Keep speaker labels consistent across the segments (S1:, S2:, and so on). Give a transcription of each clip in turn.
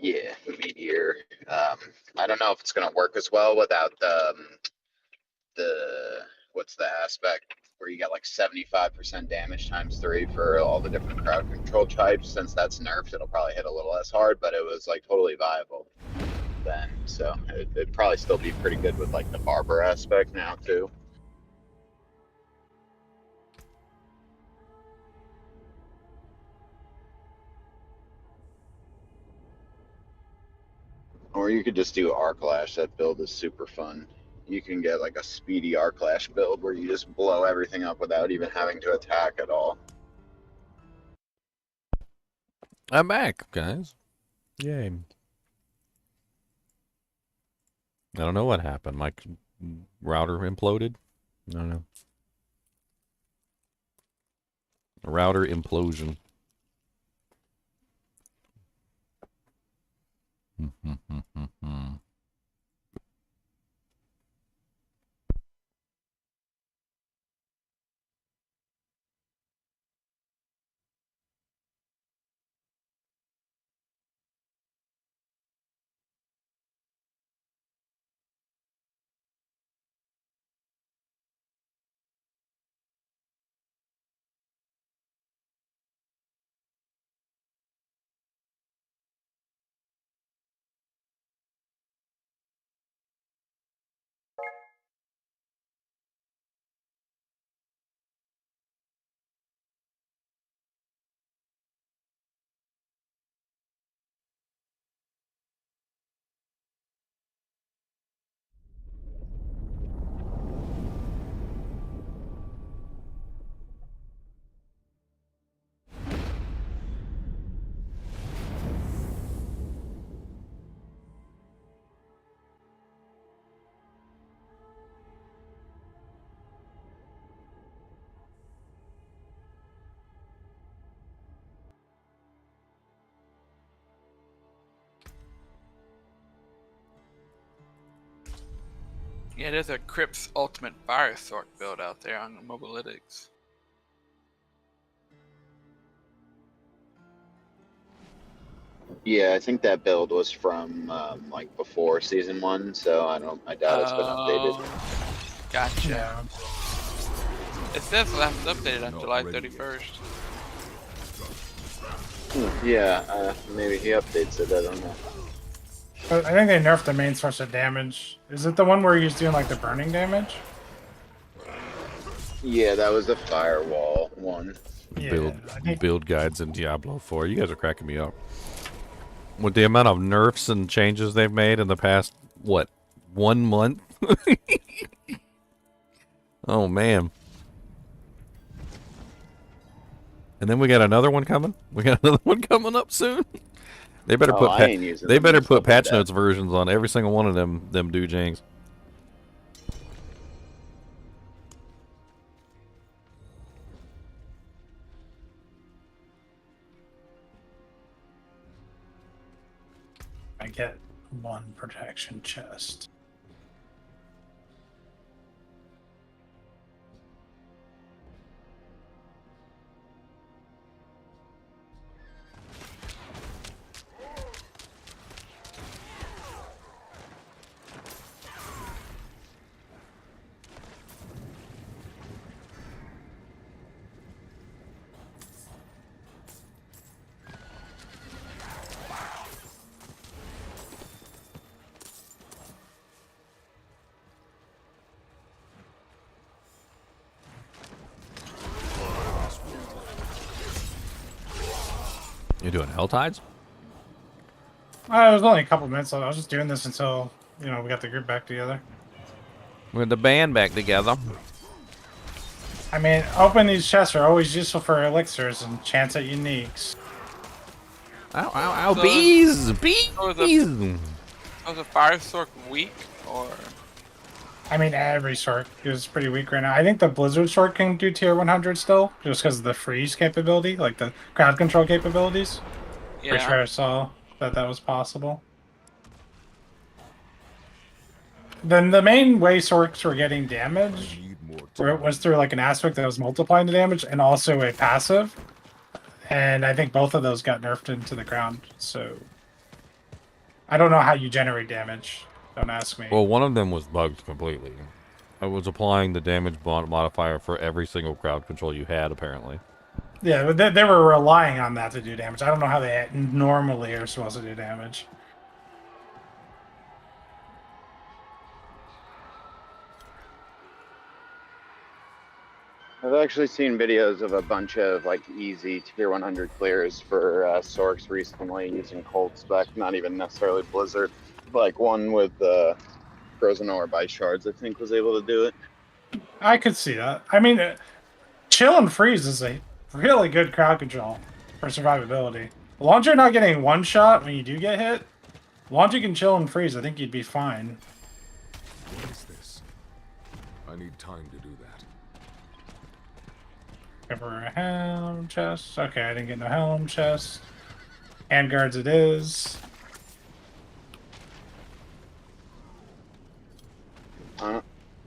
S1: Yeah, the meteor. I don't know if it's gonna work as well without the what's the aspect where you get like 75% damage times three for all the different crowd control types. Since that's nerfed, it'll probably hit a little less hard, but it was like totally viable then. So it'd probably still be pretty good with like the barber aspect now too. Or you could just do Arclash. That build is super fun. You can get like a speedy Arclash build where you just blow everything up without even having to attack at all.
S2: I'm back, guys. Yay. I don't know what happened. My router imploded. I don't know. A router implosion.
S3: Yeah, there's a Crips Ultimate Fire Sork build out there on Mobilytics.
S1: Yeah, I think that build was from like before season one, so I doubt it's been updated.
S3: Gotcha.
S4: Yeah.
S3: It says last updated on July 31st.
S1: Yeah, maybe he updates it. I don't know.
S4: But I think they nerfed the main source of damage. Is it the one where he's doing like the burning damage?
S1: Yeah, that was the firewall one.
S4: Yeah,
S2: Build guides in Diablo 4. You guys are cracking me up. With the amount of nerfs and changes they've made in the past, what, 1 month? Oh, man. And then we got another one coming? We got another one coming up soon? They better put patch notes versions on every single one of them doojangs.
S4: I get one protection chest.
S2: You doing HellTides?
S4: It was only a couple minutes, so I was just doing this until, we got the group back together.
S2: With the band back together.
S4: I mean, open these chests are always useful for elixirs and chance at uniques.
S2: Ow, ow, ow, bees! Bees!
S3: Was a Fire Sork weak, or...?
S4: I mean, every Sork is pretty weak right now. I think the Blizzard Sork can do tier 100 still, just because of the freeze capability, like the crowd control capabilities.
S3: Yeah.
S4: Pretty sure I saw that was possible. Then the main way Sorks were getting damage was through like an aspect that was multiplying the damage and also a passive. And I think both of those got nerfed into the ground, so... I don't know how you generate damage. Don't ask me.
S2: Well, one of them was bugged completely. I was applying the damage modifier for every single crowd control you had, apparently.
S4: Yeah, but they were relying on that to do damage. I don't know how they normally are supposed to do damage.
S1: I've actually seen videos of a bunch of like easy tier 100 clears for Sorks recently using cold spec, not even necessarily Blizzard. Like one with Frozen Orb Ice Shards, I think, was able to do it.
S4: I could see that. I mean, chill and freeze is a really good crowd control for survivability. As long as you're not getting one shot when you do get hit, as long as you can chill and freeze, I think you'd be fine.
S5: What is this? I need time to do that.
S4: Give her a helm chest. Okay, I didn't get no helm chest. Handguards it is.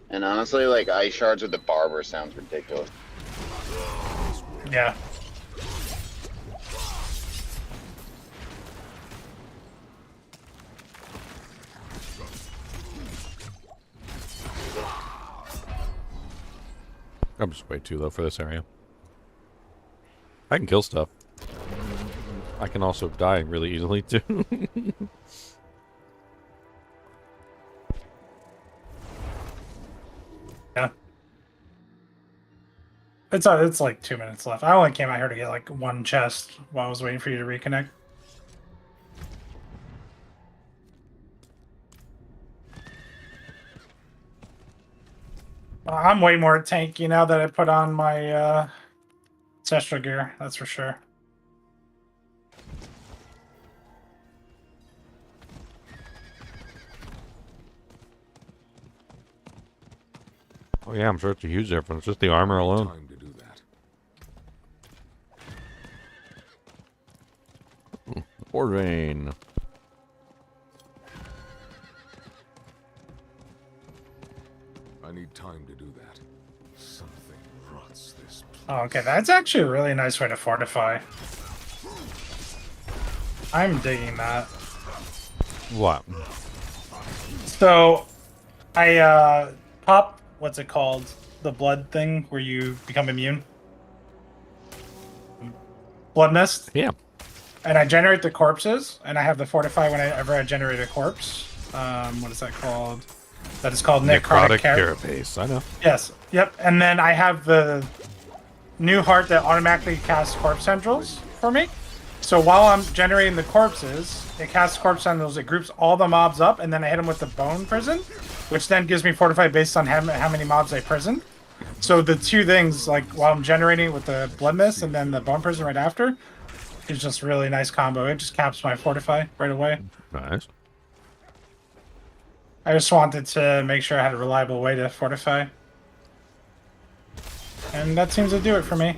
S1: And honestly, like Ice Shards with the Barber sounds ridiculous.
S4: Yeah.
S2: I'm just way too low for this area. I can kill stuff. I can also die really easily, too.
S4: Yeah. It's like 2 minutes left. I only came out here to get like one chest while I was waiting for you to reconnect. I'm way more tanky now that I put on my ancestral gear, that's for sure.
S2: Oh yeah, I'm sure it's a huge difference. Just the armor alone.
S5: Time to do that.
S2: Or vein.
S5: I need time to do that. Something rots this place.
S4: Oh, okay, that's actually a really nice way to fortify. I'm digging that.
S2: What?
S4: So, I pop, what's it called? The blood thing where you become immune? Blood mist?
S2: Yeah.
S4: And I generate the corpses, and I have the fortify whenever I generate a corpse. What is that called? That is called necrotic
S2: carapace. I know.
S4: Yes. Yep. And then I have the new heart that automatically casts corpse tendrils for me. So while I'm generating the corpses, it casts corpse tendrils. It groups all the mobs up, and then I hit them with the bone prison, which then gives me fortify based on how many mobs I prison. So the two things, like while I'm generating with the blood mist and then the bone prison right after, is just really nice combo. It just caps my fortify right away.
S2: Nice.
S4: I just wanted to make sure I had a reliable way to fortify. And that seems to do it for me.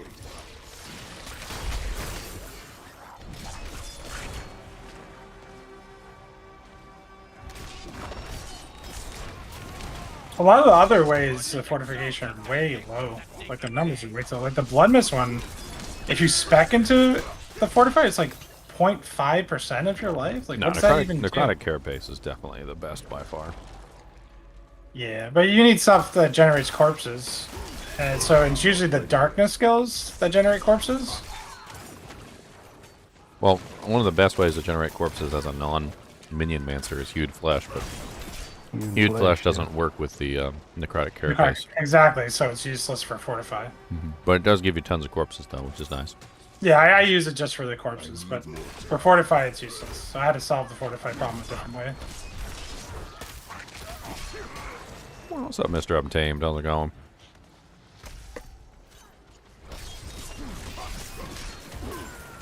S4: A lot of the other ways of fortification are way low. Like the numbers are way too low. Like the blood mist one, if you spec into the fortify, it's like 0.5% of your life. Like,
S2: No,
S4: what's that even do?
S2: necrotic carapace is definitely the best by far.
S4: Yeah, but you need stuff that generates corpses. And so it's usually the darkness skills that generate corpses.
S2: Well, one of the best ways to generate corpses as a non-minion mancer is hewed flesh, but hewed flesh doesn't work with the necrotic carapace.
S4: Exactly, so it's useless for fortify.
S2: But it does give you tons of corpses, though, which is nice.
S4: Yeah, I use it just for the corpses, but for fortify it's useless. So I had to solve the fortify problem a different way.
S2: Well, what's up, Mr. Untamed? How's it going?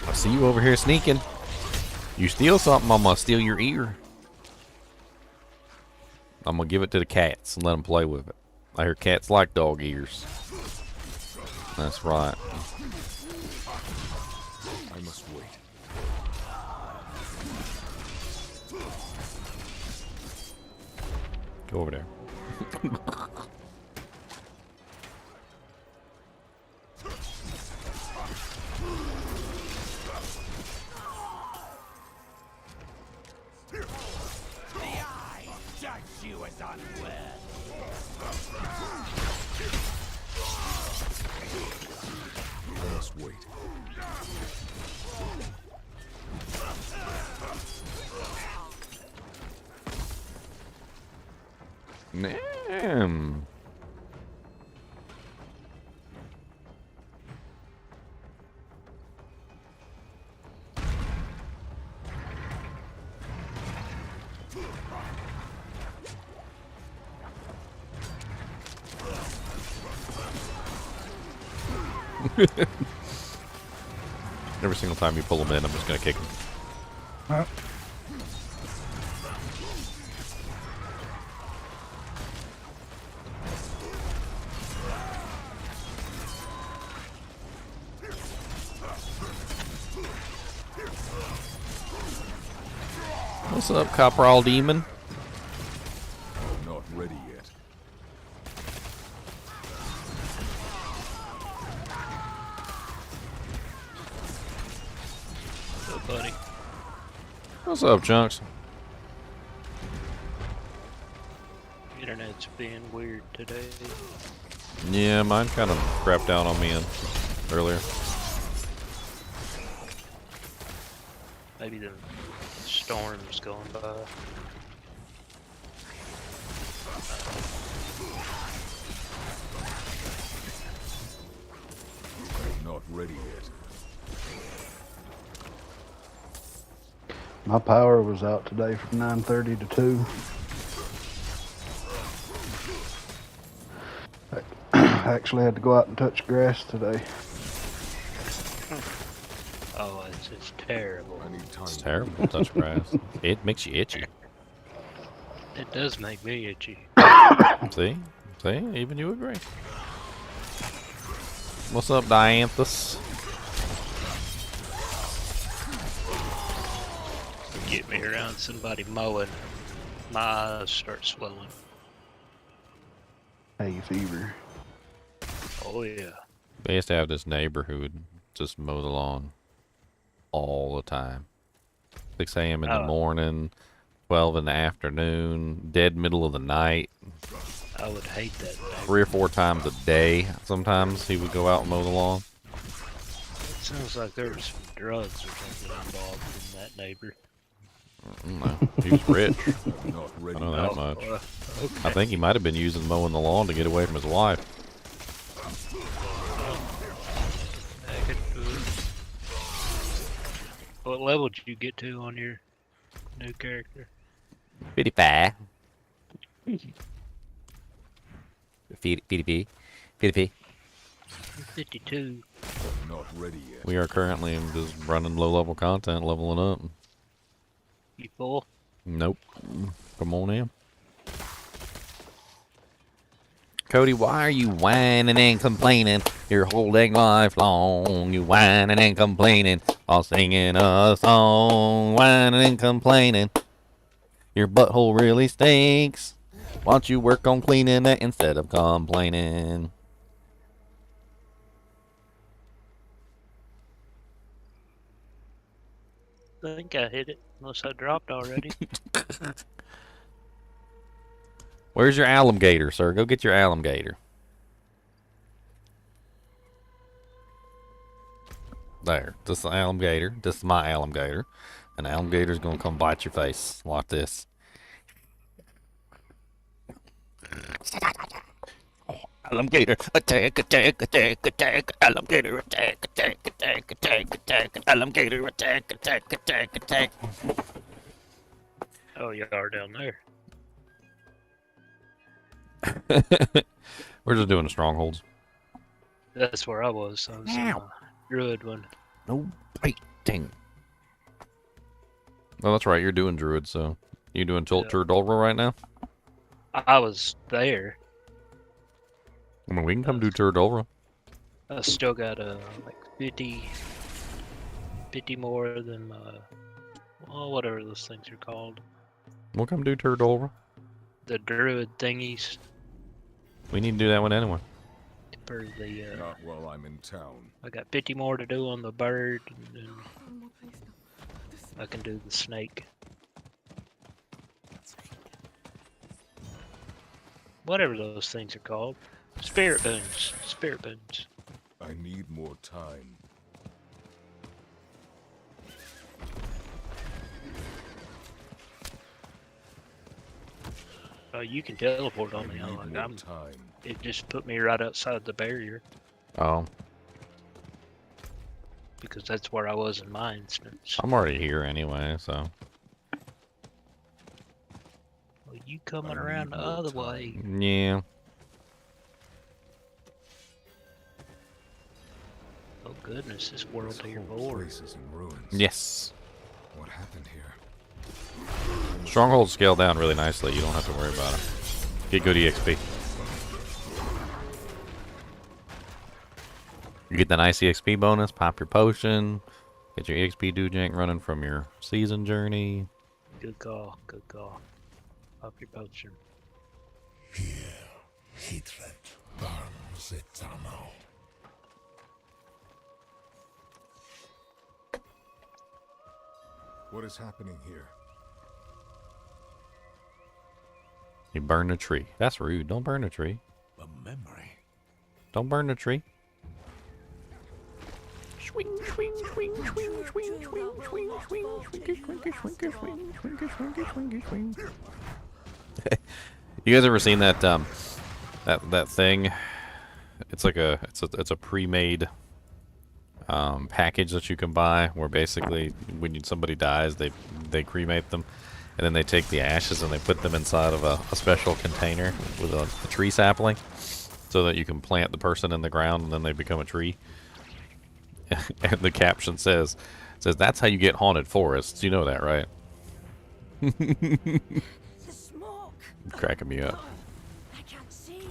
S2: I see you over here sneaking. You steal something, I'm gonna steal your ear. I'm gonna give it to the cats and let them play with it. I hear cats like dog ears. That's right.
S5: I must wait.
S2: Go over there.
S5: Must wait.
S2: Damn. Every single time you pull him in, I'm just gonna kick him.
S4: Huh?
S2: What's up, Copperall Demon?
S5: I'm not ready yet.
S6: Oh, buddy.
S2: What's up, Chunks?
S6: Internet's being weird today.
S2: Yeah, mine kind of crapped out on me earlier.
S6: Maybe the storm's going by.
S5: I'm not ready yet.
S7: My power was out today from 9:30 to 2. I actually had to go out and touch grass today.
S6: Oh, it's just terrible.
S5: I need time.
S2: It's terrible to touch grass. It makes you itchy.
S6: It does make me itchy.
S2: See? See? Even you agree. What's up, Dianthus?
S6: Get me around somebody mowing, my eyes start swelling.
S7: Hay fever.
S6: Oh yeah.
S2: They used to have this neighbor who would just mow the lawn all the time. 6 a.m. in the morning, 12 in the afternoon, dead middle of the night.
S6: I would hate that neighbor.
S2: 3 or 4 times a day, sometimes he would go out and mow the lawn.
S6: It sounds like there was some drugs or something involved in that neighbor.
S2: No, he was rich.
S5: I'm not
S2: I
S5: ready.
S2: know that much.
S6: Okay.
S2: I think he might have been using mowing the lawn to get away from his wife.
S6: I could do it. What level did you get to on your new character?
S2: 55. 50.
S6: 52.
S5: I'm not ready yet.
S2: We are currently just running low-level content, leveling up.
S6: You full?
S2: Nope. Come on in. Cody, why are you whining and complaining your whole dang life long? You whining and complaining while singing a song. Whining and complaining. Your butthole really stinks. Why don't you work on cleaning it instead of complaining?
S6: I think I hit it, unless I dropped already.
S2: Where's your alligator, sir? Go get your alligator. There. This is the alligator. This is my alligator. An alligator's gonna come bite your face. Watch this. Alligator, attack, attack, attack, attack, alligator, attack, attack, attack, attack, attack, alligator, attack, attack, attack, attack.
S6: Oh, you are down there.
S2: We're just doing the strongholds.
S6: That's where I was. I was in the druid one.
S2: No biting. Oh, that's right. You're doing druid, so you doing Tilt Turdolra right now?
S6: I was there.
S2: I mean, we can come do Turdolra.
S6: I still got like 50 more than well, whatever those things are called.
S2: We'll come do Turdolra.
S6: The druid thingies
S2: We need to do that one anyway.
S6: for the.
S5: Not while I'm in town.
S6: I got 50 more to do on the bird, and then I can do the snake. whatever those things are called. Spirit boons. Spirit boons.
S5: I need more time.
S6: Oh, you can teleport
S5: I
S6: on me.
S5: need
S6: I'm like,
S5: more time.
S6: it just put me right outside the barrier
S2: Oh,
S6: because that's where I was in my instance.
S2: I'm already here anyway, so.
S6: Well, you coming
S5: I
S6: around
S5: need
S6: the
S5: more
S6: other
S5: time.
S6: way?
S2: Yeah.
S6: Oh goodness, this world
S5: This
S6: to your
S5: whole
S6: board.
S5: place is in ruins.
S2: Yes.
S5: What happened here?
S2: Strongholds scale down really nicely. You don't have to worry about it. Get good EXP. You get the nice EXP bonus, pop your potion, get your EXP dojank running from your season journey.
S6: Good call. Good call. Pop your potion.
S5: Hatred burns eternal. What is happening here?
S2: You burn a tree. That's rude. Don't burn a tree.
S5: A memory.
S2: Don't burn a tree. Swing, swing, swing, swing, swing, swing, swing, swing, swinky, swinky, swinky, swing, swinky, swinky, swinky, swing. You guys ever seen that that thing? It's like it's a pre-made package that you can buy where basically when somebody dies they cremate them and then they take the ashes and they put them inside of a special container with a tree sapling so that you can plant the person in the ground and then they become a tree. And the caption says that's how you get haunted forests. You know that, right?
S8: The smoke.
S2: Cracking me up.
S8: I can't see.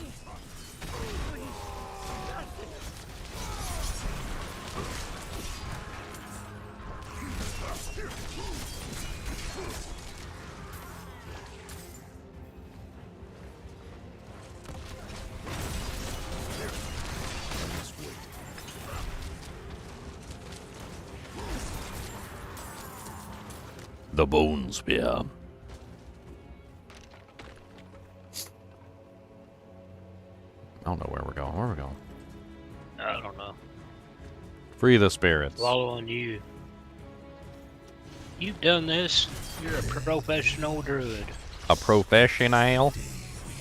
S2: The bone spear. I don't know where we're going. Where are we going?
S6: I don't know.
S2: Free the spirits.
S6: Follow on you. You've done this. You're a professional druid.
S2: A professional.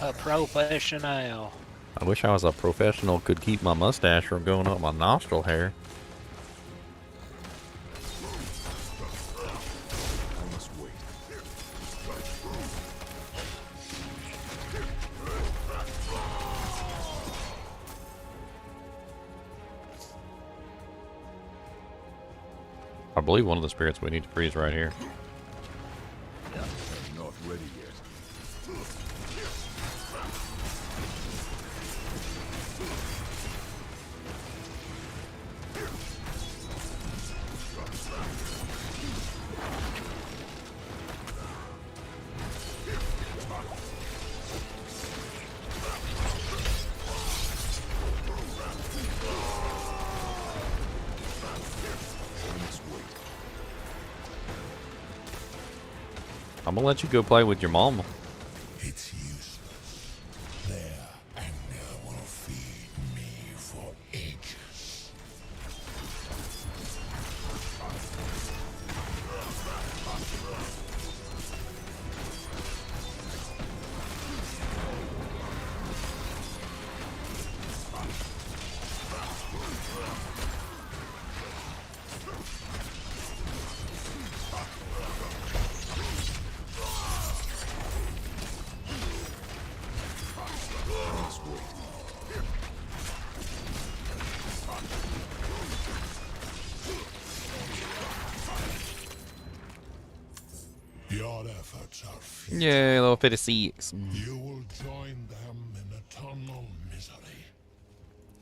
S6: A professional.
S2: I wish I was a professional. Could keep my mustache from going up my nostril hair.
S5: I must wait.
S2: I believe one of the spirits we need to freeze right here.
S5: I'm not ready yet.
S2: I'm gonna let you go play with your mom.
S5: It's useless. Their anger will feed me for ages. I must wait. Your efforts are futile.
S2: Yeah, level 56.
S5: You will join them in eternal misery.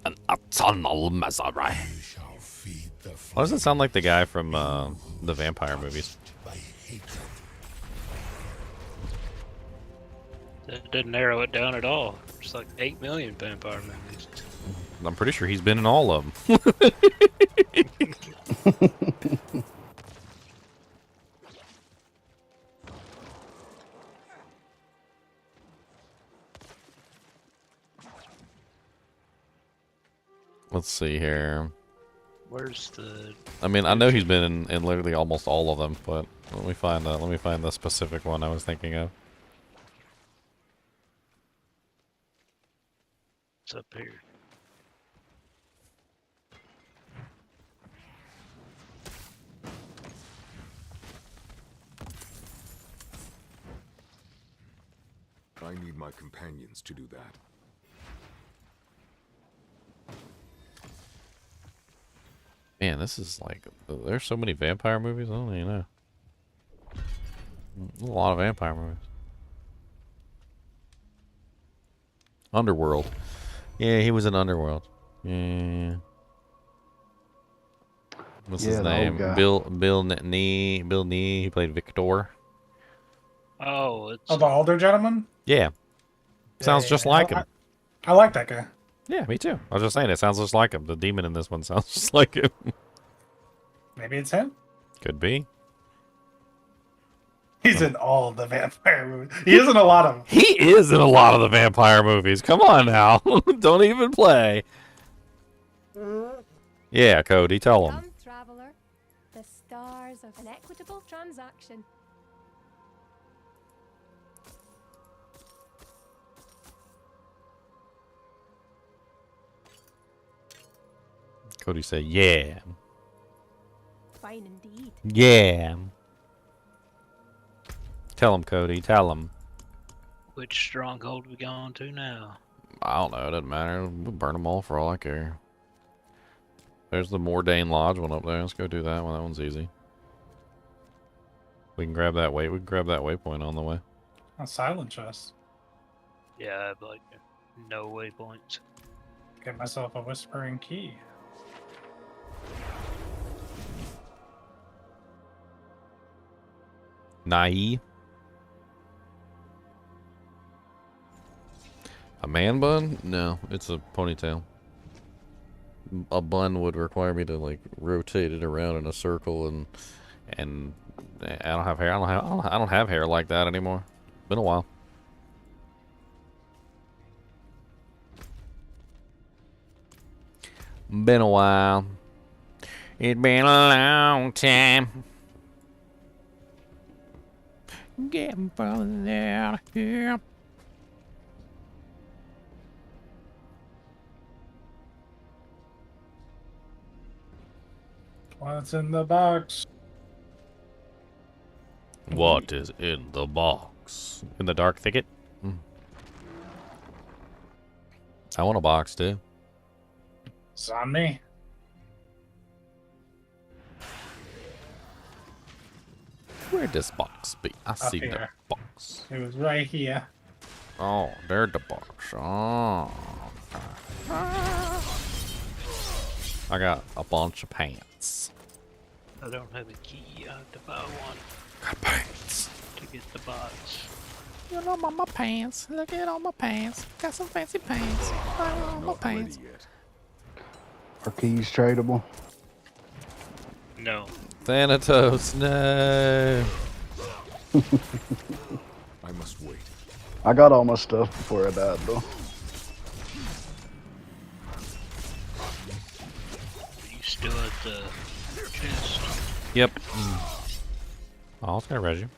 S2: An eternal misery.
S5: You shall feed the
S2: Why does it sound like the guy from the vampire movies?
S5: by hatred.
S6: That didn't narrow it down at all. It's like 8 million vampire movies.
S2: I'm pretty sure he's been in all of them. Let's see here.
S6: Where's the?
S2: I mean, I know he's been in literally almost all of them, but let me find the specific one I was thinking of.
S6: It's up here.
S5: I need my companions to do that.
S2: Man, this is like, there's so many vampire movies. I don't even know. There's a lot of vampire movies. Underworld. Yeah, he was in Underworld. Yeah. What's his
S7: Yeah, the old
S2: name?
S7: guy.
S2: Bill Nee. Bill Nee. He played Victor.
S6: Oh, it's
S4: Oh, the older gentleman?
S2: Yeah. Sounds just like him.
S4: I like that guy.
S2: Yeah, me too. I was just saying, it sounds just like him. The demon in this one sounds just like him.
S4: Maybe it's him.
S2: Could be.
S4: He's in all the vampire movies. He is in a lot of them.
S2: He is in a lot of the vampire movies. Come on now. Don't even play. Yeah, Cody, tell him.
S8: Come, traveler. The stars of an equitable transaction.
S2: Cody said, yeah.
S8: Fine indeed.
S2: Yeah. Tell him, Cody. Tell him.
S6: which stronghold we going to now?
S2: I don't know. It doesn't matter. We'll burn them all for all I care. There's the Mordain Lodge one up there. Let's go do that one. That one's easy. We can grab that weight. We can grab that waypoint on the way.
S4: A silent chest.
S6: Yeah, I have like no waypoints.
S4: Get myself a whispering key.
S2: NiNi. A man bun? No, it's a ponytail. A bun would require me to like rotate it around in a circle, and I don't have hair. I don't have hair like that anymore. Been a while. Been a while. It's been a long time. Getting further out of here.
S4: What's in the box?
S2: What is in the box? In the dark thicket? I want a box too.
S4: It's on me.
S2: Where'd this box be? I see the
S4: here.
S2: box.
S4: It was right here.
S2: Oh, there's the box. Oh. I got a bunch of pants.
S6: I don't have a key. I have to buy one
S2: Got pants.
S6: to get the box.
S2: You know my pants. Look at all my pants. Got some fancy pants. All my
S5: Not
S2: pants.
S5: ready yet.
S7: Are keys tradable?
S6: No.
S2: Thanatos, no.
S5: I must wait.
S7: I got all my stuff before I died, though.
S6: You still at the chest?
S2: Yep. Oh, it's gonna res you.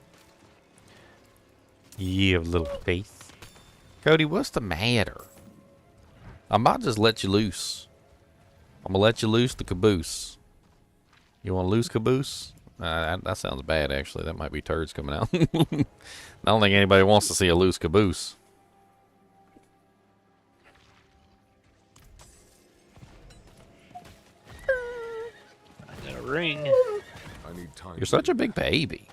S2: You have little face. Cody, what's the matter? I might just let you loose. I'm gonna let you loose the caboose. You want to loose caboose? That sounds bad, actually. That might be turds coming out. I don't think anybody wants to see a loose caboose.
S6: I got a ring.
S5: I need time.
S2: You're such a big baby.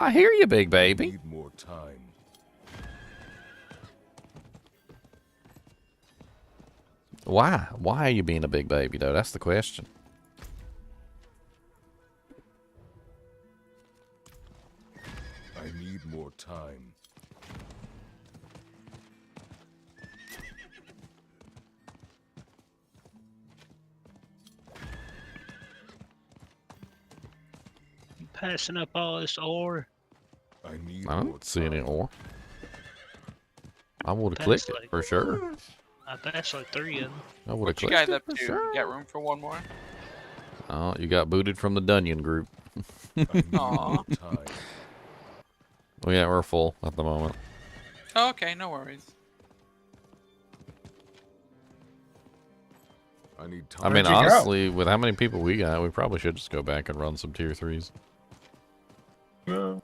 S2: I hear you, big
S5: I
S2: baby.
S5: need more time.
S2: Why? Why are you being a big baby, though? That's the question.
S5: I need more time.
S6: You passing up all this ore?
S5: I need
S2: I
S5: more
S2: don't see any
S5: time.
S2: more. I would have
S6: That's
S2: clicked it
S6: like-
S2: for sure.
S6: I passed like 3 of them.
S2: I would have
S3: What you
S2: clicked
S3: guys
S2: it
S3: up
S2: for
S3: to?
S2: sure.
S3: You got room for one more?
S2: Oh, you got booted from the Dungeon group.
S5: I need
S3: Aw.
S5: more time.
S2: Well, yeah, we're full at the moment.
S3: Oh, okay, no worries.
S5: I need
S2: I
S5: time.
S2: mean,
S4: Where'd you go?
S2: honestly, with how many people we got, we probably should just go back and run some tier 3s.
S4: Let's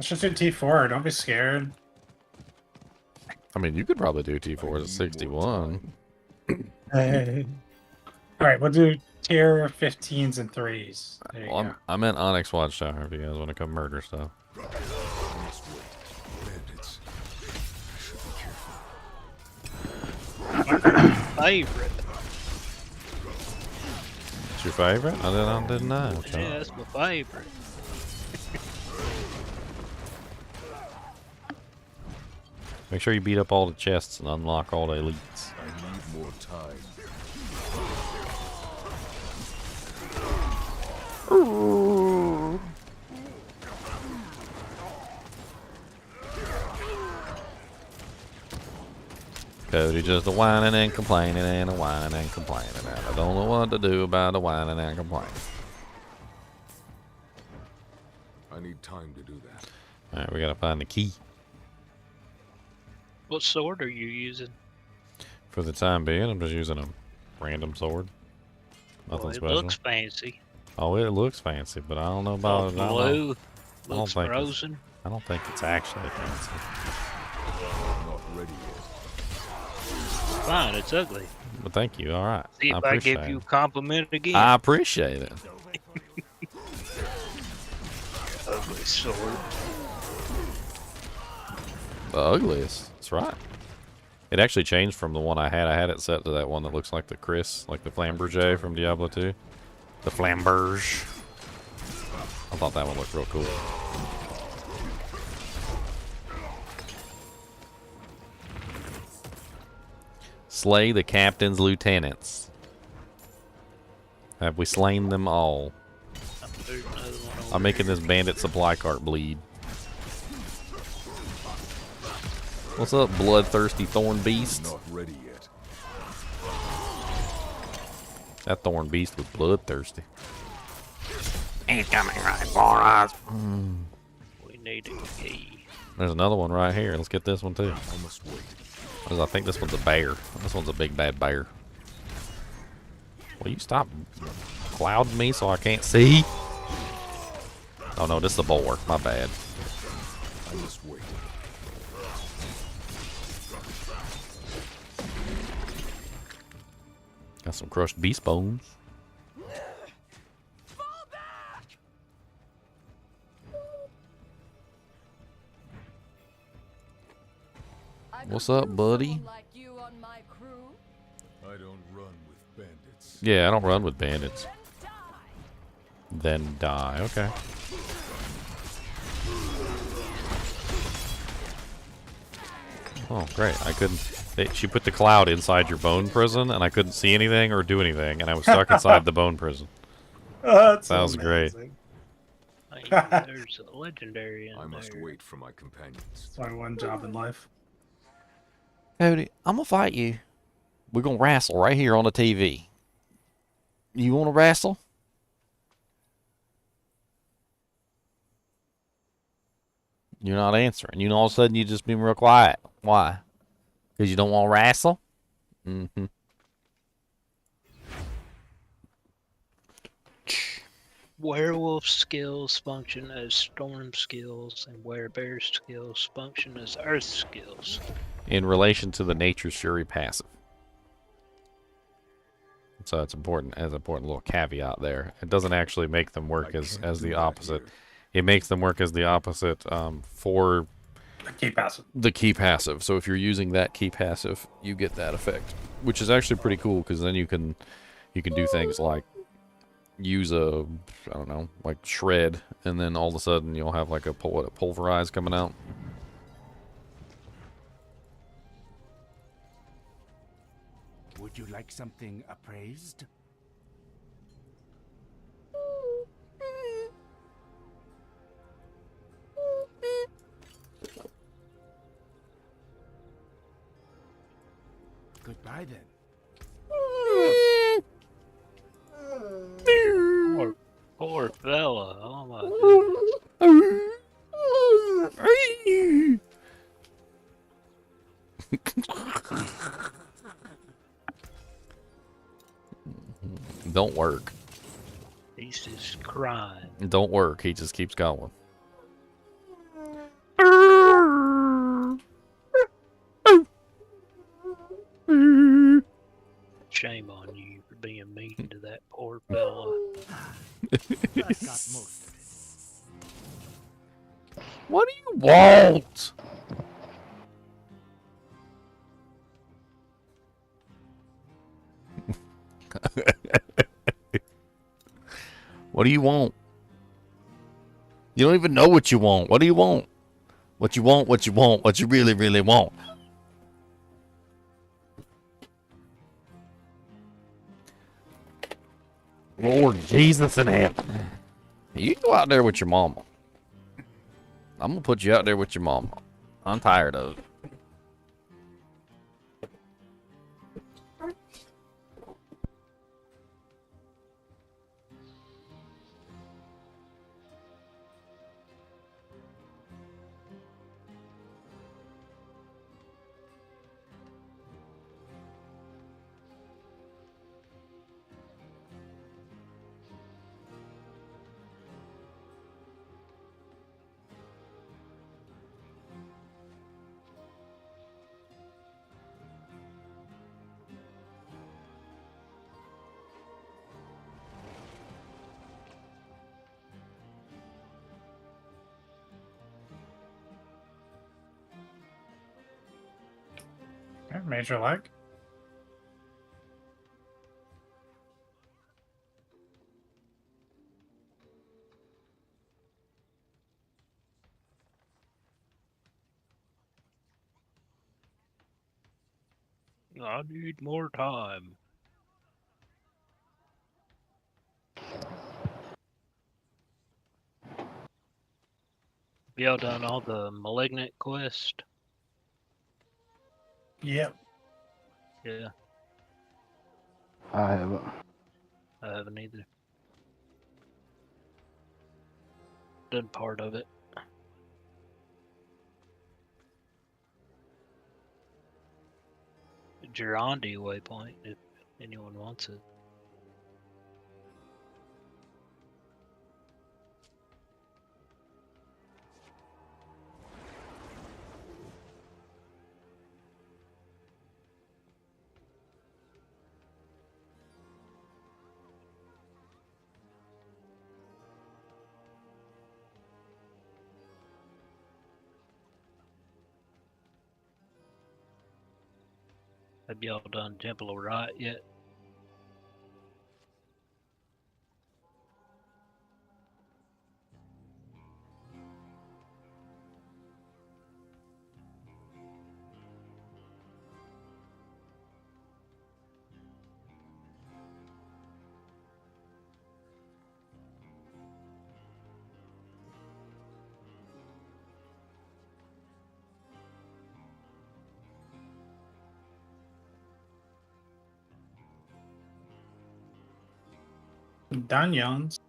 S4: just do T4. Don't be scared.
S2: I mean, you could probably do
S5: I
S2: T4s
S5: need more
S2: at 61.
S4: Hey. All right, we'll do tier 15s and 3s. There you
S2: Well,
S4: go.
S2: I'm at Onyx Watchtower if you guys want to come murder stuff.
S5: I must wait. Bandits. I should be careful.
S6: Favorite.
S2: It's your favorite? I didn't know.
S6: Yeah, that's my favorite.
S2: Make sure you beat up all the chests and unlock all the elites.
S5: I need more time.
S2: Cody just a whining and complaining and a whining and complaining. And I don't know what to do about the whining and complaining.
S5: I need time to do that.
S2: Alright, we gotta find the key.
S6: What sword are you using?
S2: For the time being, I'm just using a random sword. Nothing
S6: Well, it
S2: special.
S6: looks fancy.
S2: Oh, it looks fancy, but I don't know about it.
S6: Blue.
S2: don't
S6: Looks
S2: think it's-
S6: frozen.
S2: I don't think it's actually fancy.
S5: I'm not ready yet.
S6: Fine, it's ugly.
S2: But thank you. All right.
S6: See if I
S2: appreciate
S6: give you a
S2: it.
S6: compliment again.
S2: I appreciate it.
S6: Ugly sword.
S2: The ugliest. That's right. It actually changed from the one I had. I had it set to that one that looks like the Chris, like the Flamberge from Diablo 2. The Flamberge. I thought that one looked real cool. Slay the captain's lieutenants. Have we slain them all?
S6: There's another one over
S2: I'm making this bandit supply cart bleed. What's up, bloodthirsty thorn beast?
S5: Not ready yet.
S2: That thorn beast was bloodthirsty. He's coming right for us.
S6: We need a key.
S2: There's another one right here. Let's get this one too.
S5: I must wait.
S2: 'Cause I think this one's a bear. This one's a big bad bear. Will you stop clouding me so I can't see? Oh no, this is a boar. My bad.
S5: I must wait.
S2: Got some crushed beast bones. What's up, buddy?
S8: Like you on my crew?
S5: I don't run with bandits.
S2: Yeah, I don't run with bandits. Then die. Okay. Oh, great. I couldn't... She put the cloud inside your bone prison, and I couldn't see anything or do anything, and I was stuck inside the bone prison.
S4: That's
S2: That was great.
S4: amazing.
S6: There's a legendary in
S5: I must
S6: there.
S5: wait for my companions.
S4: It's my one job in life.
S2: Cody, I'm gonna fight you. We're gonna wrestle right here on the TV. You wanna wrestle? You're not answering. You know, all of a sudden you just been real quiet. Why? Because you don't want to wrestle? Mm-hmm.
S6: Werewolf skills function as storm skills, and werebear skills function as earth skills.
S2: In relation to the Nature's Fury passive. So it's important, as an important little caveat there. It doesn't actually make them work
S5: I
S2: as
S5: can't
S2: the
S5: do that
S2: opposite.
S5: here.
S2: It makes them work as the opposite for
S4: Keep passive.
S2: the key passive. So if you're using that key passive, you get that effect, which is actually pretty cool because then you can do things like use a, I don't know, like shred, and then all of a sudden you'll have like a pulverize coming out.
S9: Would you like something appraised? Goodbye then.
S6: Poor fella. Oh my goodness.
S2: Don't work.
S6: He's just crying.
S2: Don't work. He just keeps going.
S6: Shame on you for being mean to that poor fella.
S9: I got most of it.
S2: What do you want? What do you want? You don't even know what you want. What do you want? What you want, what you want, what you really, really want. Lord Jesus in heaven. You go out there with your mama. I'm gonna put you out there with your mama. I'm tired of it.
S4: Okay, major leg.
S6: I need more time. Y'all done all the malignant quest?
S4: Yep.
S6: Yeah,
S7: I haven't.
S6: I haven't either. Done part of it. Girondi waypoint, if anyone wants it. Have y'all done Temple of Rot yet?
S4: Danyons.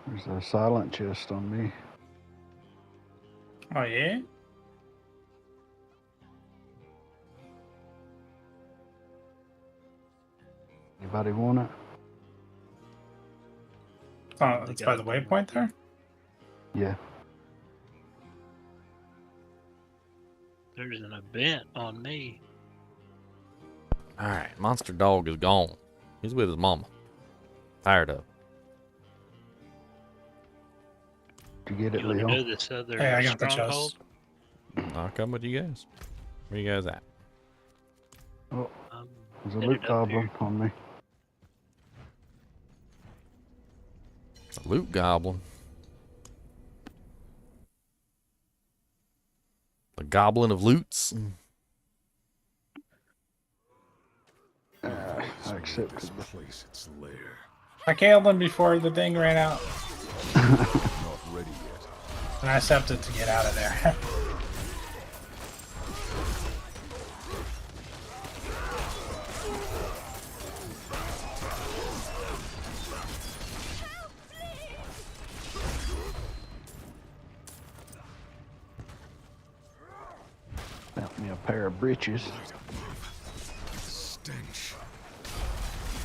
S7: There's a silent chest on me.
S4: Oh yeah.
S7: Anybody want it?
S4: Oh, it's by the waypoint there.
S7: Yeah.
S6: There's an event on me.
S2: Alright, Monster Dog is gone. He's with his mama. Tired of it.
S7: Did you get it,
S6: You want to
S7: Leo?
S6: do this other
S4: Hey, I got the
S6: stronghold?
S4: chest.
S2: I'll come with you guys. Where you guys at?
S7: Oh,
S6: I'm
S7: there's a
S6: headed
S7: loot
S6: up
S7: goblin
S6: here.
S7: on me.
S2: A loot goblin. The goblin of loots.
S7: I accepted
S5: This
S7: it.
S5: place its lair.
S4: I killed him before the thing ran out.
S5: Not ready yet.
S4: And I accepted to get out of there.
S7: Found me a pair of breeches.
S5: Stench.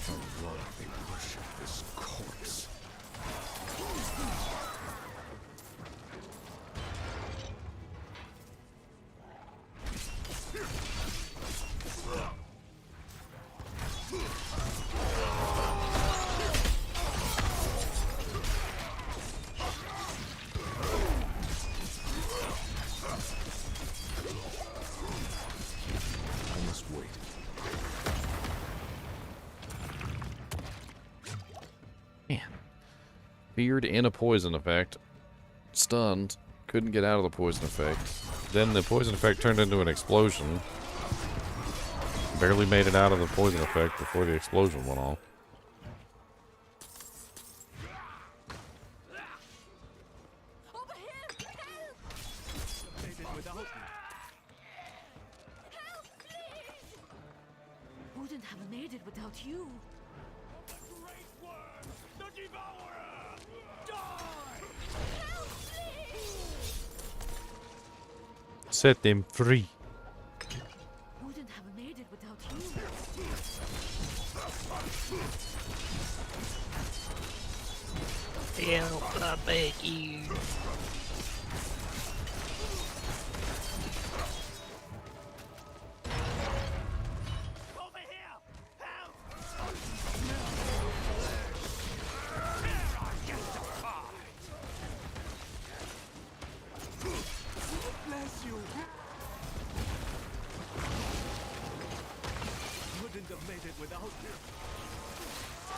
S5: How long they worship this corpse. I must wait.
S2: Man. Feared in a poison effect. Stunned. Couldn't get out of the poison effect. Then the poison effect turned into an explosion. Barely made it out of the poison effect before the explosion went off.
S8: Wouldn't have made it without you.
S2: Set them free.
S8: Wouldn't have made it without you.
S6: Help, I beg you.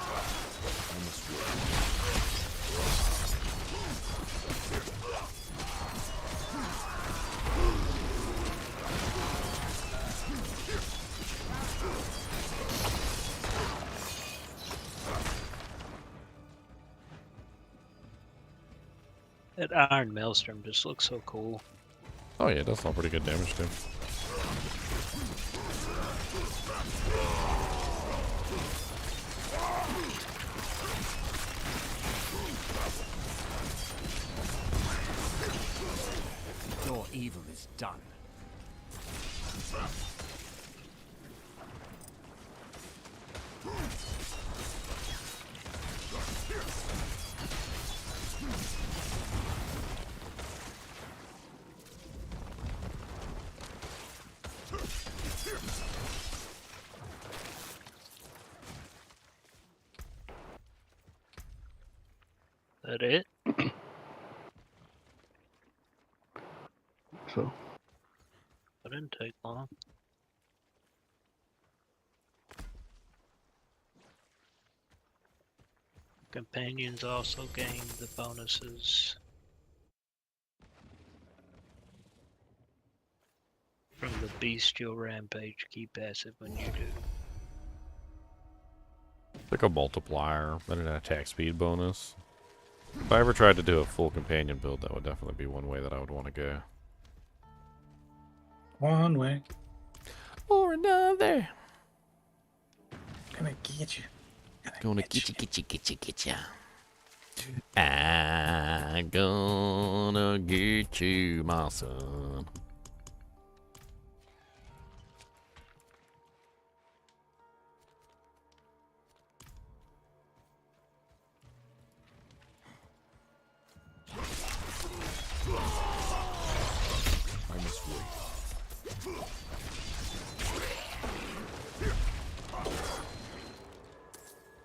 S5: I must wait.
S6: That Iron Maelstrom just looks so cool.
S2: Oh yeah, that's not pretty good damage too.
S9: Your evil is done.
S6: That it?
S7: So,
S6: That didn't take long. Companions also gain the bonuses from the bestial rampage key passive when you do.
S2: Like a multiplier and an attack speed bonus. If I ever tried to do a full companion build, that would definitely be one way that I would want to go.
S4: One way.
S2: Or another.
S4: Gonna get you.
S2: Gonna get you. I'm gonna get you, my son.
S5: I must wait.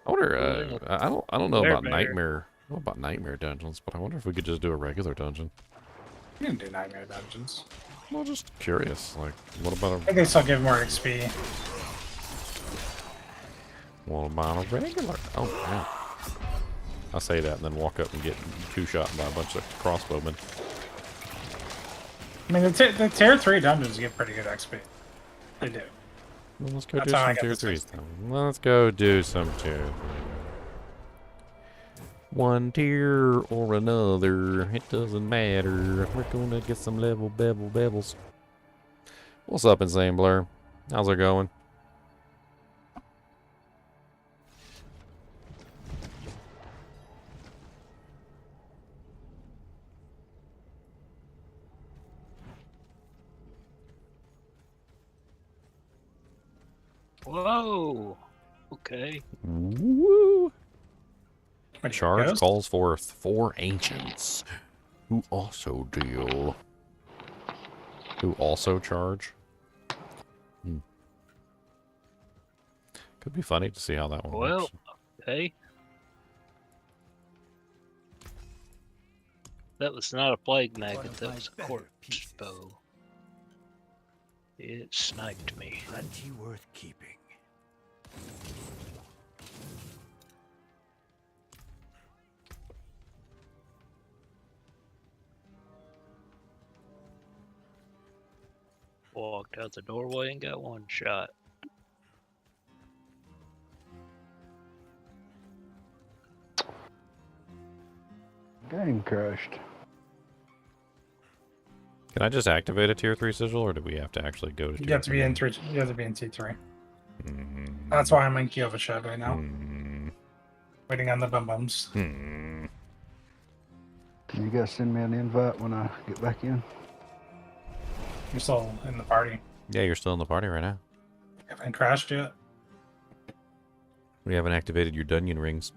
S2: I wonder. I don't know
S6: Bear
S2: about
S6: bear.
S2: nightmare. I don't know about nightmare dungeons, but I wonder if we could just do a regular dungeon.
S4: You can do nightmare dungeons.
S2: Well, just curious. Like, what about
S4: I think they still give more XP.
S2: a regular? Oh, yeah. I say that and then walk up and get two-shot by a bunch of crossbowmen.
S4: I mean, the tier 3 dungeons give pretty good XP. They do.
S2: Well, let's go
S4: That's
S2: do
S4: how I
S2: some
S4: got
S2: tier
S4: this
S2: 3s then. Let's go do some tier 3. One tier or another, it doesn't matter. We're gonna get some level bevels. What's up, Insane Blur? How's it going?
S6: Whoa. Okay.
S2: Woo!
S4: Wait,
S2: Charge
S4: ghost?
S2: calls forth 4 ancients who also deal. Who also charge? Could be funny to see how that one
S6: Well,
S2: works.
S6: okay. That was not a plague maggot, that was a corpse bow. It sniped me.
S9: Plenty worth keeping.
S6: Walked out the doorway and got one shot.
S7: Game crashed.
S2: Can I just activate a tier 3 sigil, or do we have to actually go to
S4: You
S2: tier
S4: have to be
S2: 3?
S4: in three. You have to be in T3.
S2: Hmm.
S4: That's why I'm in Kiova Shed right now,
S2: Hmm.
S4: waiting on the bum bums.
S2: Hmm.
S7: Can you guys send me an invite when I get back in?
S4: You're still in the party.
S2: Yeah, you're still in the party right now.
S4: You haven't crashed yet.
S2: We haven't activated your dungeon rings.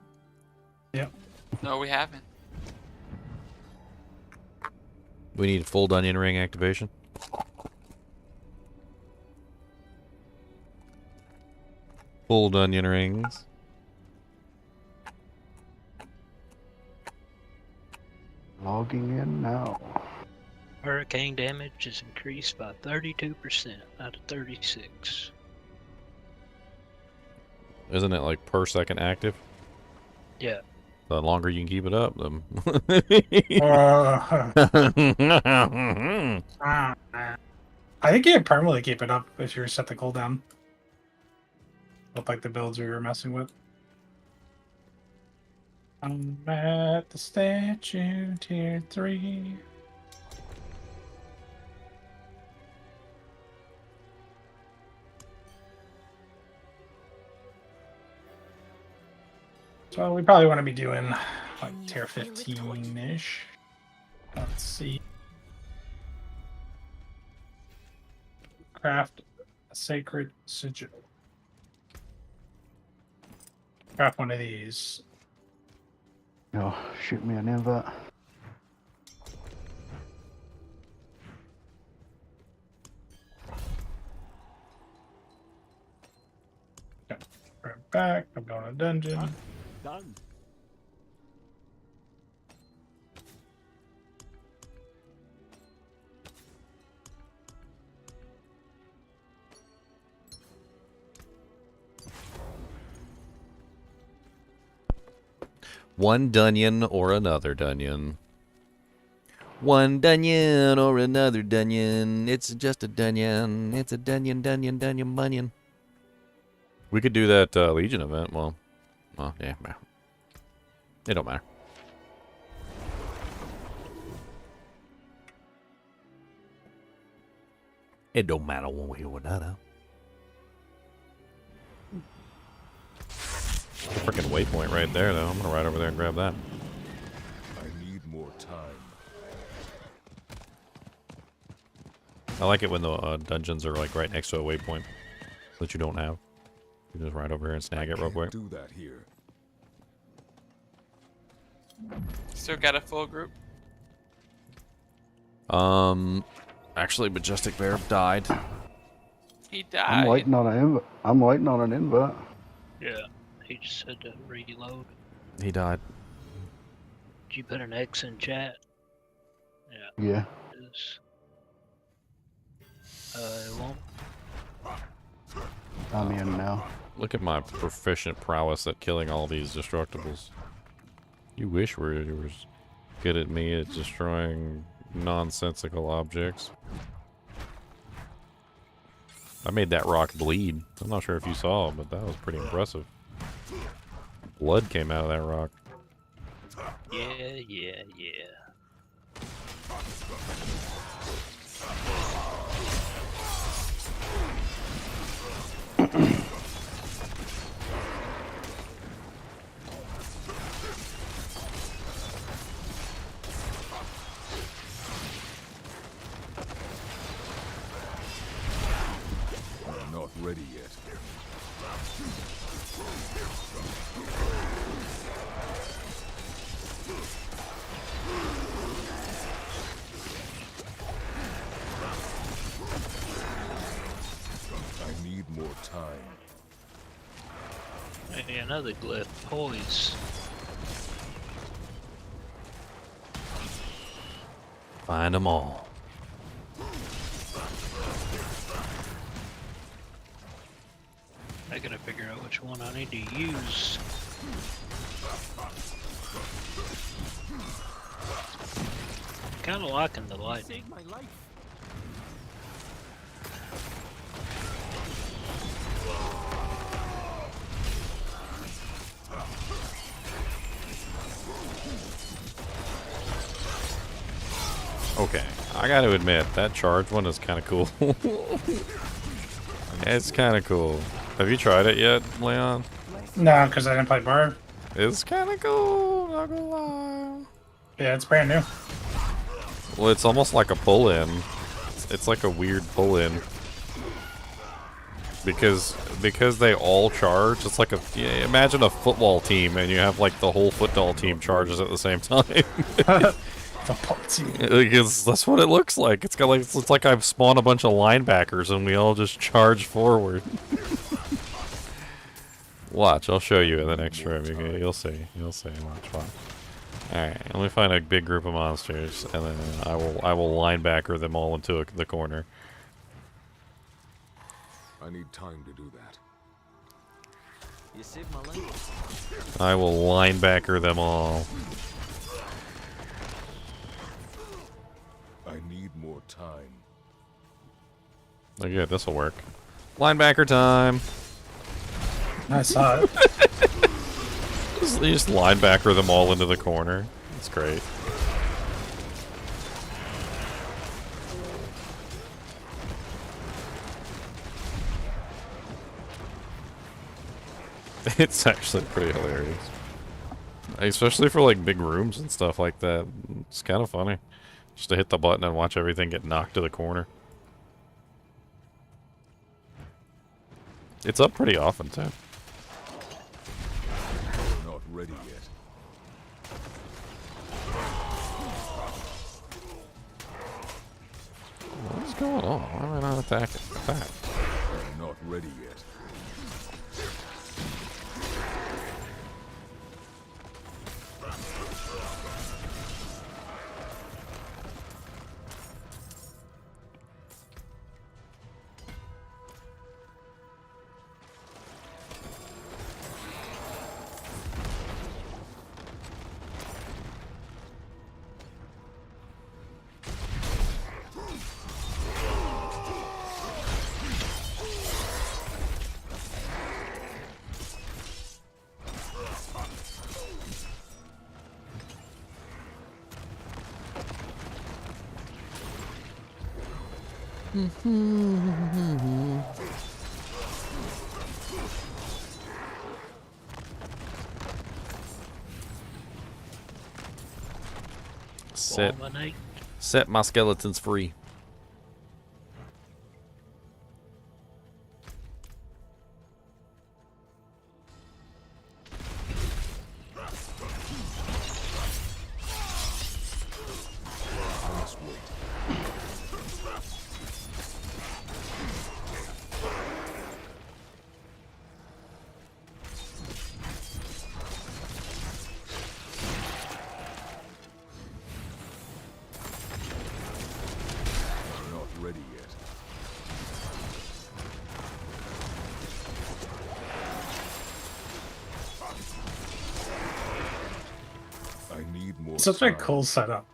S3: No, we haven't.
S2: We need full dungeon ring activation. Full dungeon rings.
S7: Logging in now.
S6: Hurricane damage is increased by 32% out of 36.
S2: Isn't it like per second active?
S6: Yeah.
S2: The longer you can keep it up, the...
S4: I think you can permanently keep it up if you set the cooldown. Look like the builds we were messing with. I'm at the statue, tier 3. So we probably want to be doing like tier 15-ish. Let's see. Craft a sacred sigil. Craft one of these.
S7: Oh, shoot me an invite.
S4: Right back. I'm going to dungeon.
S9: Done.
S2: One dungeon or another dungeon. One dungeon or another dungeon. It's just a dungeon. It's a dungeon, bunyon. We could do that Legion event. Well, yeah. It don't matter. It don't matter one way or another. The freaking waypoint right there, though. I'm gonna ride over there and grab that.
S5: I need more time.
S2: I like it when the dungeons are like right next to a waypoint that you don't have. You just ride over here and snag it real quick.
S5: Do that here.
S3: Still got a full group.
S2: Actually, Majestic Bear died.
S3: He died.
S7: I'm waiting on an invite. I'm waiting on an invite.
S6: Yeah. He just said to reload.
S2: He died.
S6: Did you put an X in chat? Yeah.
S7: Yeah.
S6: It is. It won't.
S7: I'm in now.
S2: Look at my proficient prowess at killing all these destructibles. You wish you were as good at me at destroying nonsensical objects. I made that rock bleed. I'm not sure if you saw, but that was pretty impressive. Blood came out of that rock.
S6: Yeah, yeah, yeah.
S5: I'm not ready yet. I need more time.
S6: Maybe another glyph. Poise.
S2: Find them all.
S6: I gotta figure out which one I need to use. Kinda liking the lightning.
S9: Saved my life.
S2: Okay, I gotta admit, that charge one is kind of cool. It's kind of cool. Have you tried it yet, Leon?
S4: No, because I didn't play Barb.
S2: It's kind of cool, not gonna lie.
S4: Yeah, it's brand new.
S2: Well, it's almost like a pull-in. It's like a weird pull-in. Because they all charge, it's like yeah, imagine a football team and you have like the whole football team charges at the same time.
S4: Football team.
S2: Because that's what it looks like. It's got like it's like I've spawned a bunch of linebackers and we all just charge forward. Watch, I'll show you in the next room. You'll see. You'll see. Watch. All right, let me find a big group of monsters, and then I will linebacker them all into the corner.
S5: I need time to do that.
S9: You saved my life.
S2: I will linebacker them all.
S5: I need more time.
S2: Okay, this will work. Linebacker time.
S4: I saw it.
S2: You just linebacker them all into the corner. That's great. It's actually pretty hilarious. Especially for like big rooms and stuff like that. It's kind of funny. Just to hit the button and watch everything get knocked to the corner. It's up pretty often too.
S5: We're not ready yet.
S2: What's going on? Why am I not attacking? Attack.
S5: We're not ready yet.
S6: Fulminate.
S2: Set my skeletons free.
S4: Such a cool setup.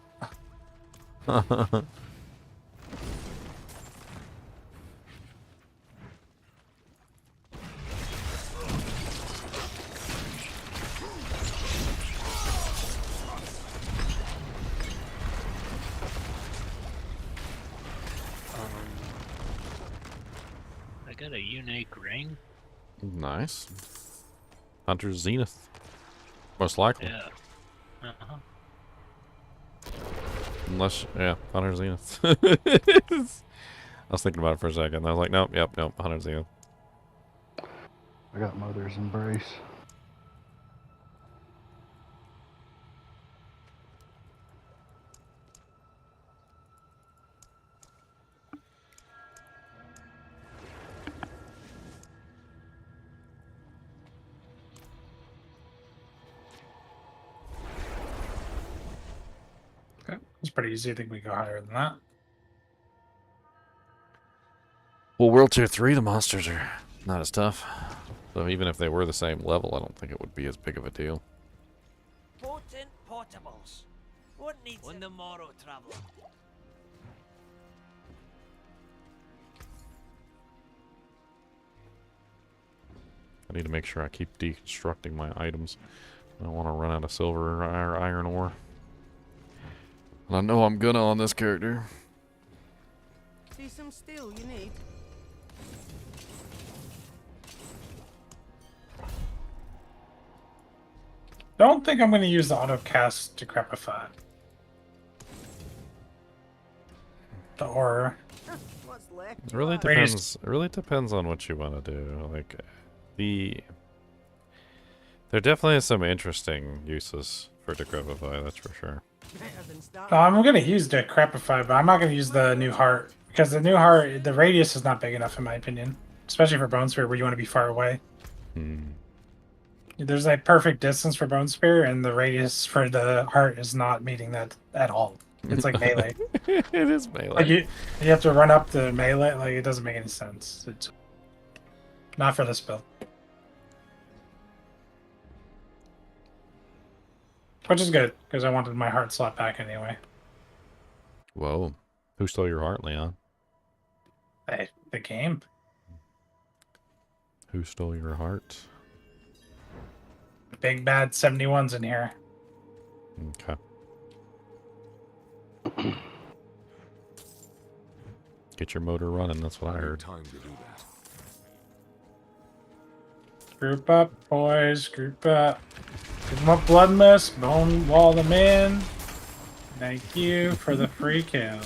S6: Got a unique ring.
S2: Nice. Hunter's Zenith. Most likely.
S6: Yeah. Uh-huh.
S2: Unless, yeah, Hunter's Zenith. I was thinking about it for a second. I was like, nope, nope, Hunter's Zenith.
S7: I got Mother's Embrace.
S4: Okay. It's pretty easy. I think we go higher than that.
S2: Well, World Tier 3, the monsters are not as tough. So even if they were the same level, I don't think it would be as big of a deal.
S9: Potent potables. What needs on the morrow, traveler?
S2: I need to make sure I keep deconstructing my items. I don't want to run out of silver or iron ore. And I know I'm gonna on this character.
S10: See some steel you need.
S4: Don't think I'm going to use the auto cast Decrepify. The ore.
S10: What's left?
S2: It really depends. It really depends on what you want to do. Like, there definitely is some interesting uses for Decrepify. That's for sure.
S4: I'm going to use Decrepify, but I'm not going to use the new heart. Because the new heart, the radius is not big enough in my opinion. Especially for Bone Spear where you want to be far away.
S2: Hmm.
S4: There's a perfect distance for Bone Spear, and the radius for the heart is not meeting that at all. It's like melee.
S2: It is melee.
S4: Like you have to run up the melee. Like it doesn't make any sense. It's not for this build. Which is good because I wanted my heart slot back anyway.
S2: Whoa! Who stole your heart, Leon?
S4: Hey, the game.
S2: Who stole your heart?
S4: Big bad 71's in here.
S2: Okay. Get your motor running. That's what I heard.
S5: Time to do that.
S4: Group up, boys. Group up. Give them up, blood mist. Bone wall them in. Thank you for the free kill.
S5: I'm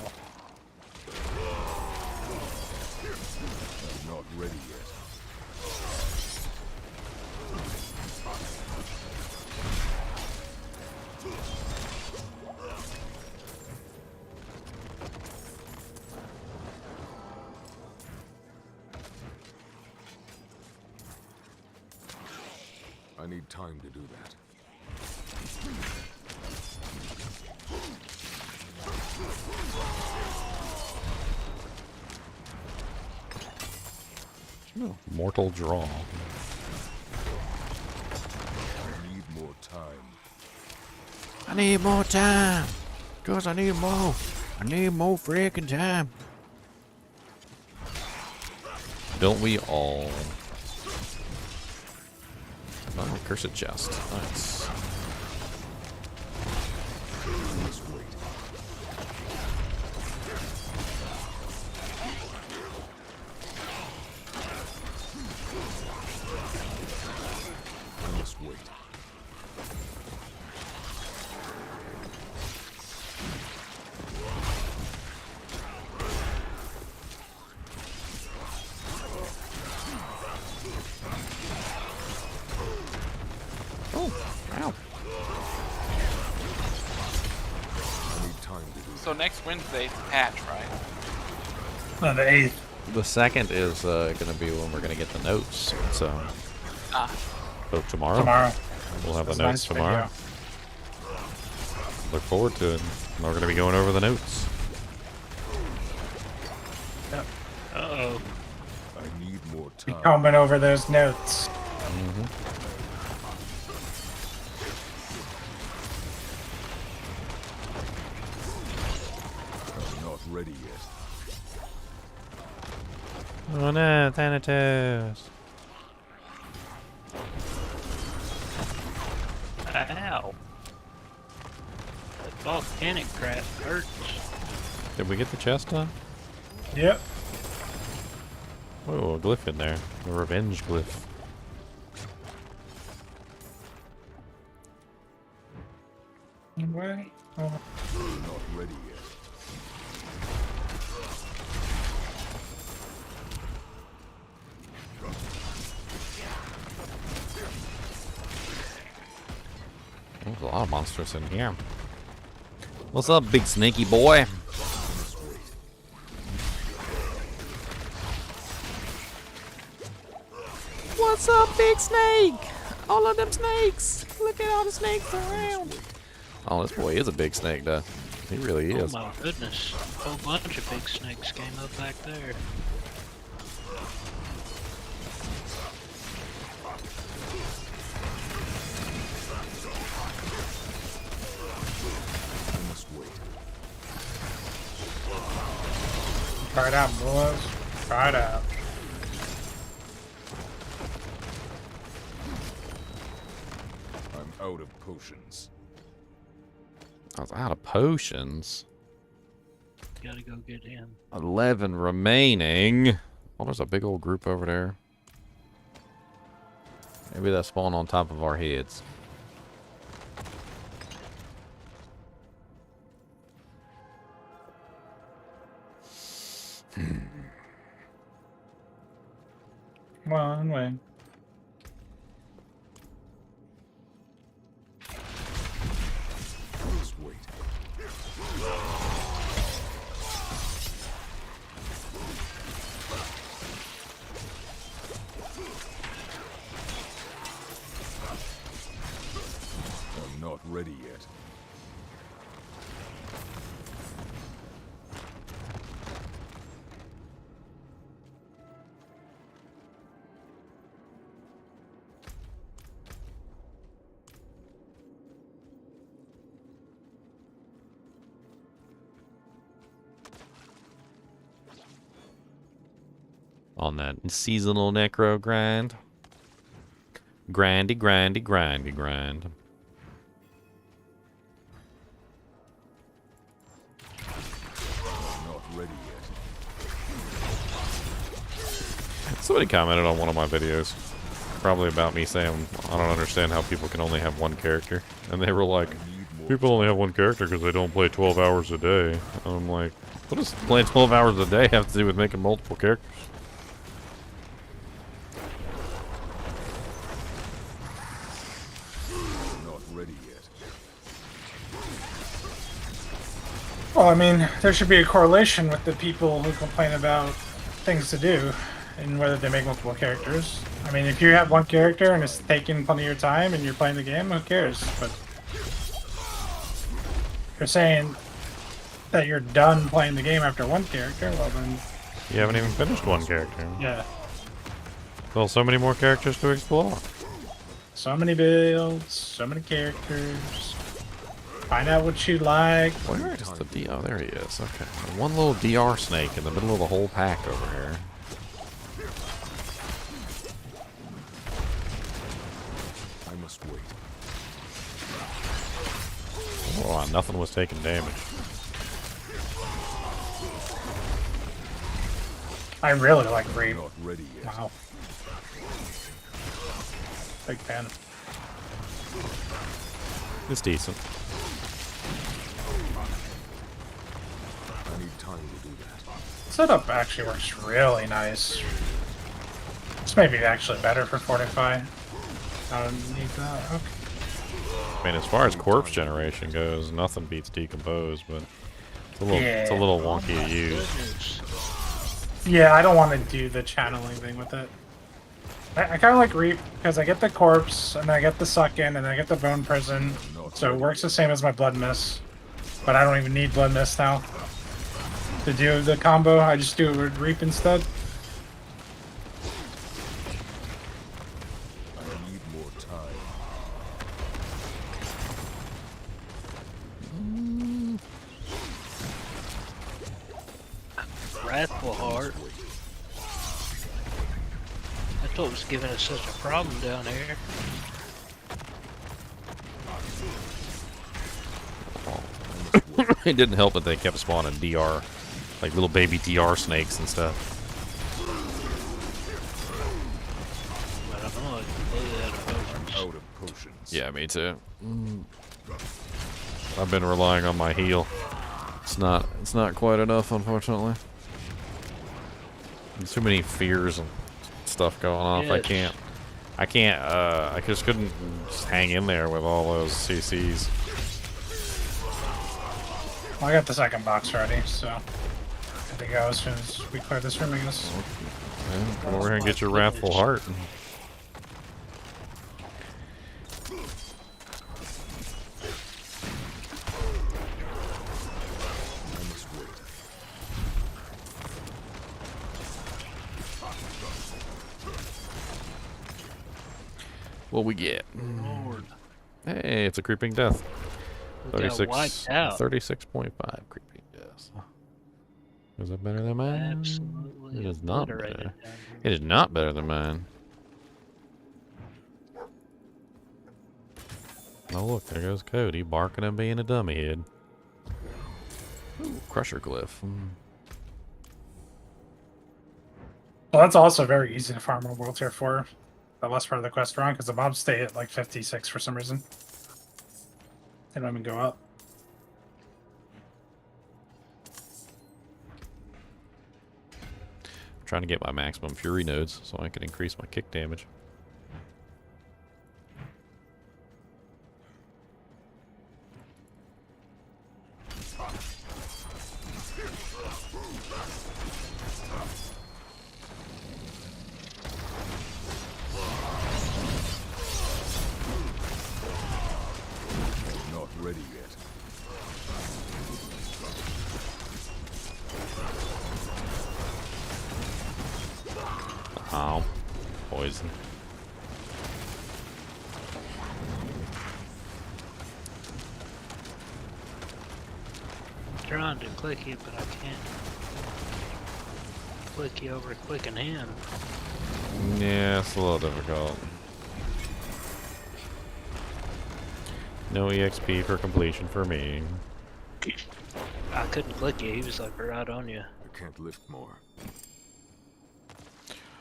S5: not ready yet. I need time to do that.
S2: Oh, mortal draw.
S5: I need more time.
S2: I need more time. Cause I need more. I need more freaking time. Don't we all? Oh, cursed chest. Nice.
S5: Let's wait. I must wait.
S3: So next Wednesday's the patch, right?
S4: No, the 8th.
S2: The second is going to be when we're going to get the notes. So, so tomorrow.
S4: Tomorrow.
S2: We'll have
S4: That's
S2: the notes
S4: nice
S2: tomorrow. Look forward to it. And we're going to be going over the notes.
S4: Yep.
S6: Uh-oh.
S5: I need more
S4: Be
S5: time.
S4: combing over those notes.
S5: I'm not ready yet.
S2: Oh no, Thanatos.
S6: Ow. That volcanic crap hurts.
S2: Did we get the chest done?
S4: Yep.
S2: Oh, a glyph in there. A revenge glyph.
S4: Anyway, oh.
S5: Not ready yet.
S2: There's a lot of monsters in here. What's up, big snaky boy? What's up, big snake? All of them snakes. Look at all the snakes around. Oh, this boy is a big snake, though. He really is.
S6: Oh my goodness. A whole bunch of big snakes came up back there.
S5: I must wait.
S4: Try it out, boys. Try it out.
S5: I'm out of potions.
S2: I was out of potions.
S6: Gotta go get him.
S2: 11 remaining. Oh, there's a big old group over there. Maybe that spawned on top of our heads.
S4: One way.
S5: I must wait. I'm not ready yet.
S2: On that seasonal necro grind. Grindy, grindy, grindy, grind.
S5: I'm not ready yet.
S2: Somebody commented on one of my videos. Probably about me saying, I don't understand how people can only have one character. And they were like,
S5: I need more
S2: people only have one character because they don't play 12 hours a day. And I'm like, what does playing 12 hours a day have to do with making multiple characters?
S5: I'm not ready yet.
S4: Well, I mean, there should be a correlation with the people who complain about things to do and whether they make multiple characters. I mean, if you have one character and it's taking plenty of your time and you're playing the game, who cares? But if you're saying that you're done playing the game after one character, well then,
S2: You haven't even finished one character.
S4: yeah.
S2: Well, so many more characters to explore.
S4: So many builds, so many characters. Find out what you like.
S2: Where is the D? Oh, there he is. Okay. One little DR snake in the middle of the whole pack over here.
S5: I must wait.
S2: Oh, nothing was taking damage.
S4: I really like Reap.
S5: Not ready yet.
S4: Wow. Big fan.
S2: It's decent.
S5: I need time to do that.
S4: Setup actually works really nice. This may be actually better for Fortify. I don't need that. Okay.
S2: I mean, as far as corpse generation goes, nothing beats decompose, but it's a little wonky to use.
S4: Yeah, I don't want to do the channeling thing with it. I kind of like Reap because I get the corpse and I get the suck in and I get the bone prison, so it works the same as my blood mist. But I don't even need blood mist now to do the combo. I just do it with Reap instead.
S5: I need more time.
S6: Wrathful Heart. That's what was giving us such a problem down here.
S2: It didn't help that they kept spawning DR, like little baby DR snakes and stuff.
S6: like completely out of potions.
S5: Out of potions.
S2: Yeah, me too. I've been relying on my heal. It's not quite enough, unfortunately. There's too many fears and stuff going off.
S6: Yes.
S2: I just couldn't just hang in there with all those CCs.
S4: Well, I got the second box ready, so good to go as soon as we clear this room, I guess.
S2: Yeah, come over here and get your wrathful heart. What we get?
S6: Lord.
S2: Hey, it's a creeping death.
S6: We got wiped out.
S2: 36.5 creeping death. Is that better than mine?
S6: Absolutely
S2: It is not
S6: obliterated
S2: better.
S6: down here.
S2: It is not better than mine. Oh look, there goes Cody barking and being a dummy head. Ooh, Crusher Glyph.
S4: Well, that's also very easy to farm on World Tier 4. The last part of the quest run, because the mobs stay at like 56 for some reason. They don't even go up.
S2: I'm trying to get my maximum fury nodes so I can increase my kick damage.
S5: Not ready yet.
S2: Oh, poison.
S6: I'm trying to click you, but I can't click you over clicking him.
S2: Yeah, it's a little difficult. No EXP for completion for me.
S6: I couldn't click you, he was like right on you.
S5: I can't lift more.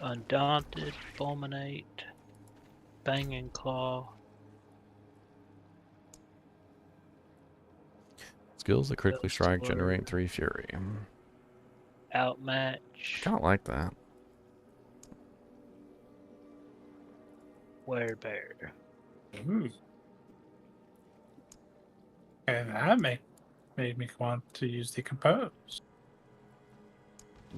S6: Undaunted, Fulminate, Banging Claw.
S2: Skills that critically strike generate 3 fury.
S6: Outmatch,
S2: Kind of like that.
S6: Werebear.
S4: Ooh. And that made me want to use Decompose.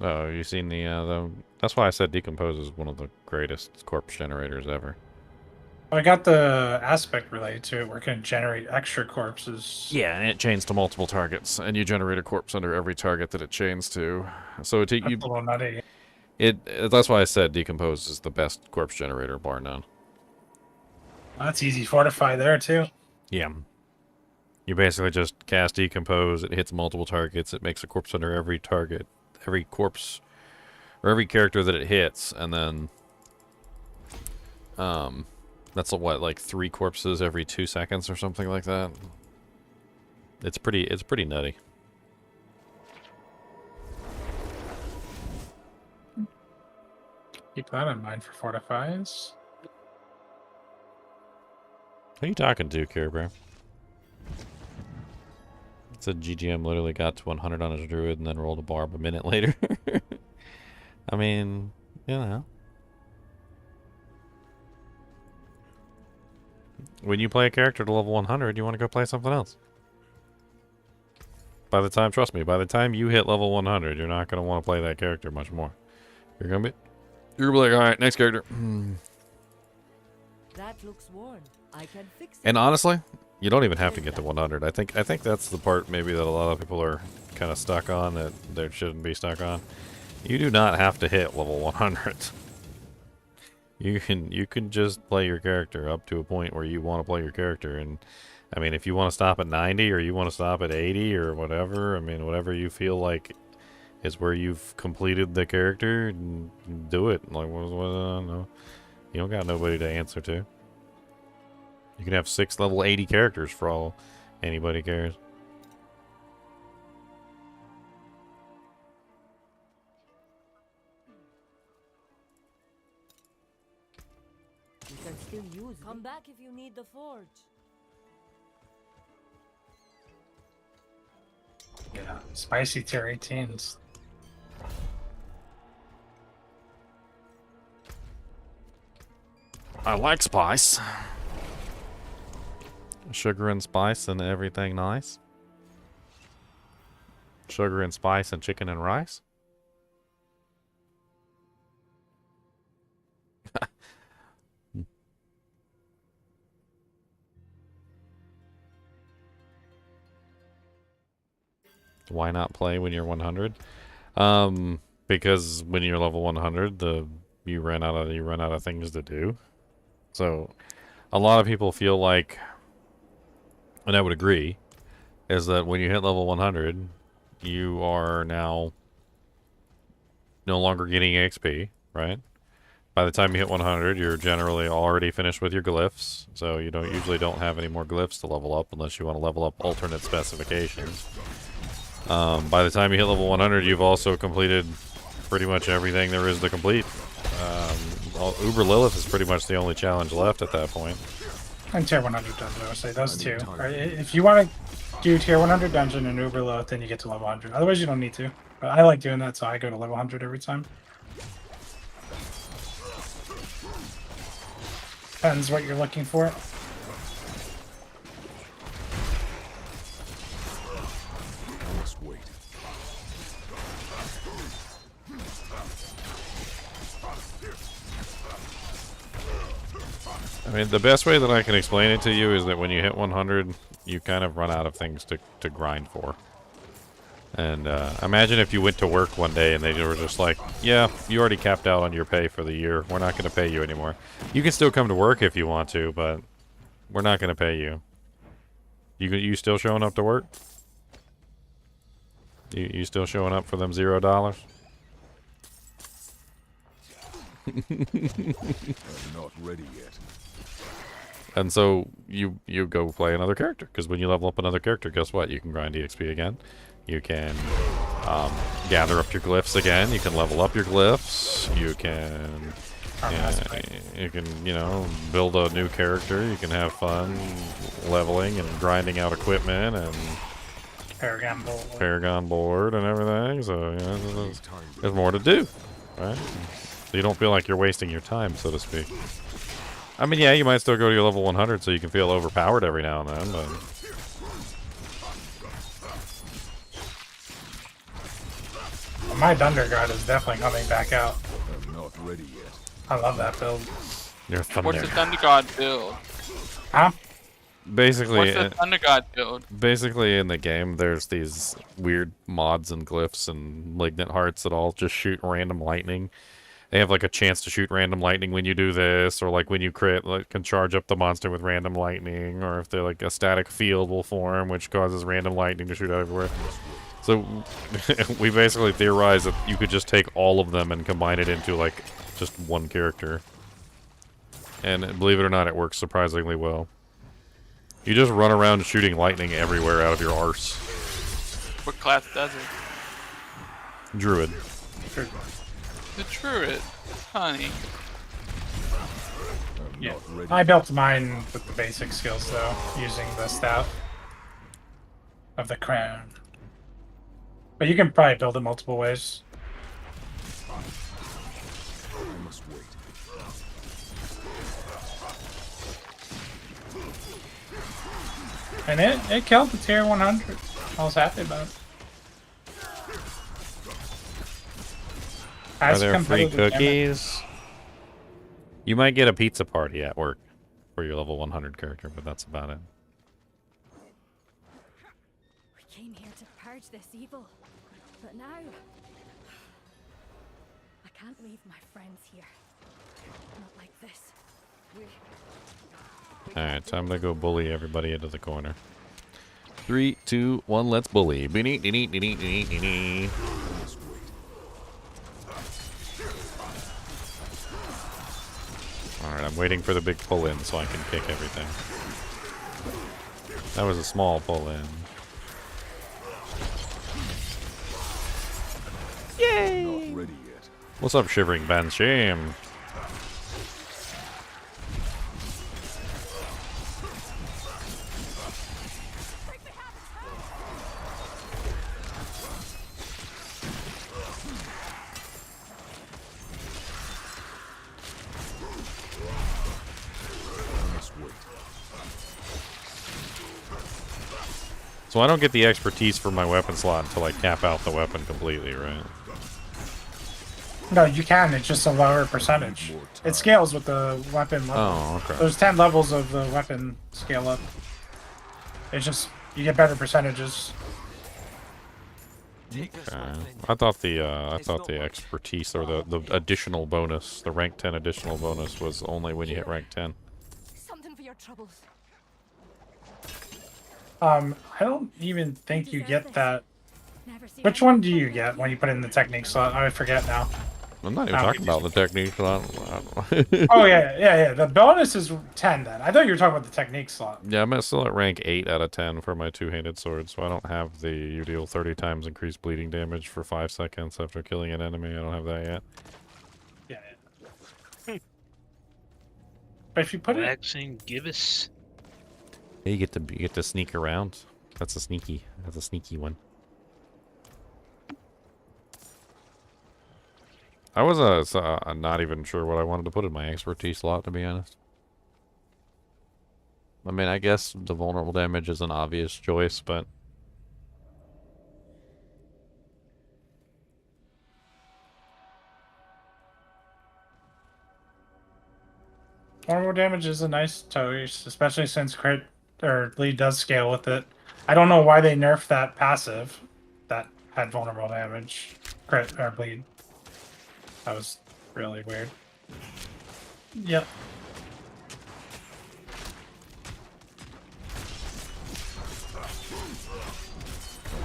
S2: Oh, you seen the that's why I said Decompose is one of the greatest corpse generators ever.
S4: I got the aspect related to it where it can generate extra corpses.
S2: Yeah, and it chains to multiple targets, and you generate a corpse under every target that it chains to. So
S4: That's a little nutty.
S2: that's why I said Decompose is the best corpse generator, bar none.
S4: That's easy fortify there too.
S2: Yeah. You basically just cast Decompose, it hits multiple targets, it makes a corpse under every target, every corpse, or every character that it hits, and then, that's what, like 3 corpses every 2 seconds or something like that. It's pretty nutty.
S4: Keep that in mind for fortifies.
S2: Who are you talking to, Care Bear? It said GGM literally got to 100 on his druid and then rolled a barb a minute later. I mean, you know. When you play a character to level 100, you want to go play something else. Trust me, by the time you hit level 100, you're not going to want to play that character much more. You're going to be like, alright, next character.
S10: That looks worn. I can fix it.
S2: And honestly, you don't even have to get to 100. I think that's the part maybe that a lot of people are kind of stuck on that they shouldn't be stuck on. You do not have to hit level 100. You can just play your character up to a point where you want to play your character, and I mean, if you want to stop at 90 or you want to stop at 80 or whatever, I mean, whatever you feel like is where you've completed the character, do it. Like, no, you don't got nobody to answer to. You can have 6 level 80 characters for all anybody cares.
S10: You can still use it. Come back if you need the forge.
S4: Yeah, spicy tier 18s.
S2: I like spice. Sugar and spice and everything nice. Sugar and spice and chicken and rice. Why not play when you're 100? Because when you're level 100, you run out of things to do. So, a lot of people feel like, and I would agree, is that when you hit level 100, you are now no longer getting XP, right? By the time you hit 100, you're generally already finished with your glyphs, so you usually don't have any more glyphs to level up unless you want to level up alternate specifications. By the time you hit level 100, you've also completed pretty much everything there is to complete. Uber Lilith is pretty much the only challenge left at that point.
S4: And tier 100 dungeon, I would say those two. If you want to do tier 100 dungeon and Uber Lilith, then you get to level 100. Otherwise, you don't need to. But I like doing that, so I go to level 100 every time. Depends what you're looking for.
S5: I must wait.
S2: I mean, the best way that I can explain it to you is that when you hit 100, you kind of run out of things to grind for. And imagine if you went to work one day and they were just like, yeah, you already capped out on your pay for the year. We're not going to pay you anymore. You can still come to work if you want to, but we're not going to pay you. You still showing up to work? You still showing up for them $0?
S5: I'm not ready yet.
S2: And so you go play another character, because when you level up another character, guess what? You can grind EXP again. You can gather up your glyphs again. You can level up your glyphs. You can, build a new character. You can have fun leveling and grinding out equipment and Paragon board and everything. So there's more to do, right? So you don't feel like you're wasting your time, so to speak. I mean, yeah, you might still go to your level 100 so you can feel overpowered every now and then, but...
S4: My Thunder God is definitely coming back out.
S5: I'm not ready yet.
S4: I love that build.
S2: Your Thunder.
S3: What's the Thunder God build?
S4: Huh?
S2: Basically,
S3: what's the Thunder God build?
S2: Basically, in the game, there's these weird mods and glyphs and malignant hearts that all just shoot random lightning. They have like a chance to shoot random lightning when you do this, or like when you crit, like can charge up the monster with random lightning, or if they're like a static field will form, which causes random lightning to shoot out everywhere. So we basically theorized that you could just take all of them and combine it into like just one character. And believe it or not, it works surprisingly well. You just run around shooting lightning everywhere out of your arse.
S3: What class does it?
S2: Druid.
S3: The Druid, honey.
S4: Yeah, I built mine with the basic skills though, using the staff of the crown. But you can probably build it multiple ways.
S5: I must wait.
S4: And it killed the tier 100. I was happy about it.
S2: Are there free cookies? You might get a pizza party at work for your level 100 character, but that's about it.
S8: We came here to purge this evil, but now I can't leave my friends here. Not like this.
S2: Alright, time to go bully everybody into the corner. 3, 2, 1, let's bully. Alright, I'm waiting for the big pull-in so I can kick everything. That was a small pull-in.
S5: Yay! Not ready yet.
S2: What's up, Shivering Banshee? So I don't get the expertise for my weapon slot until I cap out the weapon completely, right?
S4: No, you can. It's just a lower percentage. It scales with the weapon level.
S2: Oh, okay.
S4: There's 10 levels of the weapon scale up. It's just you get better percentages.
S2: Okay. I thought the expertise or the additional bonus, the rank 10 additional bonus, was only when you hit rank 10.
S10: Something for your troubles.
S4: I don't even think you get that.
S10: Never seen
S4: Which one do you get when you put in the technique slot? I forget now.
S2: I'm not even talking about the technique slot.
S4: Oh yeah. The bonus is 10 then. I thought you were talking about the technique slot.
S2: Yeah, I'm still at rank 8 out of 10 for my two-handed sword, so I don't have the you deal 30 times increased bleeding damage for 5 seconds after killing an enemy. I don't have that yet.
S4: Yeah. But if you put it,
S6: Vaccine, give us.
S2: Yeah, you get to sneak around. That's a sneaky one. I was not even sure what I wanted to put in my expertise slot, to be honest. I mean, I guess the vulnerable damage is an obvious choice, but
S4: vulnerable damage is a nice choice, especially since crit or bleed does scale with it. I don't know why they nerfed that passive that had vulnerable damage, crit or bleed. That was really weird. Yep.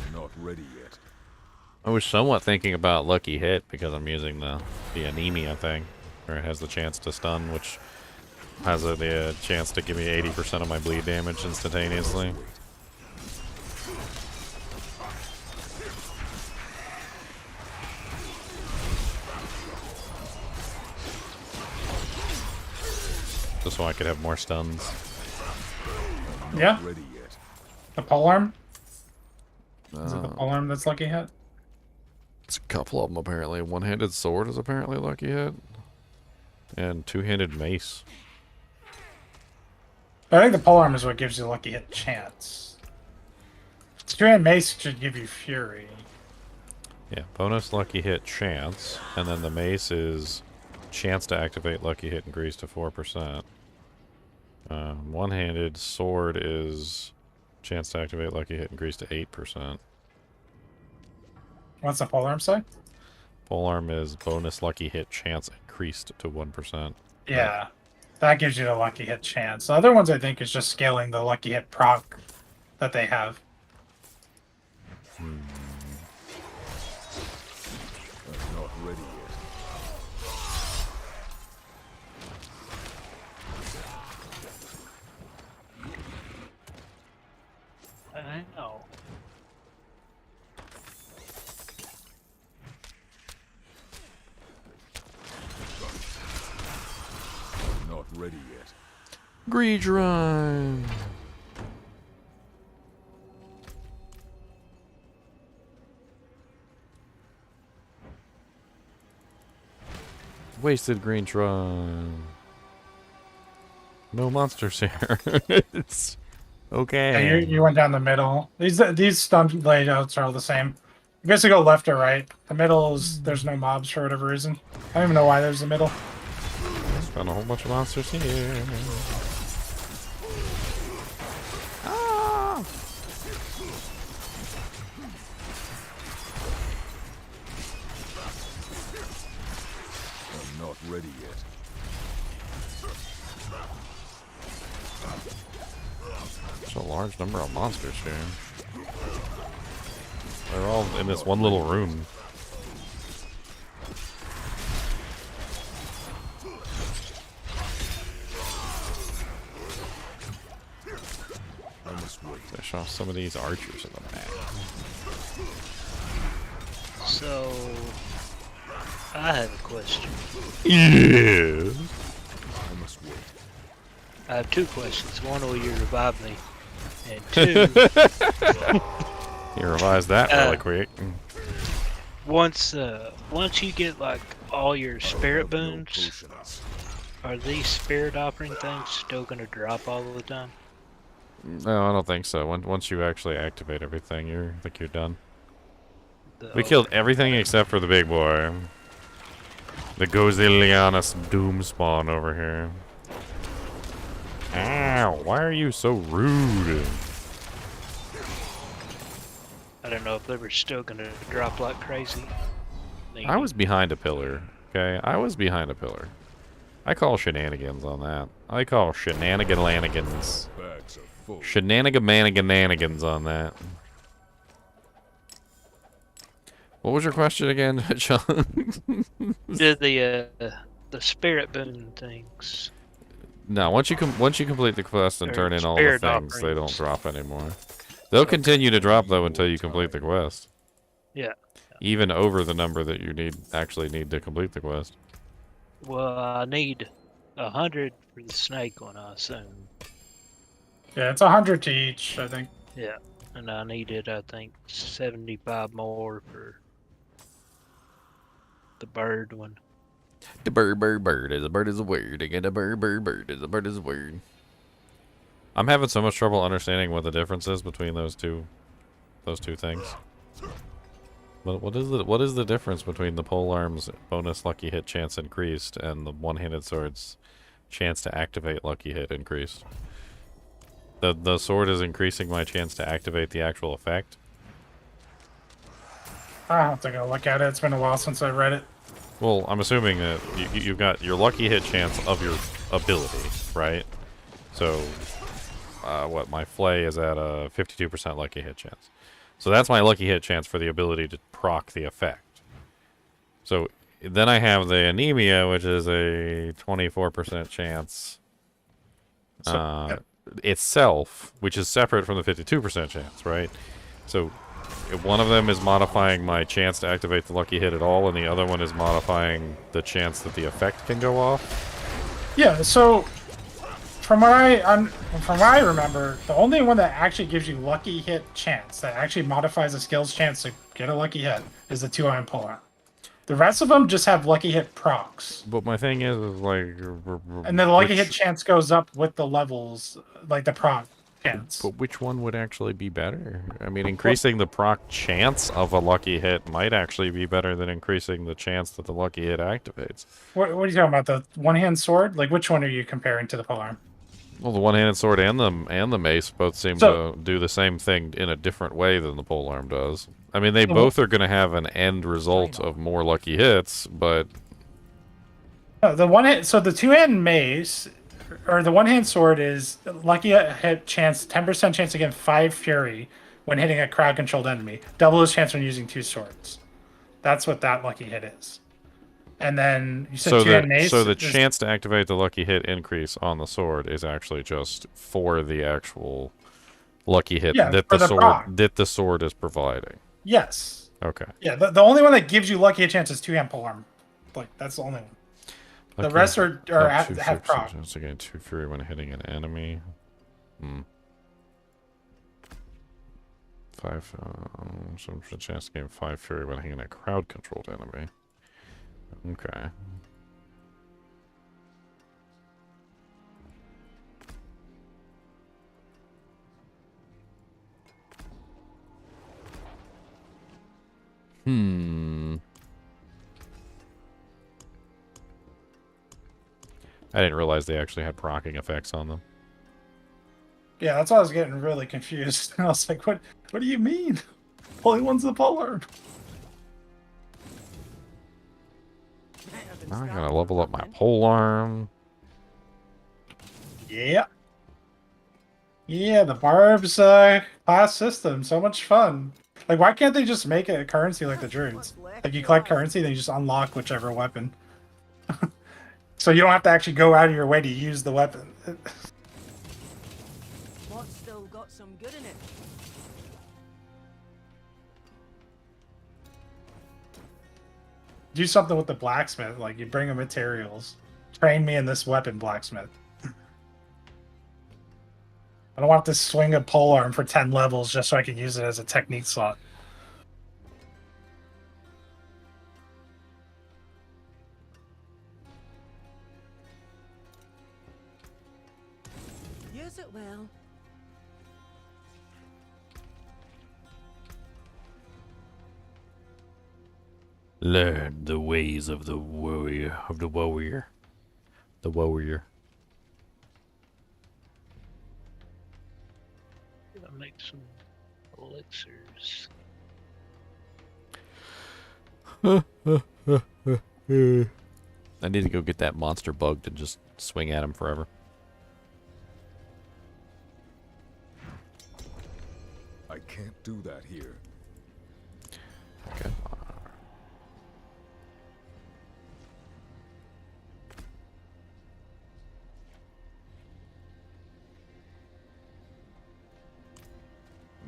S5: I'm not ready yet.
S2: I was somewhat thinking about Lucky Hit because I'm using the anemia thing, where it has the chance to stun, which has the chance to give me 80% of my bleed damage instantaneously. Just so I could have more stuns.
S4: Yeah.
S5: Ready yet.
S4: The polearm? Is it the polearm that's lucky hit?
S2: It's a couple of them apparently. One-handed sword is apparently Lucky Hit. And two-handed mace.
S4: I think the polearm is what gives you lucky hit chance. Two-hand mace should give you fury.
S2: Yeah, bonus Lucky Hit chance. And then the mace is chance to activate Lucky Hit increased to 4%. One-handed sword is chance to activate Lucky Hit increased to 8%.
S4: What's the polearm say?
S2: Polearm is bonus Lucky Hit chance increased to 1%.
S4: Yeah, that gives you the lucky hit chance. The other ones I think is just scaling the lucky hit proc that they have.
S5: I'm not ready yet.
S6: I know.
S5: I'm not ready yet.
S2: Greed run. Wasted green shrine. No monsters here. It's okay.
S4: Yeah, you went down the middle. These stun layouts are all the same. I guess you go left or right. The middle is there's no mobs for whatever reason. I don't even know why there's a middle.
S2: Found a whole bunch of monsters here. Ah!
S5: I'm not ready yet.
S2: There's a large number of monsters here. They're all in this one little room. I saw some of these archers in the back.
S6: So, I have a question.
S2: Yeah.
S5: I must wait.
S6: I have two questions. One, will you revive me? And two,
S2: You revised that really quick.
S6: once you get like all your spirit boons, are these spirit offering things still gonna drop all the time?
S2: No, I don't think so. Once you actually activate everything, I think you're done.
S6: The
S2: We killed everything except for the big boy. The Gozilianus Doom Spawn over here. Ow, why are you so rude?
S6: I don't know if they were still gonna drop like crazy. Maybe.
S2: I was behind a pillar, okay? I was behind a pillar. I call shenanigans on that. I call shenanigan-lanigans.
S5: Bags are full.
S2: Shenanigan-manigan-nanigans on that. What was your question again, Sean?
S6: Did the spirit boon things?
S2: No, once you complete the quest and
S6: Or
S2: turn in all the
S6: spirit
S2: things, they don't
S6: offerings.
S2: drop anymore. They'll continue to drop though until you complete the quest.
S6: Yeah.
S2: Even over the number that you actually need to complete the quest.
S6: Well, I need 100 for the snake one, I assume.
S4: Yeah, it's 100 to each, I think.
S6: Yeah, and I needed, I think, 75 more for the bird one.
S2: The bird is a bird is a word. Again, a bird is a bird is a word. I'm having so much trouble understanding what the difference is between those two things. What is the difference between the polearm's bonus lucky hit chance increased and the one-handed sword's chance to activate lucky hit increased? The sword is increasing my chance to activate the actual effect.
S4: I'll have to go look at it. It's been a while since I read it.
S2: Well, I'm assuming that you've got your lucky hit chance of your ability, right? So, what, my flay is at a 52% lucky hit chance. So that's my lucky hit chance for the ability to proc the effect. So then I have the anemia, which is a 24% chance itself, which is separate from the 52% chance, right? So if one of them is modifying my chance to activate the lucky hit at all, and the other one is modifying the chance that the effect can go off.
S4: Yeah, so from what I remember, the only one that actually gives you lucky hit chance, that actually modifies the skill's chance to get a lucky hit, is the 2-iron pull-out. The rest of them just have lucky hit procs.
S2: But my thing is like...
S4: And then the lucky hit chance goes up with the levels, like the proc chance.
S2: But which one would actually be better? I mean, increasing the proc chance of a lucky hit might actually be better than increasing the chance that the lucky hit activates.
S4: What are you talking about? The one-hand sword? Like, which one are you comparing to the polearm?
S2: Well, the one-handed sword and the mace both seem to do the same thing in a different way than the polearm does. I mean, they both are going to have an end result of more lucky hits, but
S4: so the two-hand mace or the one-hand sword is lucky hit chance, 10% chance to get 5 fury when hitting a crowd-controlled enemy. Double his chance when using 2 swords. That's what that lucky hit is. And then you said two-hand mace.
S2: So the chance to activate the lucky hit increase on the sword is actually just for the actual lucky hit that the sword is providing.
S4: Yes.
S2: Okay.
S4: Yeah, the only one that gives you lucky hit chance is two-hand polearm. Like, that's the only one. The rest are have proc.
S2: Once again, 2 fury when hitting an enemy. 5 some chance to gain 5 fury when hitting a crowd-controlled enemy. Okay. I didn't realize they actually had proccing effects on them.
S4: Yeah, that's why I was getting really confused. I was like, what do you mean? Only one's the polearm.
S2: Now I gotta level up my polearm.
S4: Yeah. Yeah, the Barb's class system. So much fun. Like, why can't they just make it a currency like the Druids? Like, you collect currency, then you just unlock whichever weapon. So you don't have to actually go out of your way to use the weapon.
S9: What's still got some good in it?
S4: Do something with the blacksmith. Like, you bring him materials. Train me in this weapon, blacksmith. I don't want to swing a polearm for 10 levels just so I can use it as a technique slot.
S9: Use it well.
S2: Learn the ways of the warrior. The warrior.
S6: I'll make some elixirs.
S2: I need to go get that monster bug to just swing at him forever.
S5: I can't do that here.
S2: Okay.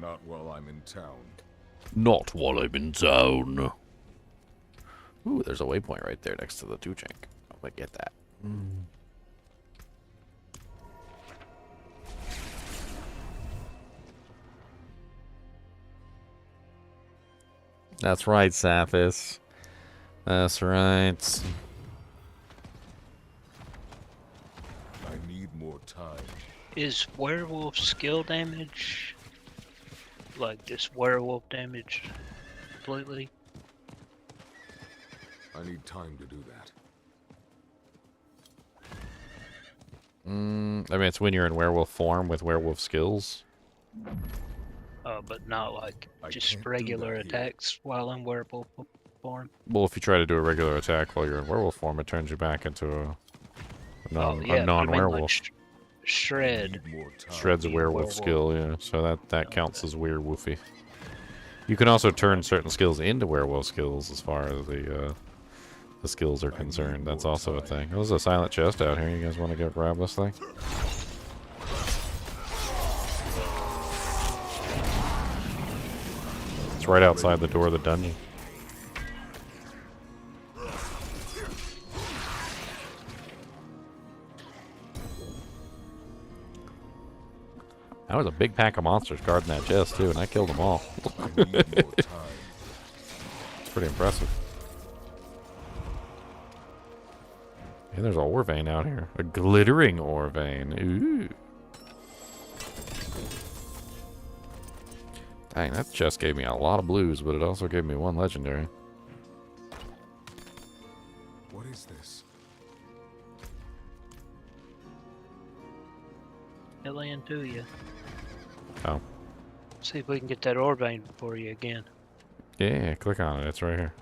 S5: Not while I'm in town.
S2: Not while I'm in town. Ooh, there's a waypoint right there next to the Tuchink. I'm gonna get that. That's right, Saphis. That's right.
S5: I need more time.
S6: Is werewolf skill damage like this werewolf damage completely?
S5: I need time to do that.
S2: I mean, it's when you're in werewolf form with werewolf skills.
S6: But not like
S5: I
S6: just
S5: can't do
S6: regular
S5: that here.
S6: attacks while in werewolf form.
S2: Well, if you try to do a regular attack while you're in werewolf form, it turns you back into a
S6: But I mean,
S2: non-werewolf.
S6: like shred.
S5: Need more time.
S2: Shred's a werewolf skill, yeah. So that counts as werewolfy. You can also turn certain skills into werewolf skills as far as the skills are concerned. That's also a thing. There's a silent chest out here. You guys want to go grab this thing? It's right outside the door of the dungeon. That was a big pack of monsters guarding that chest, too, and I killed them all.
S5: I need more time.
S2: It's pretty impressive. And there's an ore vein out here. A glittering ore vein. Ooh. Dang, that chest gave me a lot of blues, but it also gave me one legendary.
S5: What is this?
S6: Alien to you.
S2: Oh.
S6: See if we can get that ore vein for you again.
S2: Yeah, click on it. It's right here.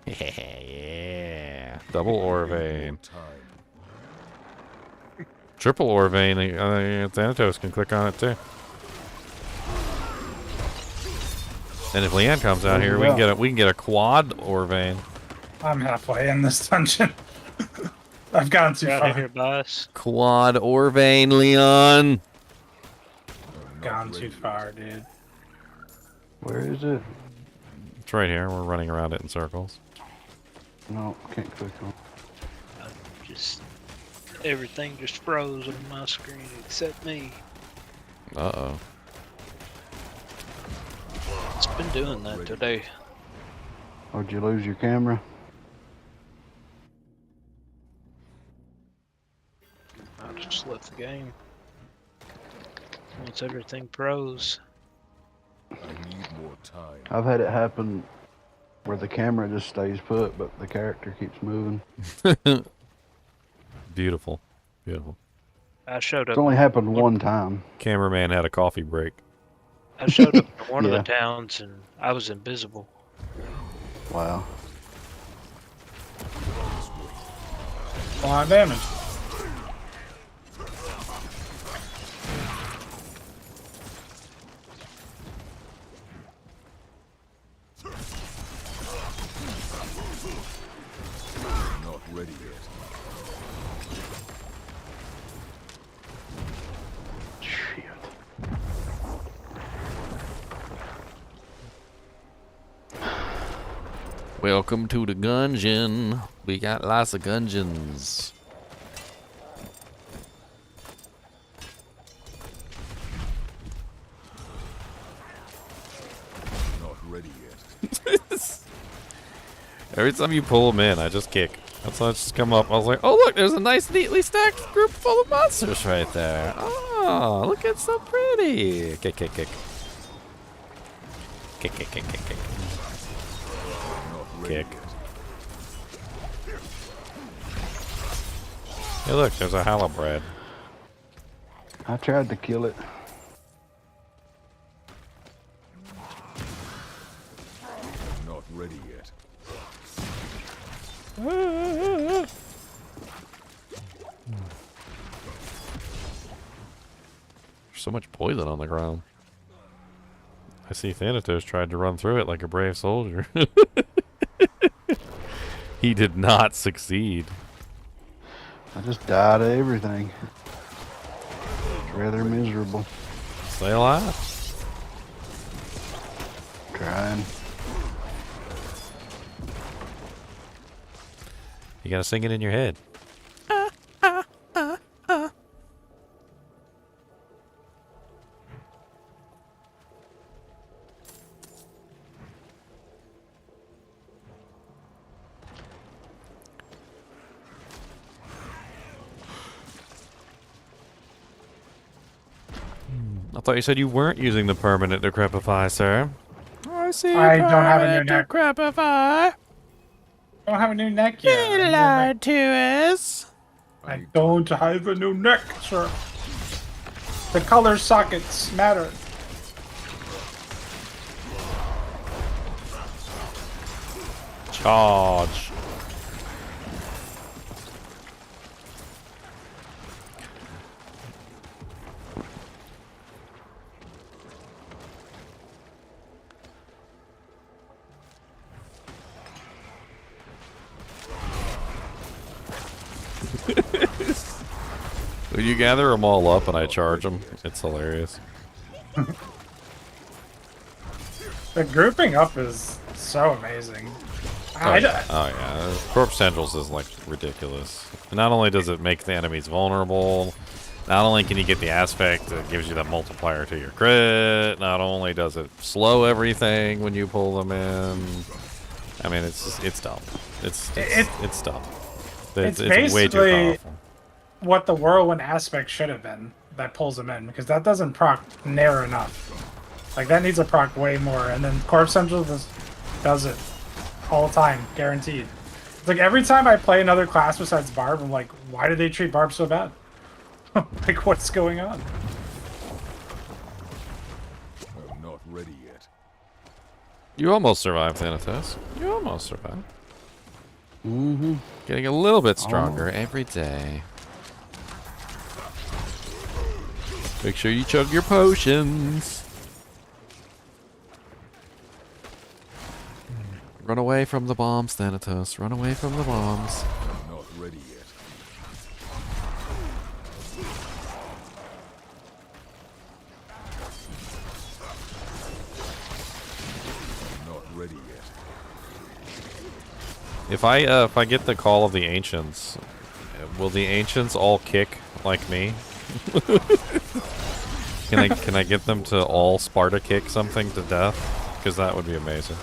S2: Yeah. Double ore vein.
S5: Time.
S2: Triple ore vein. Thanatos can click on it too. And if Leanne comes out here, we can get a quad ore vein.
S4: I'm halfway in this dungeon. I've gone too
S6: Get out
S4: far.
S6: of here, boss.
S2: Quad ore vein, Leon.
S4: Gone too far, dude.
S7: Where is it?
S2: It's right here. We're running around it in circles.
S7: No, can't click on.
S6: Just everything just froze on my screen except me.
S2: Uh-oh.
S6: It's been doing that today.
S7: Oh, did you lose your camera?
S6: I just left the game. Once everything froze.
S5: I need more time.
S7: I've had it happen where the camera just stays put, but the character keeps moving.
S2: Beautiful. Beautiful.
S6: I showed
S7: It's
S6: up.
S7: only happened one time.
S2: Cameraman had a coffee break.
S6: I showed up in one
S7: Yeah.
S6: of the towns and I was invisible.
S7: Wow.
S4: A lot of damage.
S5: Not ready yet.
S7: Shit.
S2: Welcome to the gungeon. We got lots of gungeons.
S5: Not ready yet.
S2: Every time you pull them in, I just kick. That's why I just come up. I was like, oh, look, there's a nice, neatly stacked group full of monsters right there. Oh, look, it's so pretty. Kick, kick, kick. Kick, kick, kick, kick, kick.
S5: Not
S2: kick. Hey, look, there's a halibut.
S7: I tried to kill it.
S5: Not ready yet.
S2: There's so much poison on the ground. I see Thanatos tried to run through it like a brave soldier. He did not succeed.
S7: I just died of everything. It's rather miserable.
S2: Stay alive.
S7: Trying.
S2: You gotta sing it in your head. I thought you said you weren't using the permanent decrepify, sir. I see.
S4: I don't have a new neck.
S2: Decrepify.
S4: I don't have a new neck yet.
S2: You lied to us.
S4: I don't have a new neck, sir. The color sockets matter.
S2: Charge. You gather them all up and I charge them. It's hilarious.
S4: The grouping up is so amazing.
S2: Oh yeah, Corpse Tendrils is like ridiculous. Not only does it make the enemies vulnerable, not only can you get the aspect that gives you that multiplier to your crit, not only does it slow everything when you pull them in. I mean, it's just, it's dumb. It's dumb.
S4: It's
S2: way too
S4: basically
S2: powerful.
S4: what the whirlwind aspect should have been that pulls them in, because that doesn't proc near enough. Like, that needs a proc way more, and then Corpse Central does it all the time, guaranteed. It's like every time I play another class besides Barb, I'm like, why do they treat Barb so bad? Like, what's going on?
S5: I'm not ready yet.
S2: You almost survived, Thanatos. You almost survived.
S7: Mm-hmm.
S2: Getting a little bit stronger every day. Make sure you chug your potions. Run away from the bombs, Thanatos. Run away from the bombs.
S5: I'm not ready yet. I'm not ready yet.
S2: If I get the call of the ancients, will the ancients all kick like me? Can I get them to all Sparta kick something to death? Because that would be amazing.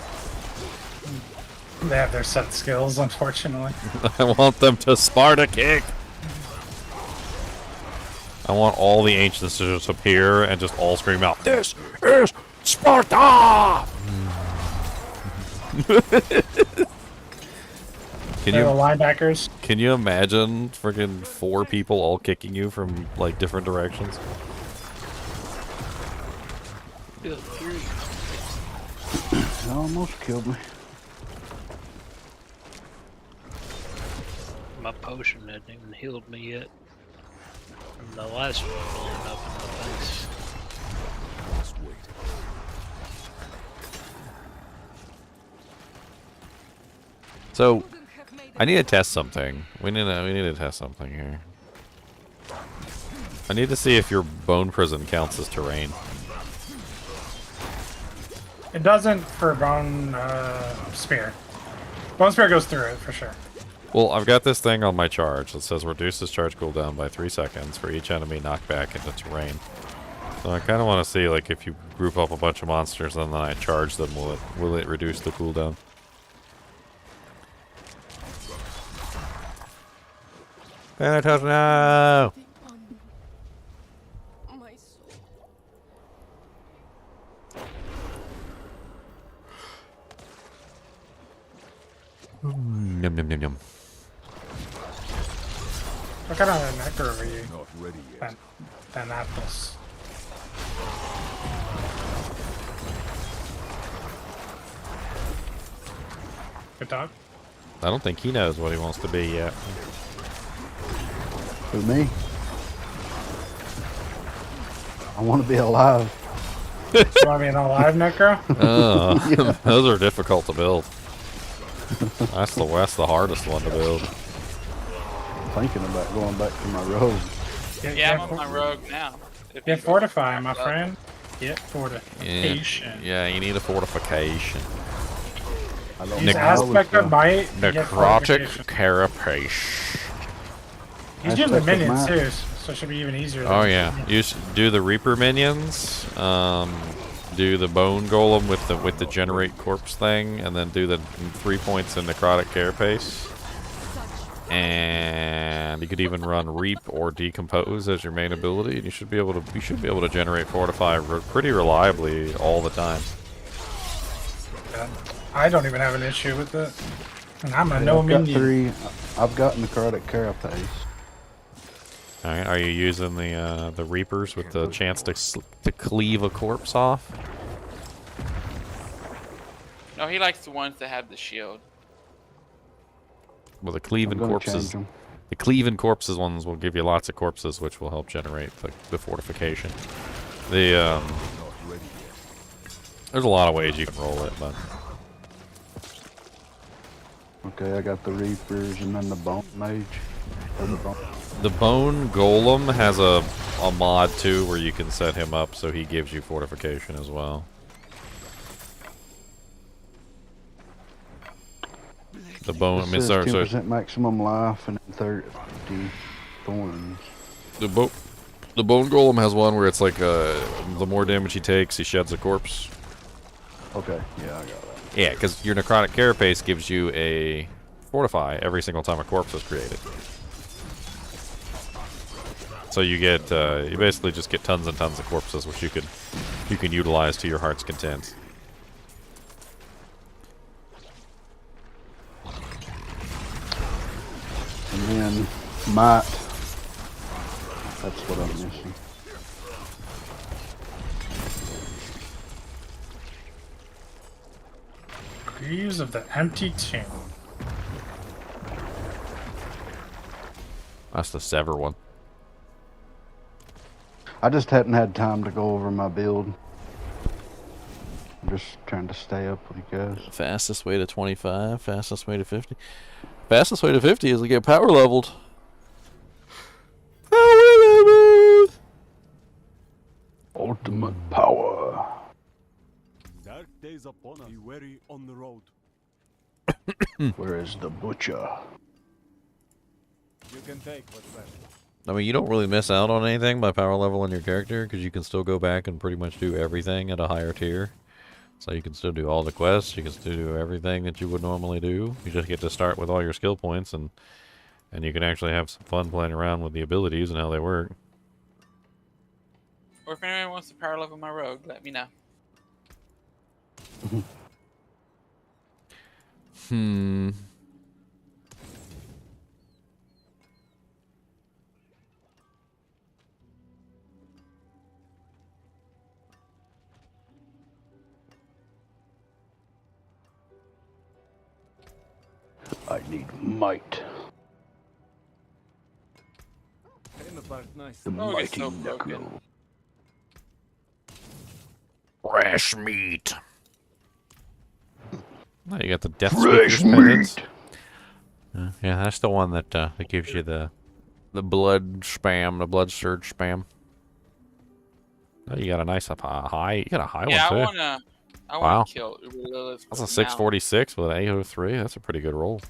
S4: They have their set skills, unfortunately.
S2: I want them to Sparta kick. I want all the ancients to just appear and just all scream out, "This is Sparta!"
S4: They're the linebackers.
S2: Can you imagine freaking 4 people all kicking you from like different directions?
S6: Good grief.
S7: It almost killed me.
S6: My potion hasn't even healed me yet. From the last one blowing up in my face.
S5: Just wait.
S2: So, I need to test something. We need to test something here. I need to see if your bone prison counts as terrain.
S4: It doesn't for Bone Spear. Bone Spear goes through it, for sure.
S2: Well, I've got this thing on my charge that says reduces charge cooldown by 3 seconds for each enemy knocked back into terrain. So I kind of want to see, like, if you group up a bunch of monsters and then I charge them, will it reduce the cooldown? Thanatos, no!
S10: My soul.
S2: Yum, yum, yum, yum.
S4: What kind of nectar over you?
S5: Not ready yet.
S4: Thanatos. Good dog.
S2: I don't think he knows what he wants to be yet.
S7: For me, I want to be alive.
S4: You want me an alive necro?
S2: Those are difficult to build. That's the hardest one to build.
S7: Thinking about going back to my rogue.
S3: Yeah, I'm on my rogue now. If you
S4: Get
S3: go-
S4: fortify, my friend. Get fortification.
S2: Yeah, you need a fortification.
S7: I don't
S4: Use
S7: know how
S4: aspect of might. to get
S2: Necrotic
S4: fortification.
S2: carapace.
S4: He's using the
S7: Aspect of
S4: minions
S7: might.
S4: too, so it should be even easier.
S2: Oh
S4: than-
S2: yeah, you do the Reaper minions. Do the Bone Golem with the generate corpse thing, and then do the 3 points in necrotic carapace. And you could even run Reap or Decompose as your main ability, and you should be able to generate Fortify pretty reliably all the time.
S4: I don't even have an issue with it. And I'm a
S7: Yeah,
S4: no
S7: I've got
S4: minion.
S7: 3. I've got necrotic carapace.
S2: All right, are you using the Reapers with the chance to cleave a corpse off?
S3: No, he likes the ones that have the shield.
S2: Well, the
S7: I'm
S2: cleaving
S7: gonna
S2: corpses.
S7: change 'em.
S2: The cleaving corpses ones will give you lots of corpses, which will help generate the fortification. The
S5: Not ready yet.
S2: there's a lot of ways you can roll it, but
S7: Okay, I got the Reapers and then the Bone Mage. Or the bone.
S2: the Bone Golem has a mod too where you can set him up so he gives you fortification as well. The bone, I
S7: It
S2: mean,
S7: says
S2: sorry,
S7: 10% maximum life and 30 thorns.
S2: the Bone Golem has one where it's like the more damage he takes, he sheds a corpse.
S7: Okay, yeah, I got that.
S2: Yeah, because your necrotic carapace gives you a fortify every single time a corpse is created. So you get you basically just get tons and tons of corpses, which you can utilize to your heart's content.
S7: And then might. That's what I'm missing.
S4: Greaves of the Empty Tomb.
S2: That's the Sever one.
S7: I just hadn't had time to go over my build. I'm just trying to stay up with you guys.
S2: Fastest way to 25, fastest way to 50. Fastest way to 50 is to get power leveled. Power leveled!
S7: Ultimate power.
S11: Dark days upon us. Be wary on the road.
S7: Where is the butcher?
S11: You can take what's left.
S2: I mean, you don't really miss out on anything by power leveling your character, because you can still go back and pretty much do everything at a higher tier. So you can still do all the quests, you can still do everything that you would normally do. You just get to start with all your skill points, and you can actually have some fun playing around with the abilities and how they work.
S3: Or if anyone wants to power level my rogue, let me know.
S7: I need might.
S11: Came apart nice.
S7: The
S3: Oh, it's
S7: mighty
S3: so broken.
S7: necro.
S2: Fresh meat. Oh, you got the Death
S7: Fresh
S2: Speaker's pendants.
S7: meat.
S2: Yeah, that's the one that gives you the blood spam, the blood surge spam. Oh, you got a nice high. You got a high
S3: Yeah,
S2: one too.
S3: I
S2: Wow.
S3: wanna kill Lilith.
S2: That's a
S3: now.
S2: 646 with an 803. That's a pretty good roll.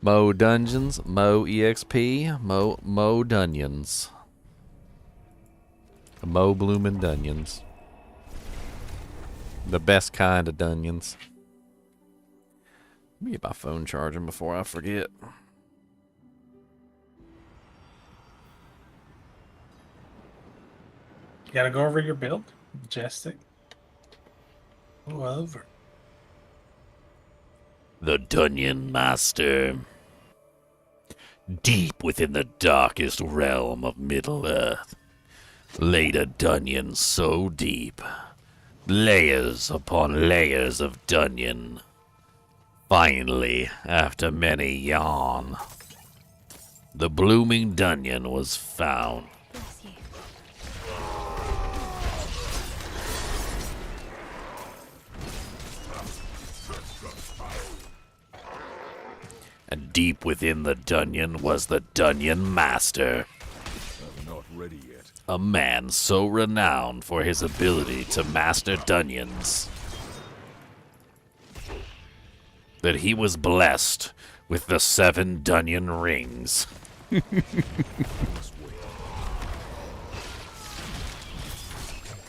S2: Mo Dungeons, Mo EXP, Mo Dunions. Mo Bloomin' Dunions. The best kind of Dunions. Let me get my phone charging before I forget.
S4: You gotta go over your build. Majestic. Go over.
S2: The Dungeon Master. Deep within the darkest realm of Middle-earth, laid a dungeon so deep, layers upon layers of dungeon. Finally, after many yawn, the blooming dungeon was found.
S10: Bless you.
S2: And deep within the dungeon was the Dungeon Master.
S5: I'm not ready yet.
S2: A man so renowned for his ability to master dungeons that he was blessed with the 7 dungeon rings.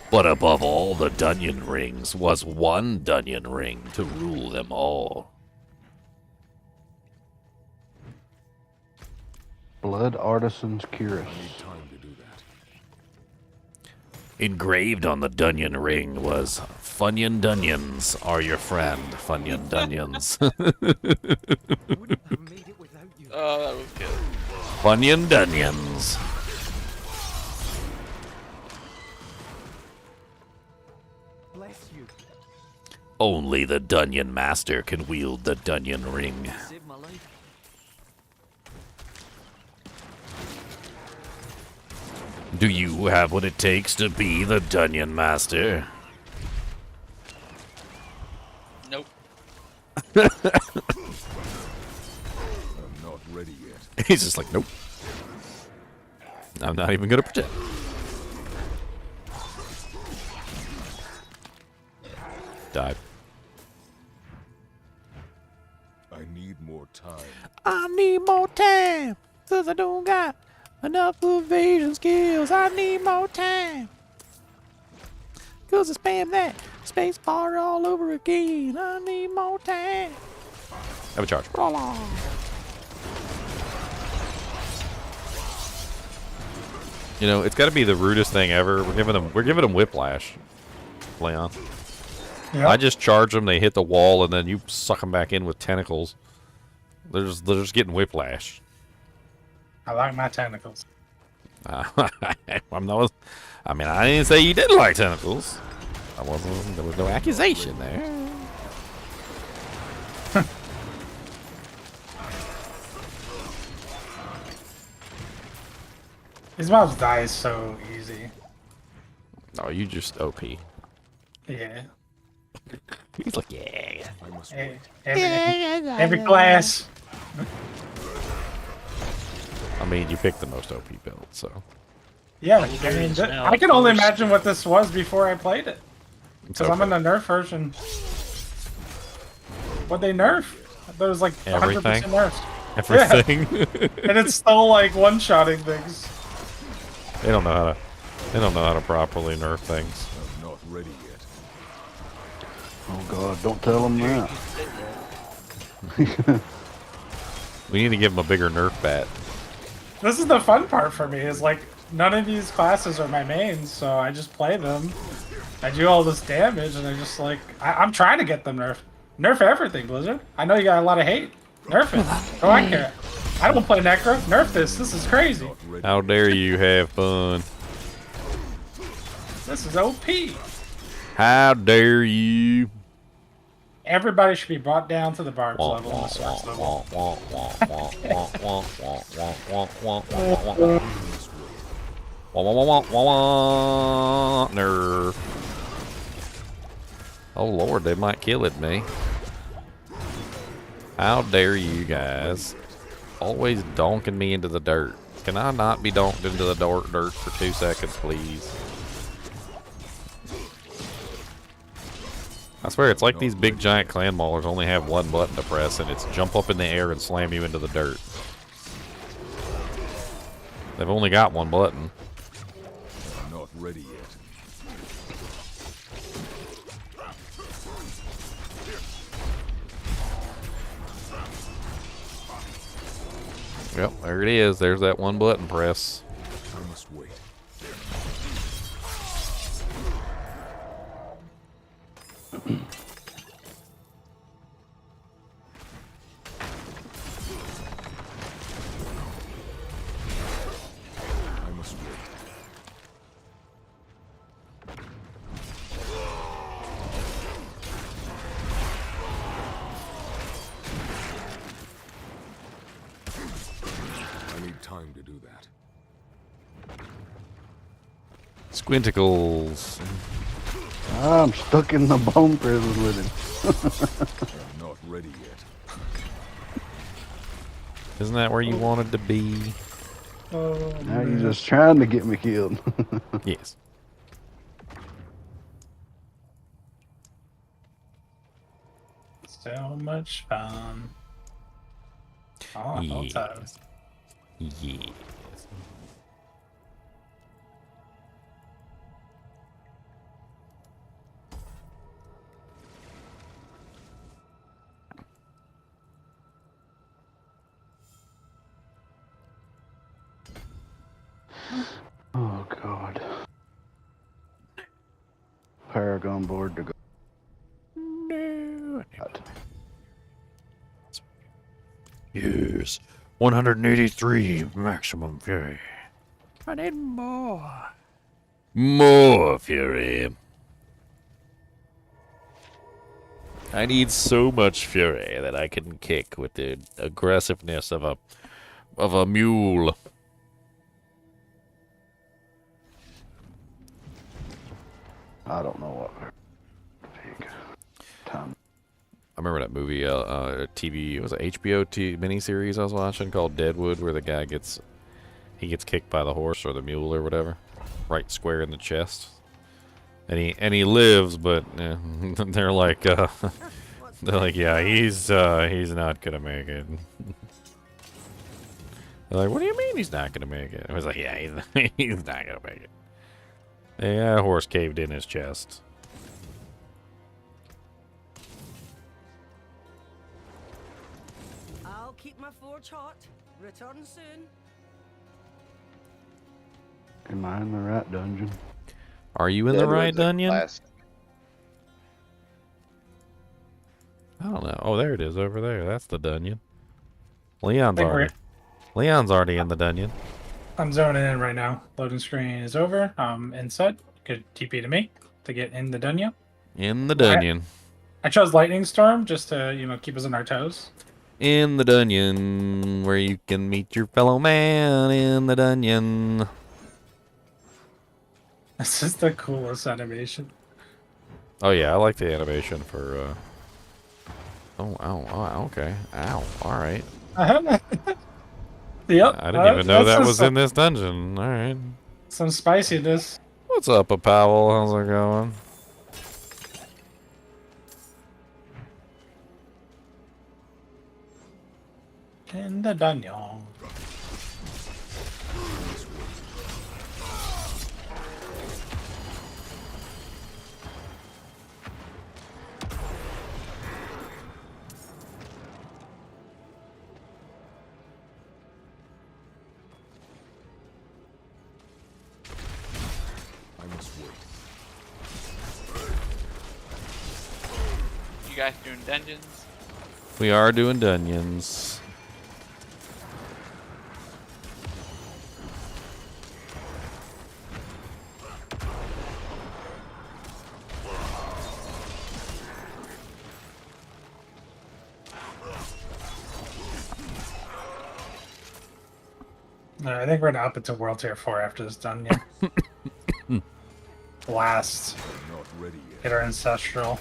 S2: But above all the dungeon rings was one dungeon ring to rule them all.
S7: Blood Artisan's Cuirass.
S5: I need time to do that.
S2: Engraved on the dungeon ring was Funyun Dunions are your friend, Funyun Dunions.
S9: Wouldn't have made it without you.
S3: Oh, that was good.
S2: Funyun Dunions.
S9: Bless you.
S2: Only the Dungeon Master can wield the dungeon ring.
S9: Saved my life.
S2: Do you have what it takes to be the Dungeon Master?
S3: Nope.
S5: I'm not ready yet.
S2: He's just like, nope. I'm not even gonna pretend. Die.
S5: I need more time.
S2: I need more time, cause I don't got enough evasion skills. I need more time. Cause I spam that space bar all over again. I need more time. Have a charge. You know, it's gotta be the rudest thing ever. We're giving them whiplash, Leon.
S4: Yep.
S2: I just charge them, they hit the wall, and then you suck them back in with tentacles. They're just getting whiplash.
S4: I like my tentacles.
S2: I'm not, I mean, I didn't say you didn't like tentacles. There was no accusation there.
S4: These mobs die so easy.
S2: No, you just OP.
S4: Yeah.
S2: He's like, yeah.
S5: I must
S4: Hey,
S5: wait.
S4: every class.
S2: I mean, you picked the most OP build, so.
S4: Yeah, I mean, I can only imagine what this was before I played it. Because I'm in the nerf version. What'd they nerf? I thought it was like 100%
S2: Everything?
S4: nerfed.
S2: Everything.
S4: Yeah. And it's still like one-shotting things.
S2: They don't know how to properly nerf things.
S5: I'm not ready yet.
S7: Oh god, don't tell them that.
S2: We need to give them a bigger nerf bat.
S4: This is the fun part for me, is like, none of these classes are my mains, so I just play them. I do all this damage, and I just like, I'm trying to get them nerfed. Nerf everything, Blizzard. I know you got a lot of hate. Nerf it. Oh, I care. I don't play Necro. Nerf this. This is crazy.
S2: How dare you have fun?
S4: This is OP.
S2: How dare you?
S4: Everybody should be brought down to the Barb's level and the Swords level.
S2: Nerf. Oh lord, they might kill it me. How dare you guys? Always donking me into the dirt. Can I not be donked into the dirt for 2 seconds, please? I swear, it's like these big giant clan maulers only have one button to press, and it's jump up in the air and slam you into the dirt. They've only got one button.
S5: I'm not ready yet.
S2: Yep, there it is. There's that one button press.
S5: I must wait. I must wait. I need time to do that.
S2: Squinticles.
S7: I'm stuck in the bone prison with him.
S5: I'm not ready yet.
S2: Isn't that where you wanted to be?
S4: Oh,
S7: Now you're just trying to get me killed.
S2: Yes.
S4: So much fun. Oh,
S2: Yes.
S4: HellTide.
S2: Yes.
S7: Oh God. Paragon board to go.
S2: No. Yes. 183 maximum fury. I need more. More fury. I need so much fury that I can kick with the aggressiveness of a mule.
S7: I don't know what. Big time.
S2: I remember that movie, TV, it was an HBO miniseries I was watching called Deadwood, where the guy gets kicked by the horse or the mule or whatever, right square in the chest, and he lives, but they're like, yeah, he's not gonna make it. They're like, what do you mean he's not gonna make it? I was like, yeah, he's not gonna make it. Yeah, a horse caved in his chest.
S9: I'll keep my forge hot. Return soon.
S7: Am I in the right dungeon?
S2: Are you in the right
S1: Deadwood's a
S2: dungeon?
S1: classic.
S2: I don't know. Oh, there it is over there. That's the dungeon. Leon's
S4: think we're-
S2: already in the dungeon.
S4: I'm zoning in right now. Loading screen is over. Inside. Good TP to me to get in the dungeon.
S2: In the dungeon.
S4: I chose Lightning Storm just to, keep us on our toes.
S2: In the dungeon, where you can meet your fellow man in the dungeon.
S4: This is the coolest animation.
S2: Oh yeah, I like the animation for. Oh, okay. Ow. All right.
S4: Yep.
S2: I didn't even know that
S4: that's
S2: was in this dungeon. All right.
S4: some spiciness.
S2: What's up, a Powell? How's it going?
S4: In the dungeon.
S5: I must wait.
S3: You guys doing dungeons?
S2: We are doing dungeons.
S4: I think we're gonna up it to World Tier 4 after this dungeon. Blast.
S5: I'm not ready yet.
S4: Get our ancestral.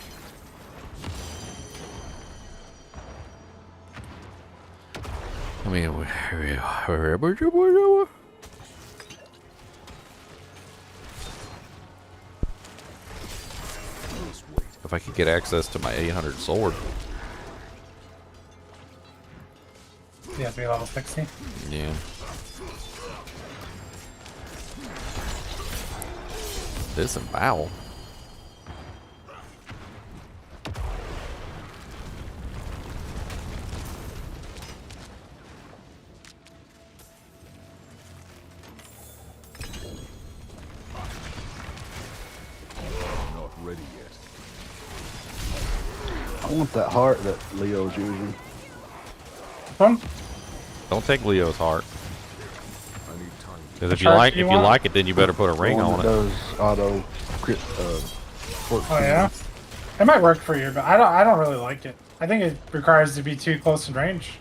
S2: I mean, if I could get access to my 800 sword.
S4: You have to be level 60.
S2: Yeah. Disembowel.
S7: want that heart that Leo's using.
S4: One.
S2: Don't take Leo's heart.
S5: I need time.
S2: Because if
S4: Charge
S2: you
S4: you want?
S2: like it, then you better put a ring
S7: One
S2: on
S7: that
S2: it.
S7: does auto crit.
S4: Oh yeah. It might work for you, but I don't really like it. I think it requires to be too close in range.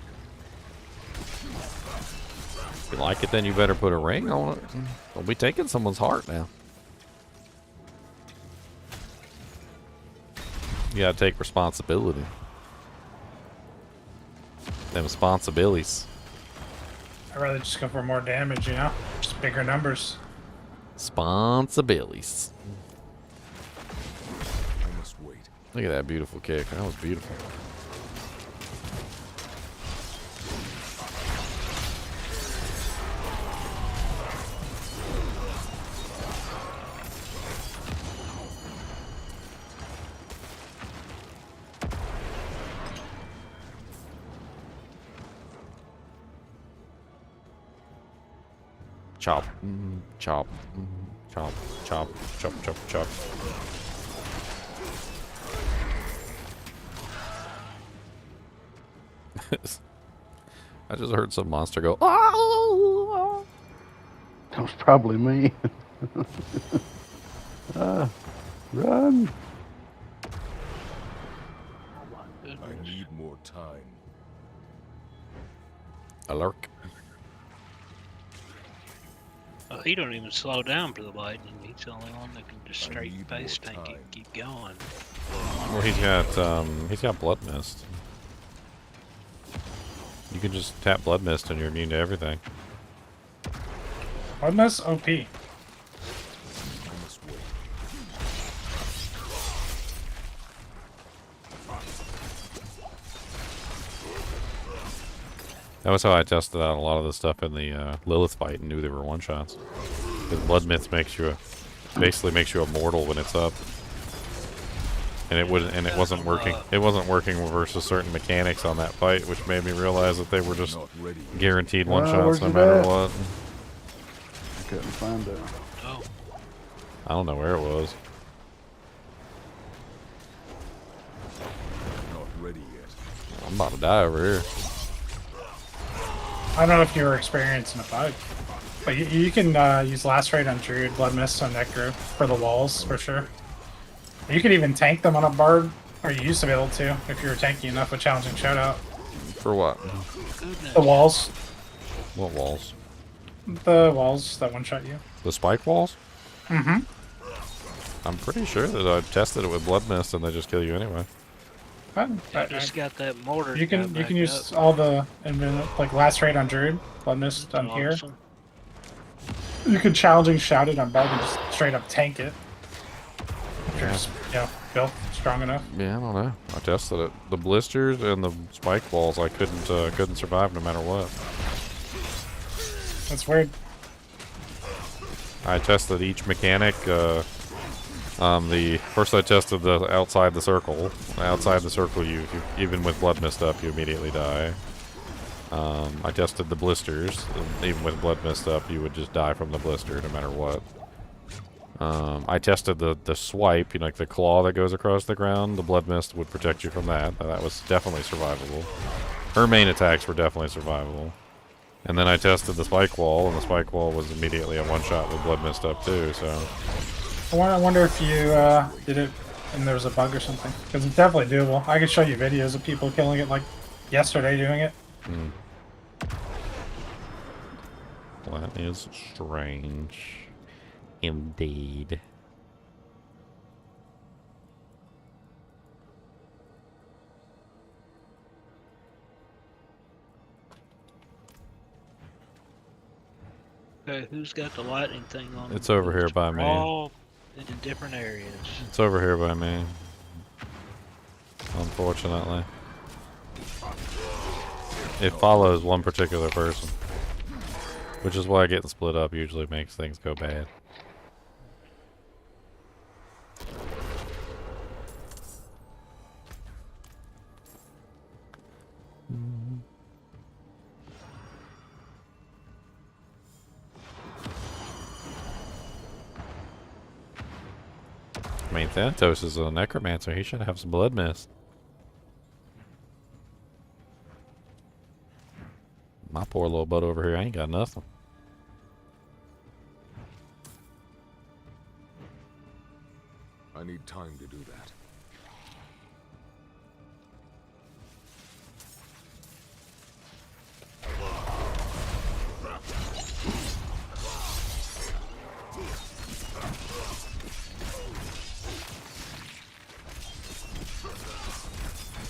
S2: If you like it, then you better put a ring on it. Don't be taking someone's heart now. You gotta take responsibility. Them responsibilities.
S4: I'd rather just go for more damage, you know? Just bigger numbers.
S2: Responsibilities.
S5: I must wait.
S2: Look at that beautiful kick. That was beautiful. Chop, chop, chop, chop, chop, chop, chop. I just heard some monster go, oh!
S7: That was probably me. Run!
S5: I need more time.
S2: A lurk.
S6: Oh, he don't even slow down for the lightning. He's the only one that can just
S5: I
S6: straight
S5: need
S6: face
S5: more
S6: tank it
S5: time.
S6: and keep going.
S2: Well, he's got blood mist. You can just tap blood mist and you're immune to everything.
S4: Bloodness OP.
S5: I must wait.
S2: That was how I tested out a lot of the stuff in the Lilith fight and knew they were one shots. Because blood mist basically makes you immortal when it's up. And it wasn't working. It wasn't working versus certain mechanics on that fight, which made me realize that they were just
S5: Not ready.
S2: guaranteed one
S7: where's
S2: shots no
S7: it
S2: matter
S7: at?
S2: what.
S7: I couldn't find it.
S6: Oh,
S2: I don't know where it was.
S5: Not ready yet.
S2: I'm about to die over here.
S4: I don't know if you were experiencing a bug. But you can use Last Raid on Druid, Blood Mist on Necro for the walls, for sure. You could even tank them on a Barb, or you used to be able to, if you were tanky enough with Challenging Shoutout.
S2: For what?
S6: goodness.
S4: The walls.
S2: What walls?
S4: The walls that one-shot you.
S2: The spike walls?
S4: Mm-hmm.
S2: I'm pretty sure that I tested it with blood mist and they just kill you anyway.
S6: I just got that mortar.
S4: You
S6: guy
S4: can
S6: back
S4: use
S6: up.
S4: all the like Last Raid on Druid, Blood Mist on here.
S6: Awesome.
S4: You can Challenging Shout it on Barb and just straight up tank it. If you're just, built strong enough.
S2: Yeah, I don't know. I tested it. The blisters and the spike walls, I couldn't survive no matter what.
S4: That's weird.
S2: I tested each mechanic. First I tested the outside the circle. Outside the circle, you even with blood mist up, you immediately die. I tested the blisters. Even with blood mist up, you would just die from the blister no matter what. I tested the swipe, like the claw that goes across the ground. The blood mist would protect you from that. That was definitely survivable. Her main attacks were definitely survivable. And then I tested the spike wall, and the spike wall was immediately a one-shot with blood mist up too, so...
S4: I wonder if you did it and there was a bug or something. Because it's definitely doable. I could show you videos of people killing it like yesterday doing it.
S2: Well, that is strange. Indeed.
S6: Okay, who's got the lightning thing on?
S2: It's over here by me.
S6: All in different areas.
S2: It's over here by me. Unfortunately. It follows one particular person. Which is why getting split up usually makes things go bad. I mean, Thanatos is a necromancer. He should have some blood mist. Poor little butt over here. I ain't got nothing.
S5: I need time to do that.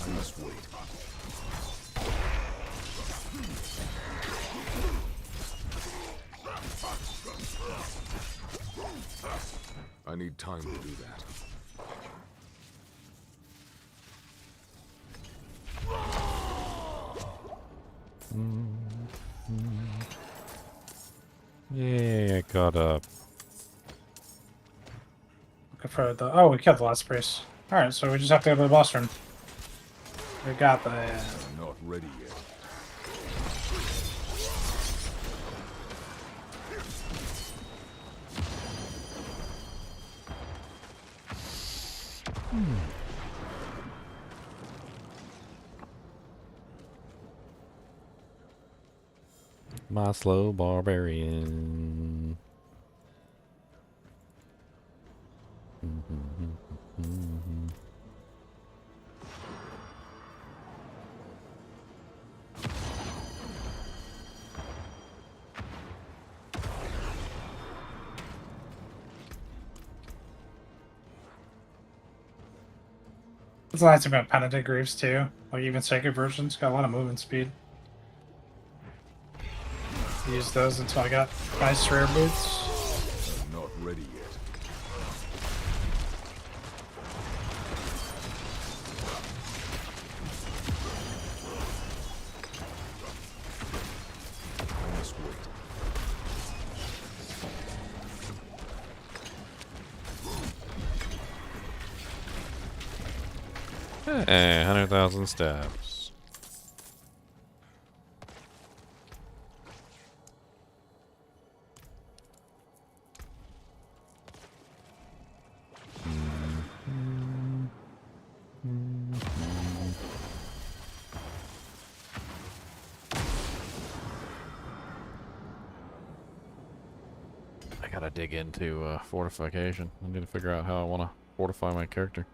S5: I must wait. I need time to do that.
S2: Yeah, I caught up.
S4: Looking for the. Oh, we killed the last priest. All right, so we just have to go to the boss room. We got the.
S5: I'm not ready yet.
S2: My slow barbarian.
S4: It's nice about Penitent Greaves too. Like even Sacred versions got a lot of movement speed. Use those until I got nice rare boots.
S5: I'm not ready yet. I must wait.
S2: Hey, 100,000 steps. I gotta dig into fortification. I need to figure out how I want to fortify my character.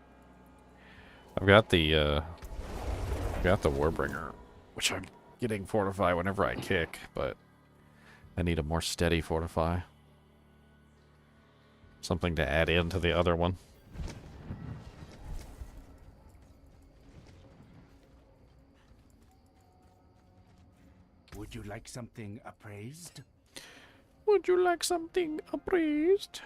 S2: I've got the Warbringer, which I'm getting fortify whenever I kick, but I need a more steady fortify. Something to add into the other one.
S11: Would you like something appraised?
S2: Would you like something appraised?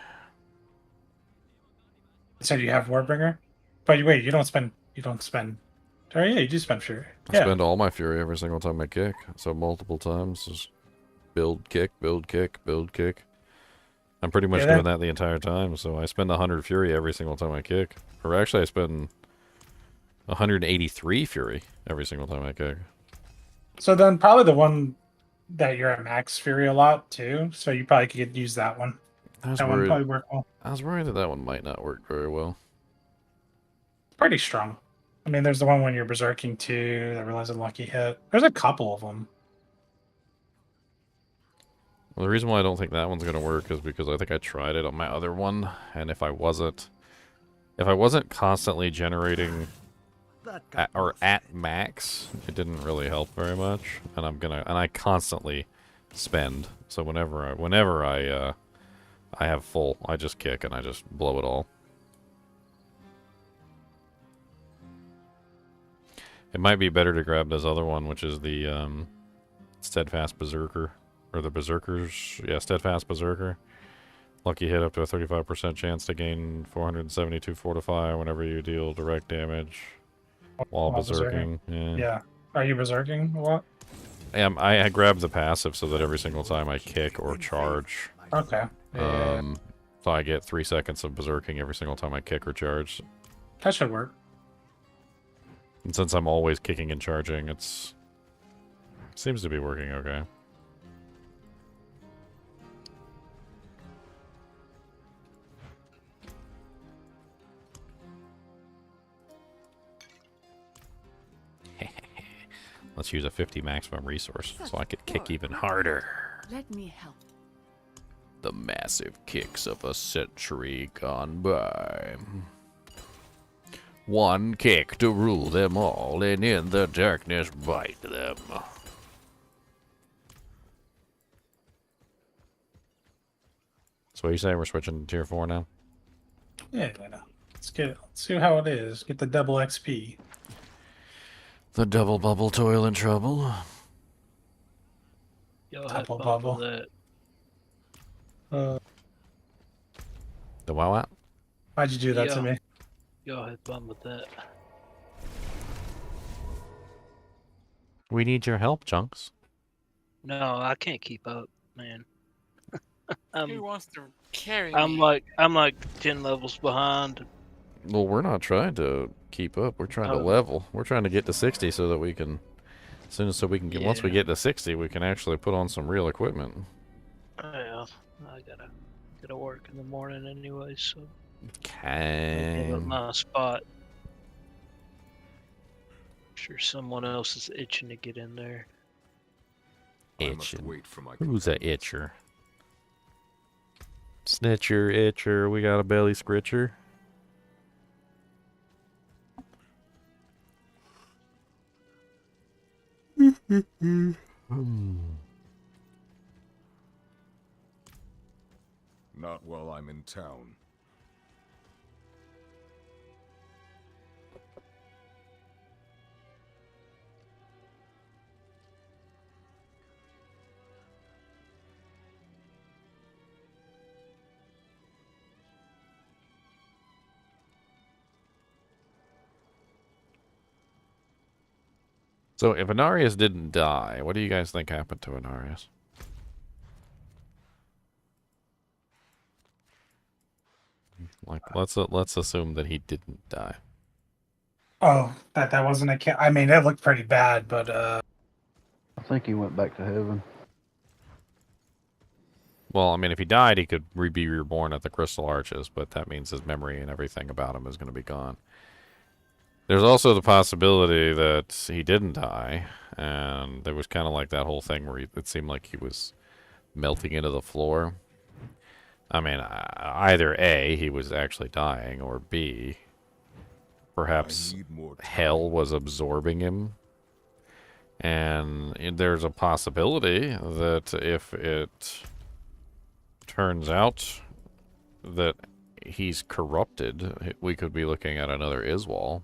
S4: So you have Warbringer, but wait, you don't spend. Oh yeah, you do spend Fury.
S2: I spend all my Fury every single time I kick, so multiple times. Just build, kick, build, kick, build, kick. I'm pretty much doing that the entire time, so I spend 100 Fury every single time I kick. Or actually, I spend 183 Fury every single time I kick.
S4: So then probably the one that you're at max Fury a lot too, so you probably could use that one. That one probably work well.
S2: I was worried that that one might not work very well.
S4: Pretty strong. I mean, there's the one when you're berserking too that relies on lucky hit. There's a couple of them.
S2: Well, the reason why I don't think that one's gonna work is because I think I tried it on my other one, and if I wasn't constantly generating at max, it didn't really help very much. And I constantly spend. So whenever I have full, I just kick and I just blow it all. It might be better to grab this other one, which is the Steadfast Berserker. Or the Berserkers. Yeah, Steadfast Berserker. Lucky hit up to a 35% chance to gain 472 fortify whenever you deal direct damage while berserking.
S4: Yeah. Are you berserking a lot?
S2: I grab the passive so that every single time I kick or charge.
S4: Okay.
S2: So I get 3 seconds of berserking every single time I kick or charge.
S4: That should work.
S2: And since I'm always kicking and charging, it seems to be working okay. Let's use a 50 maximum resource so I could kick even harder.
S10: Let me help.
S2: The massive kicks of a century gone by. One kick to rule them all, and in the darkness bite them. So what are you saying? We're switching to tier 4 now?
S4: Yeah, let's get it. Let's see how it is. Get the double XP.
S2: The double bubble toil and trouble.
S6: Y'all had
S4: Double
S6: fun
S4: bubble.
S6: with that.
S2: The what?
S4: Why'd you do that to me?
S6: Y'all had fun with that.
S2: We need your help, Chunks.
S6: No, I can't keep up, man.
S3: Who wants to carry
S6: I'm
S3: me?
S6: like 10 levels behind.
S2: Well, we're not trying to keep up. We're trying to level. We're trying to get to 60 so that we can, once we get to 60, we can actually put on some real equipment.
S6: Yeah, I gotta work in the morning anyway, so
S2: Okay.
S6: give up my spot. Sure, someone else is itching to get in there.
S5: I must
S2: Itching.
S5: wait for my
S2: Who's a itcher? Snitcher, itcher, we got a belly scritcher.
S5: Not while I'm in town.
S2: So if Anarius didn't die, what do you guys think happened to Anarius? Like, let's assume that he didn't die.
S4: Oh, that wasn't a. I mean, it looked pretty bad, but
S7: I think he went back to heaven.
S2: Well, I mean, if he died, he could be reborn at the Crystal Arches, but that means his memory and everything about him is going to be gone. There's also the possibility that he didn't die, and there was kind of like that whole thing where it seemed like he was melting into the floor. I mean, either A, he was actually dying, or B, perhaps hell was absorbing him. And there's a possibility that if it turns out that he's corrupted, we could be looking at another Iswal.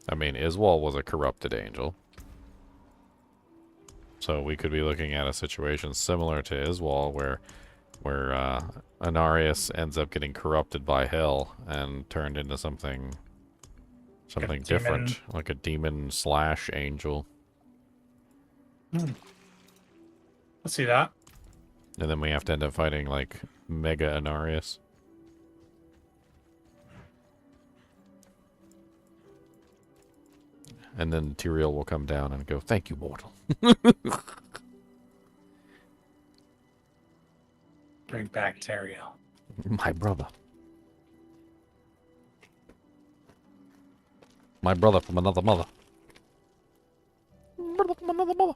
S2: I mean, Iswal was a corrupted angel. So we could be looking at a situation similar to Iswal where Anarius ends up getting corrupted by hell and turned into something different, like a demon / angel.
S4: let's see that.
S2: And then we have to end up fighting like Mega Anarius. And then Tyrael will come down and go, "Thank you, mortal."
S4: Bring back Tyrael.
S2: My brother. My brother from another mother. Brother from another mother.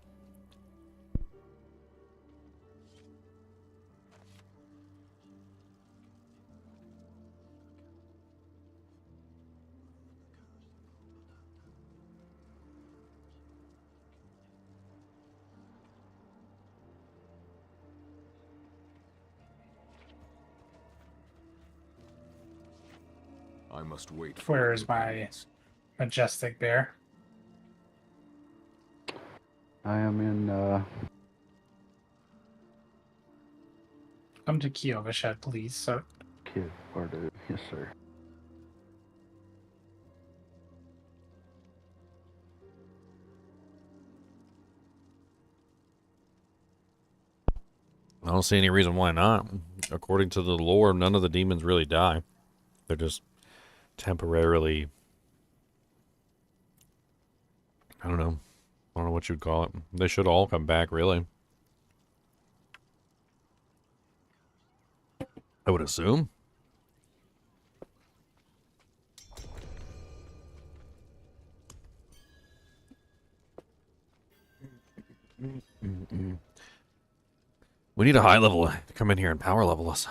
S5: I must wait for
S4: Where is my majestic bear?
S7: I am in,
S4: Come to Kiovashed, please, sir.
S7: Kid Bardo. Yes, sir.
S2: I don't see any reason why not. According to the lore, none of the demons really die. They're just temporarily... I don't know what you'd call it. They should all come back, really. I would assume. We need a high level to come in here and power level us.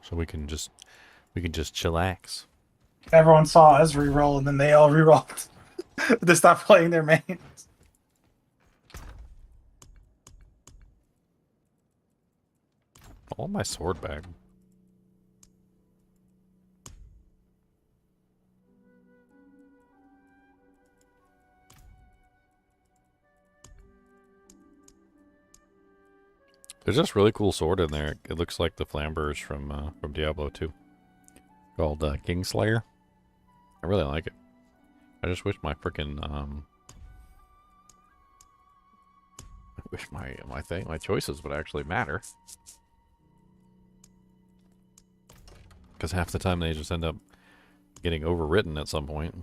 S2: So we can just chillax.
S4: Everyone saw us reroll, and then they all rerolled. They stopped playing their mains.
S2: Oh, my sword bag. There's this really cool sword in there. It looks like the Flamberge from Diablo 2, called Kingslayer. I really like it. I just wish my frickin' I wish my choices would actually matter. Because half the time they just end up getting overwritten at some point.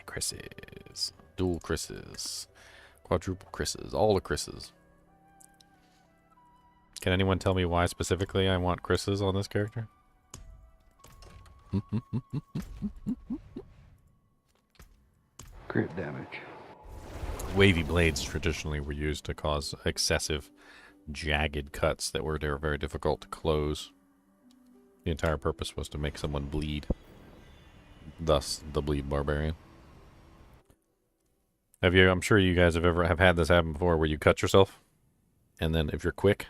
S2: Chris's. Dual Chris's. Quadruple Chris's. All the Chris's. Can anyone tell me why specifically I want Chris's on this character?
S7: Crit damage.
S2: Wavy blades traditionally were used to cause excessive, jagged cuts that were very difficult to close. The entire purpose was to make someone bleed. Thus, the Bleed Barbarian. I'm sure you guys have had this happen before, where you cut yourself, and then if you're quick,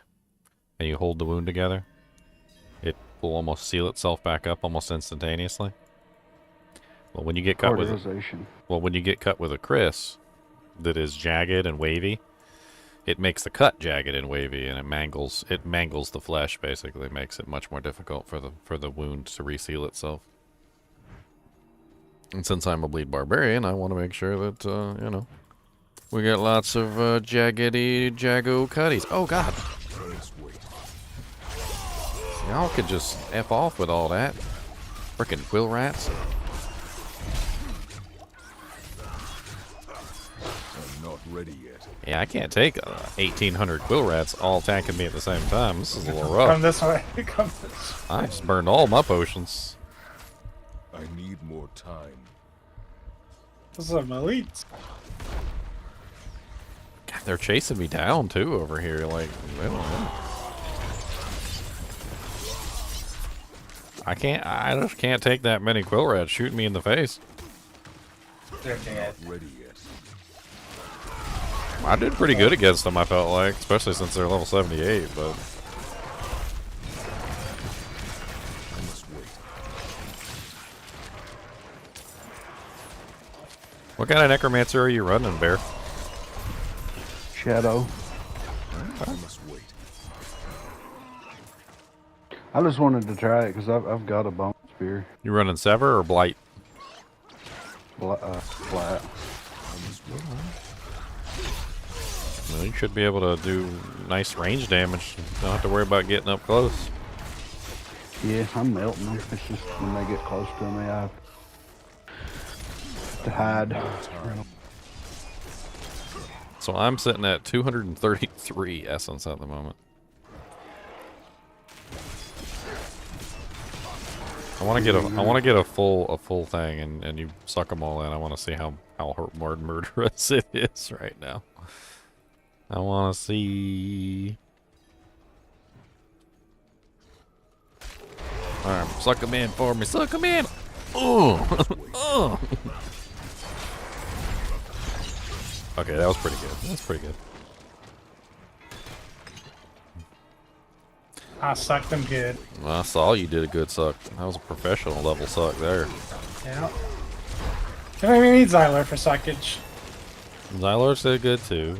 S2: and you hold the wound together, it will almost seal itself back up almost instantaneously. Well, when you get cut with a Chris that is jagged and wavy, it makes the cut jagged and wavy, and it mangles the flesh. Basically, it makes it much more difficult for the wound to reseal itself. And since I'm a Bleed Barbarian, I want to make sure that, you know, we get lots of jaggedy jago cutties. Oh, God. Y'all could just F off with all that. Frickin' quill rats.
S5: I'm not ready yet.
S2: Yeah, I can't take 1,800 quill rats all attacking me at the same time. This is a little rough.
S4: Come this way. Come this way.
S2: I just burned all my potions.
S5: I need more time.
S4: This is an elite.
S2: God, they're chasing me down too over here. Like, I don't know. I just can't take that many quill rats shooting me in the face.
S4: They're dead.
S5: Ready yet.
S2: I did pretty good against them, I felt like, especially since they're level 78, but
S5: I must wait.
S2: what kind of necromancer are you running, Bear?
S7: Shadow.
S5: I must wait.
S7: I just wanted to try it because I've got a bone spear.
S2: You running Sever or Blight?
S7: Flat.
S2: Well, you should be able to do nice range damage. Don't have to worry about getting up close.
S7: Yeah, I'm melting them. It's just when they get close to me, I have to hide.
S2: So I'm sitting at 233 essence at the moment. I want to get a full thing, and you suck them all in. I want to see how murderous it is right now. I want to see. All right, suck them in for me. Suck them in. Oh, oh. Okay, that was pretty good. That's pretty good.
S4: I sucked them good.
S2: Well, I saw you did a good suck. That was a professional level suck there.
S4: Yeah. I think we need Xyler for suckage.
S2: Xylos did good too.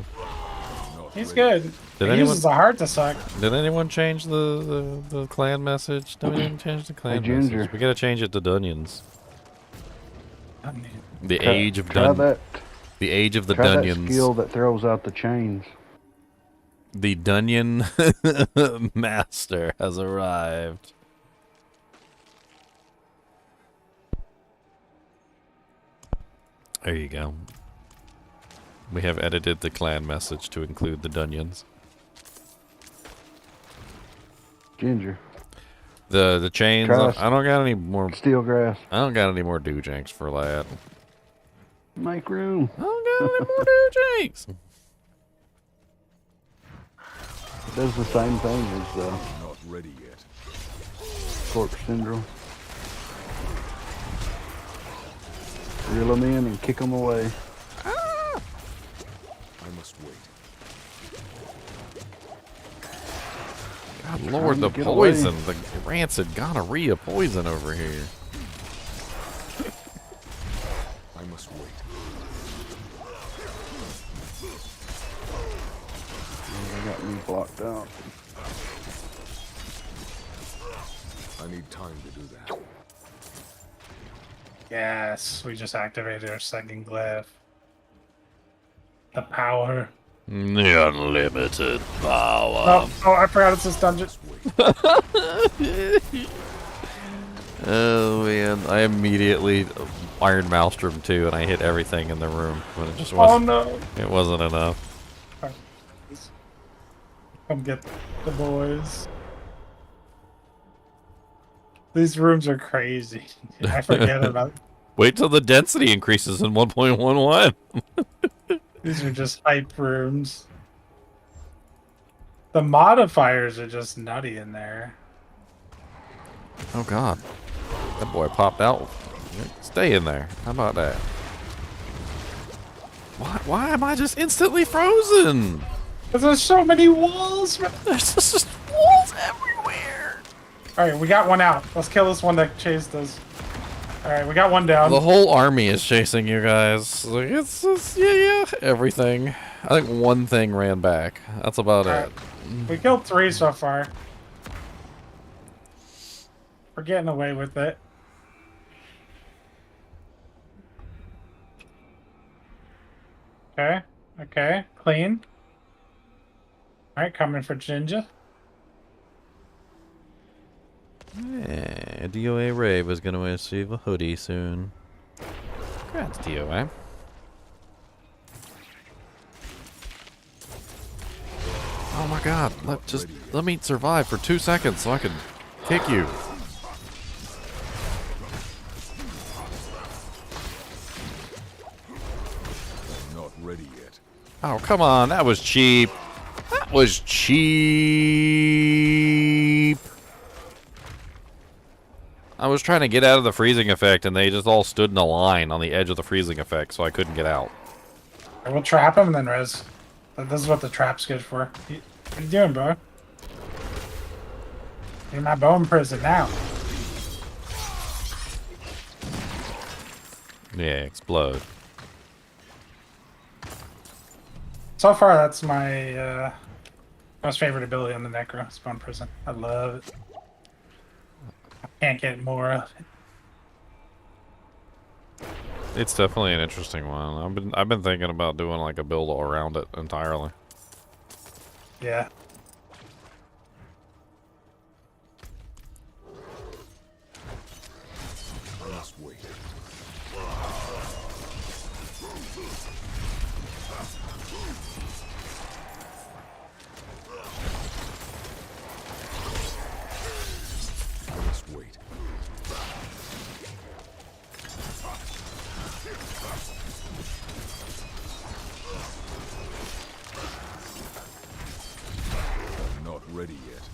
S4: He's good.
S2: Did
S4: He
S2: anyone
S4: uses the heart to suck.
S2: Did anyone change the clan message? No, we didn't change the clan
S7: Ginger.
S2: message. We gotta change it to Dunions. The
S7: Try-
S2: age of
S7: try that.
S2: The age of the
S7: Try that
S2: Dunions.
S7: skill that throws out the chains.
S2: The Dunion Master has arrived. There you go. We have edited the clan message to include the Dunyons.
S7: Ginger.
S2: The chains.
S7: Trash.
S2: I don't got any more.
S7: Steel grass.
S2: I don't got any more doojanks for that.
S7: Make room.
S2: I don't got any more doojanks.
S7: It does the same thing as
S5: Not ready yet.
S7: corpse syndrome. Reel them in and kick them away.
S5: I must wait.
S2: God Lord, the
S7: to get away.
S2: poison. The rancid gonorrhea poison over here.
S5: I must wait.
S7: They got me blocked out.
S5: I need time to do that.
S4: Yes, we just activated our second glyph. The power.
S2: The unlimited power.
S4: Oh, I forgot it's this dungeon.
S2: Oh man, I immediately Iron Maelstrom too, and I hit everything in the room, but it just
S4: Oh
S2: wasn't.
S4: no!
S2: It wasn't enough.
S4: Come get the boys. These rooms are crazy. I forget about.
S2: Wait till the density increases in 1.11.
S4: These are just hype rooms. The modifiers are just nutty in there.
S2: Oh god, that boy popped out. Stay in there. How about that? Why am I just instantly frozen?
S4: Because there's so many walls.
S2: There's just walls everywhere.
S4: All right, we got one out. Let's kill this one that chased us. All right, we got one down.
S2: The whole army is chasing you guys. Like, it's just, yeah, everything. I think one thing ran back. That's about it.
S4: We killed 3 so far. We're getting away with it. Okay, okay, clean. All right, coming for Ginger.
S2: Yeah, DOA Rave is going to receive a hoodie soon. Congrats, DOA. Oh my god, let me survive for 2 seconds so I can kick you.
S5: I'm not ready yet.
S2: Oh, come on, that was cheap. That was cheap. I was trying to get out of the freezing effect, and they just all stood in a line on the edge of the freezing effect, so I couldn't get out.
S4: I will trap him and then res. This is what the trap's good for. What are you doing, bro? You're in my bone prison now.
S2: Yeah, explode.
S4: So far, that's my most favorite ability on the Necro. It's bone prison. I love it. I can't get more of it.
S2: It's definitely an interesting one. I've been thinking about doing like a build around it entirely.
S4: Yeah.
S5: I must wait. I must wait. I'm not ready yet.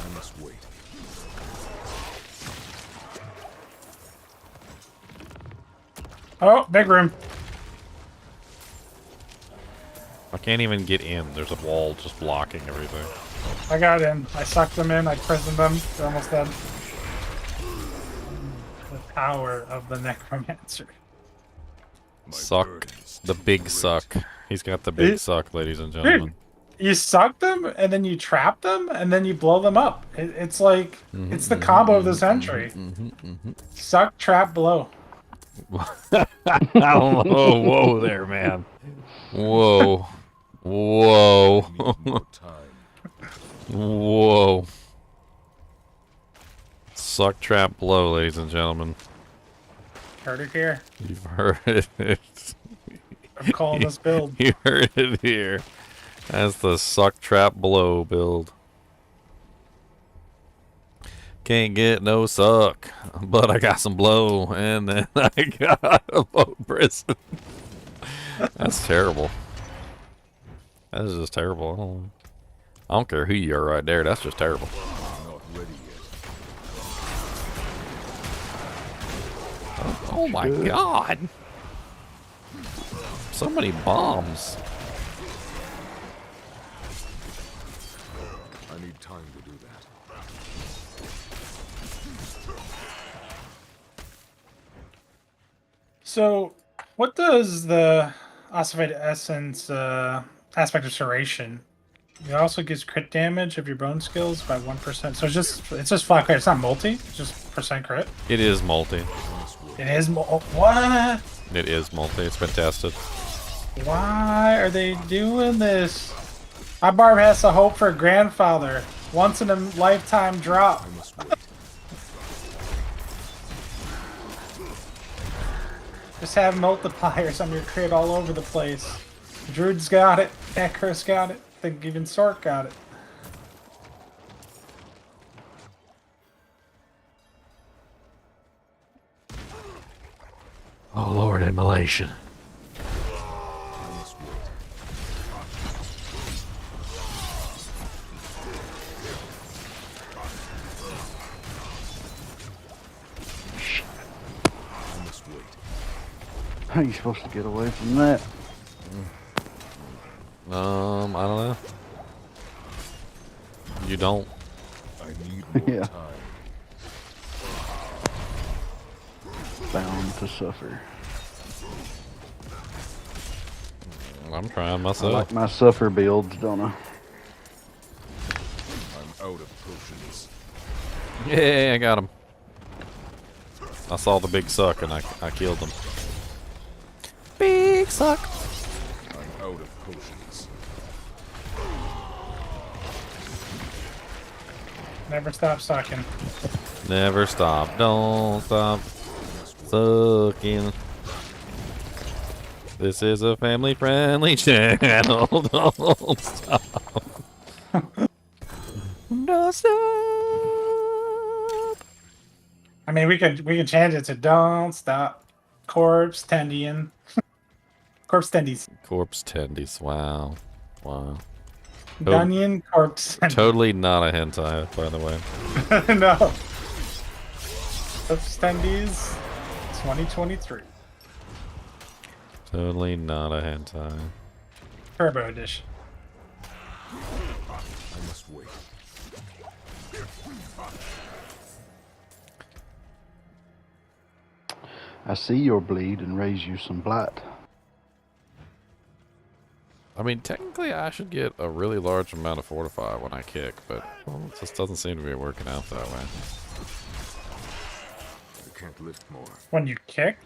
S5: I must wait.
S4: Oh, big room.
S2: I can't even get in. There's a wall just blocking everything.
S4: I got in. I sucked them in. I prisoned them. They're almost dead. The power of the Necromancer.
S2: Suck. The big suck. He's got the big suck, ladies and gentlemen.
S4: You suck them, and then you trap them, and then you blow them up. It's like, it's the combo of the century. Suck, trap, blow.
S2: I don't know. Whoa there, man. Whoa. Whoa.
S5: I need more time.
S2: Whoa. Suck trap blow, ladies and gentlemen.
S4: Heard it here.
S2: You've heard it.
S4: I'm calling this build.
S2: You heard it here. That's the suck trap blow build. Can't get no suck, but I got some blow, and then I got a boat prison. That's terrible. That is just terrible. I don't care who you are right there. That's just terrible.
S5: Not ready yet.
S2: Oh my god. So many bombs.
S5: I need time to do that.
S4: So, what does the ossified essence aspect of serration? It also gives crit damage of your bone skills by 1%. So it's just flat crit. It's not multi. It's just percent crit.
S2: It is multi.
S4: It is what?
S2: It is multi. It's been tested.
S4: Why are they doing this? My Barb has to hope for a grandfather. Once in a lifetime drop.
S5: I must wait.
S4: Just have multipliers on your crit all over the place. Druid's got it. Necros got it. I think even Sork got it.
S2: Oh Lord, immolation.
S5: I must wait. I must wait.
S7: How are you supposed to get away from that?
S2: I don't know. You don't.
S5: I need more
S7: Yeah.
S5: time.
S7: Bound to suffer.
S2: I'm trying
S7: I
S2: myself.
S7: like my suffer builds, don't I?
S5: I'm out of potions.
S2: Yeah, I got him. I saw the big suck and I killed him. Big suck.
S5: I'm out of potions.
S4: Never stop sucking.
S2: Never stop. Don't stop sucking. This is a family-friendly channel. Don't stop. Don't stop.
S4: I mean, we could change it to don't stop. Corpse tendian. Corpse tendies.
S2: Corpse tendies. Wow. Wow.
S4: Dunyan corpse tendies.
S2: Totally not a hentai, by the way.
S4: No. Corpse tendies 2023.
S2: Totally not a hentai.
S4: Turbo edition.
S5: I must wait.
S7: I see your bleed and raise you some blight.
S2: I mean, technically I should get a really large amount of fortify when I kick, but well, it just doesn't seem to be working out that way.
S5: I can't lift more.
S4: When you kick?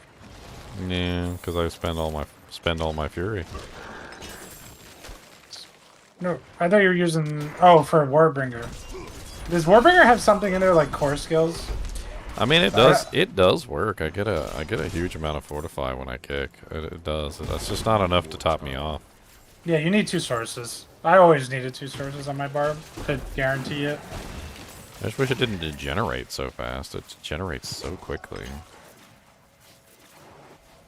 S2: Yeah, because I spend all my fury.
S4: No, I thought you were using... Oh, for Warbringer. Does Warbringer have something in there like core skills?
S2: I mean, it does. It does work. I get a huge amount of fortify when I kick. It does. That's just not enough to top me off.
S4: Yeah, you need 2 sources. I always needed 2 sources on my Barb to guarantee it.
S2: I just wish it didn't degenerate so fast. It generates so quickly.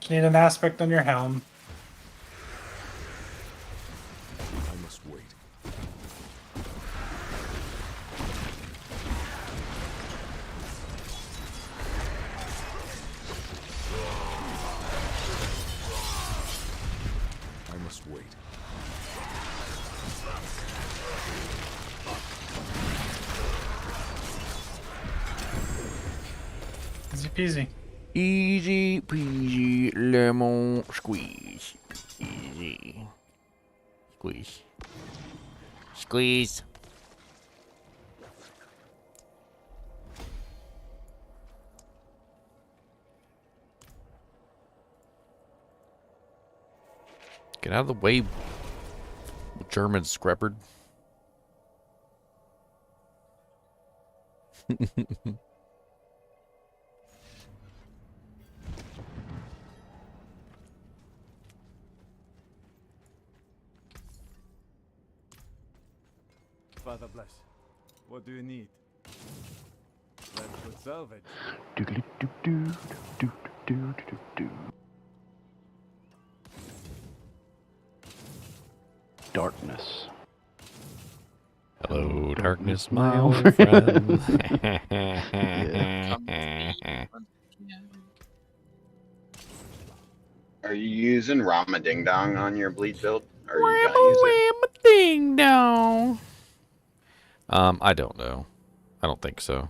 S4: Just need an aspect on your helm.
S5: I must wait. I must wait.
S4: Easy peasy.
S2: Easy peasy lemon squeeze. Easy. Squeeze. Squeeze. Get out of the way. German scrappered.
S11: Father bless. What do you need? Let's put salvage.
S7: Doodly doo doo doo doo doo doo. Darkness.
S2: Hello, darkness, my old friend.
S7: Yeah.
S1: Are you using Rama Ding Dong on your bleed build? Or are you gonna use it?
S2: Ding dong. I don't know. I don't think so.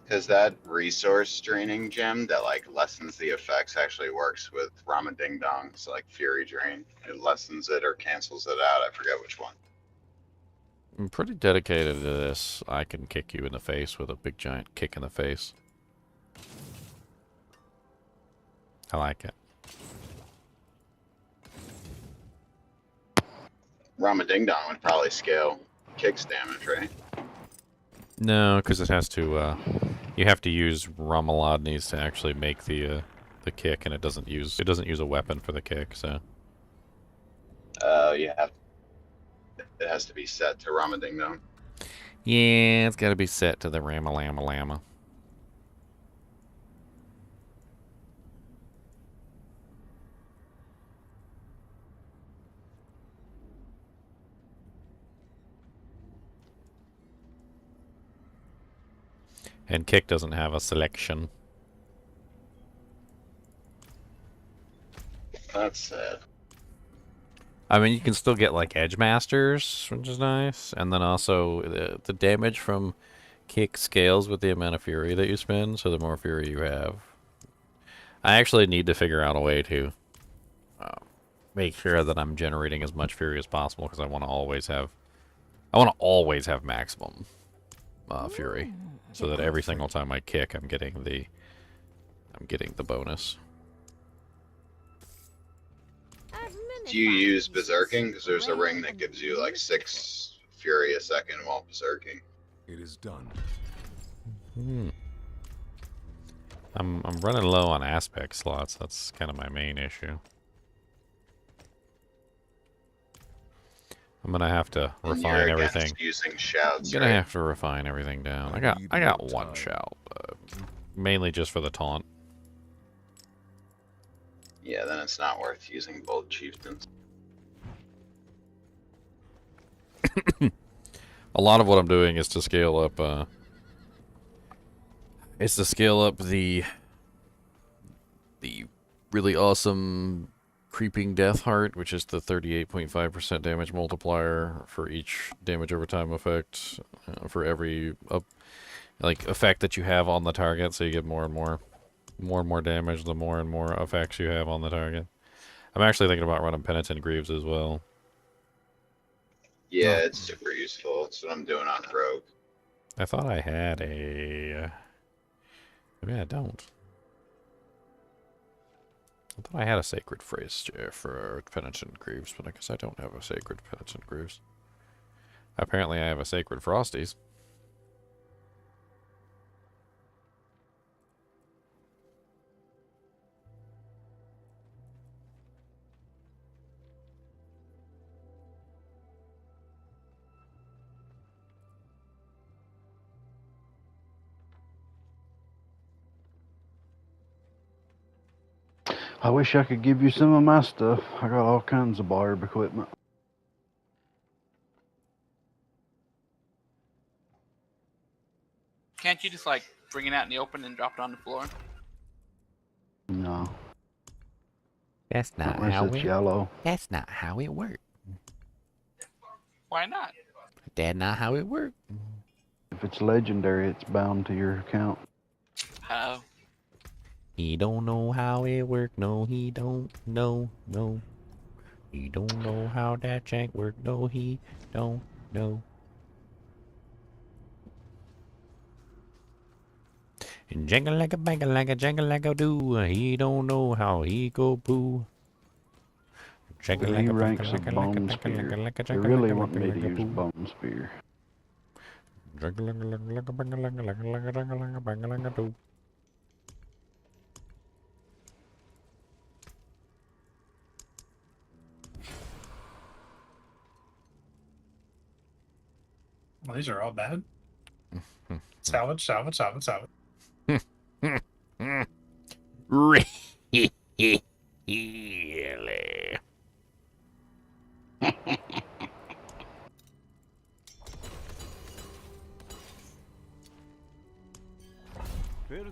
S1: Because that resource draining gem that like lessens the effects actually works with Rama Ding Dong. So like Fury Drain, it lessens it or cancels it out. I forget which one.
S2: I'm pretty dedicated to this. I can kick you in the face with a big giant kick in the face. I like it.
S1: Rama Ding Dong would probably scale kicks damage, right?
S2: No, because it has to. You have to use Ramalodnes to actually make the kick, and it doesn't use a weapon for the kick. So.
S1: You have. It has to be set to Rama Ding Dong.
S2: Yeah, it's got to be set to the Ramalama Lama. And kick doesn't have a selection.
S1: That's sad.
S2: I mean, you can still get like Edge Masters, which is nice, and then also the damage from kick scales with the amount of fury that you spend. So the more fury you have, I actually need to figure out a way to make sure that I'm generating as much fury as possible because I want to always have maximum fury, so that every single time I kick, I'm getting the bonus.
S1: Do you use berserking? Because there's a ring that gives you like 6 fury a second while berserking.
S5: It is done.
S2: I'm running low on aspect slots. That's kind of my main issue. I'm gonna have to
S1: And
S2: refine
S1: you're
S2: everything.
S1: against using shouts,
S2: I'm gonna
S1: right?
S2: have to refine everything down. I got one shout, mainly just for the taunt.
S1: Yeah, then it's not worth using both chieftains.
S2: A lot of what I'm doing is to scale up. The really awesome creeping death heart, which is the 38.5% damage multiplier for each damage over time effect for every effect that you have on the target. So you get more and more damage the more and more effects you have on the target. I'm actually thinking about running Penitent Greaves as well.
S1: Yeah, it's super useful. That's what I'm doing on Rogue.
S2: I thought I had a... Maybe I don't. I thought I had a Sacred Phrase for Penitent Greaves, but I guess I don't have a Sacred Penitent Greaves. Apparently I have a Sacred Frosties.
S7: I wish I could give you some of my stuff. I got all kinds of Barb equipment.
S3: Can't you just like bring it out in the open and drop it on the floor?
S7: No.
S2: That's not
S7: Unless
S2: how
S7: it's
S2: it.
S7: yellow.
S2: That's not how it works.
S3: Why not?
S2: That's not how it works.
S7: If it's legendary, it's bound to your account.
S3: Oh.
S2: He don't know how it work. No, he don't. No. He don't know how that jank work. No, he don't know. And jangle like a bangle like a jangle like a do. He don't know how he go boo.
S7: 3 ranks of bone spear. They really want me to use bone spear.
S4: Well, these are all bad. Salvage, salvage, salvage, salvage.
S2: Really?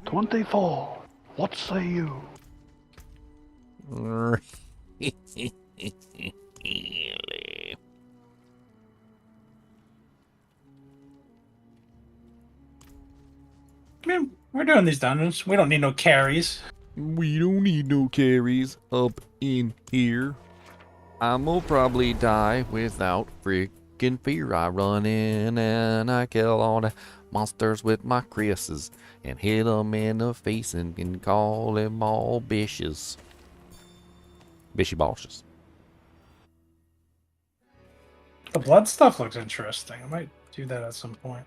S7: 24. What say you?
S2: Really?
S4: I mean, we're doing these dungeons. We don't need no carries.
S2: We don't need no carries up in here. I'ma probably die without freaking fear. I run in and I kill all the monsters with my Chris's and hit them in the face and call them all bishes. Bishy boshes.
S4: The blood stuff looks interesting. I might do that at some point.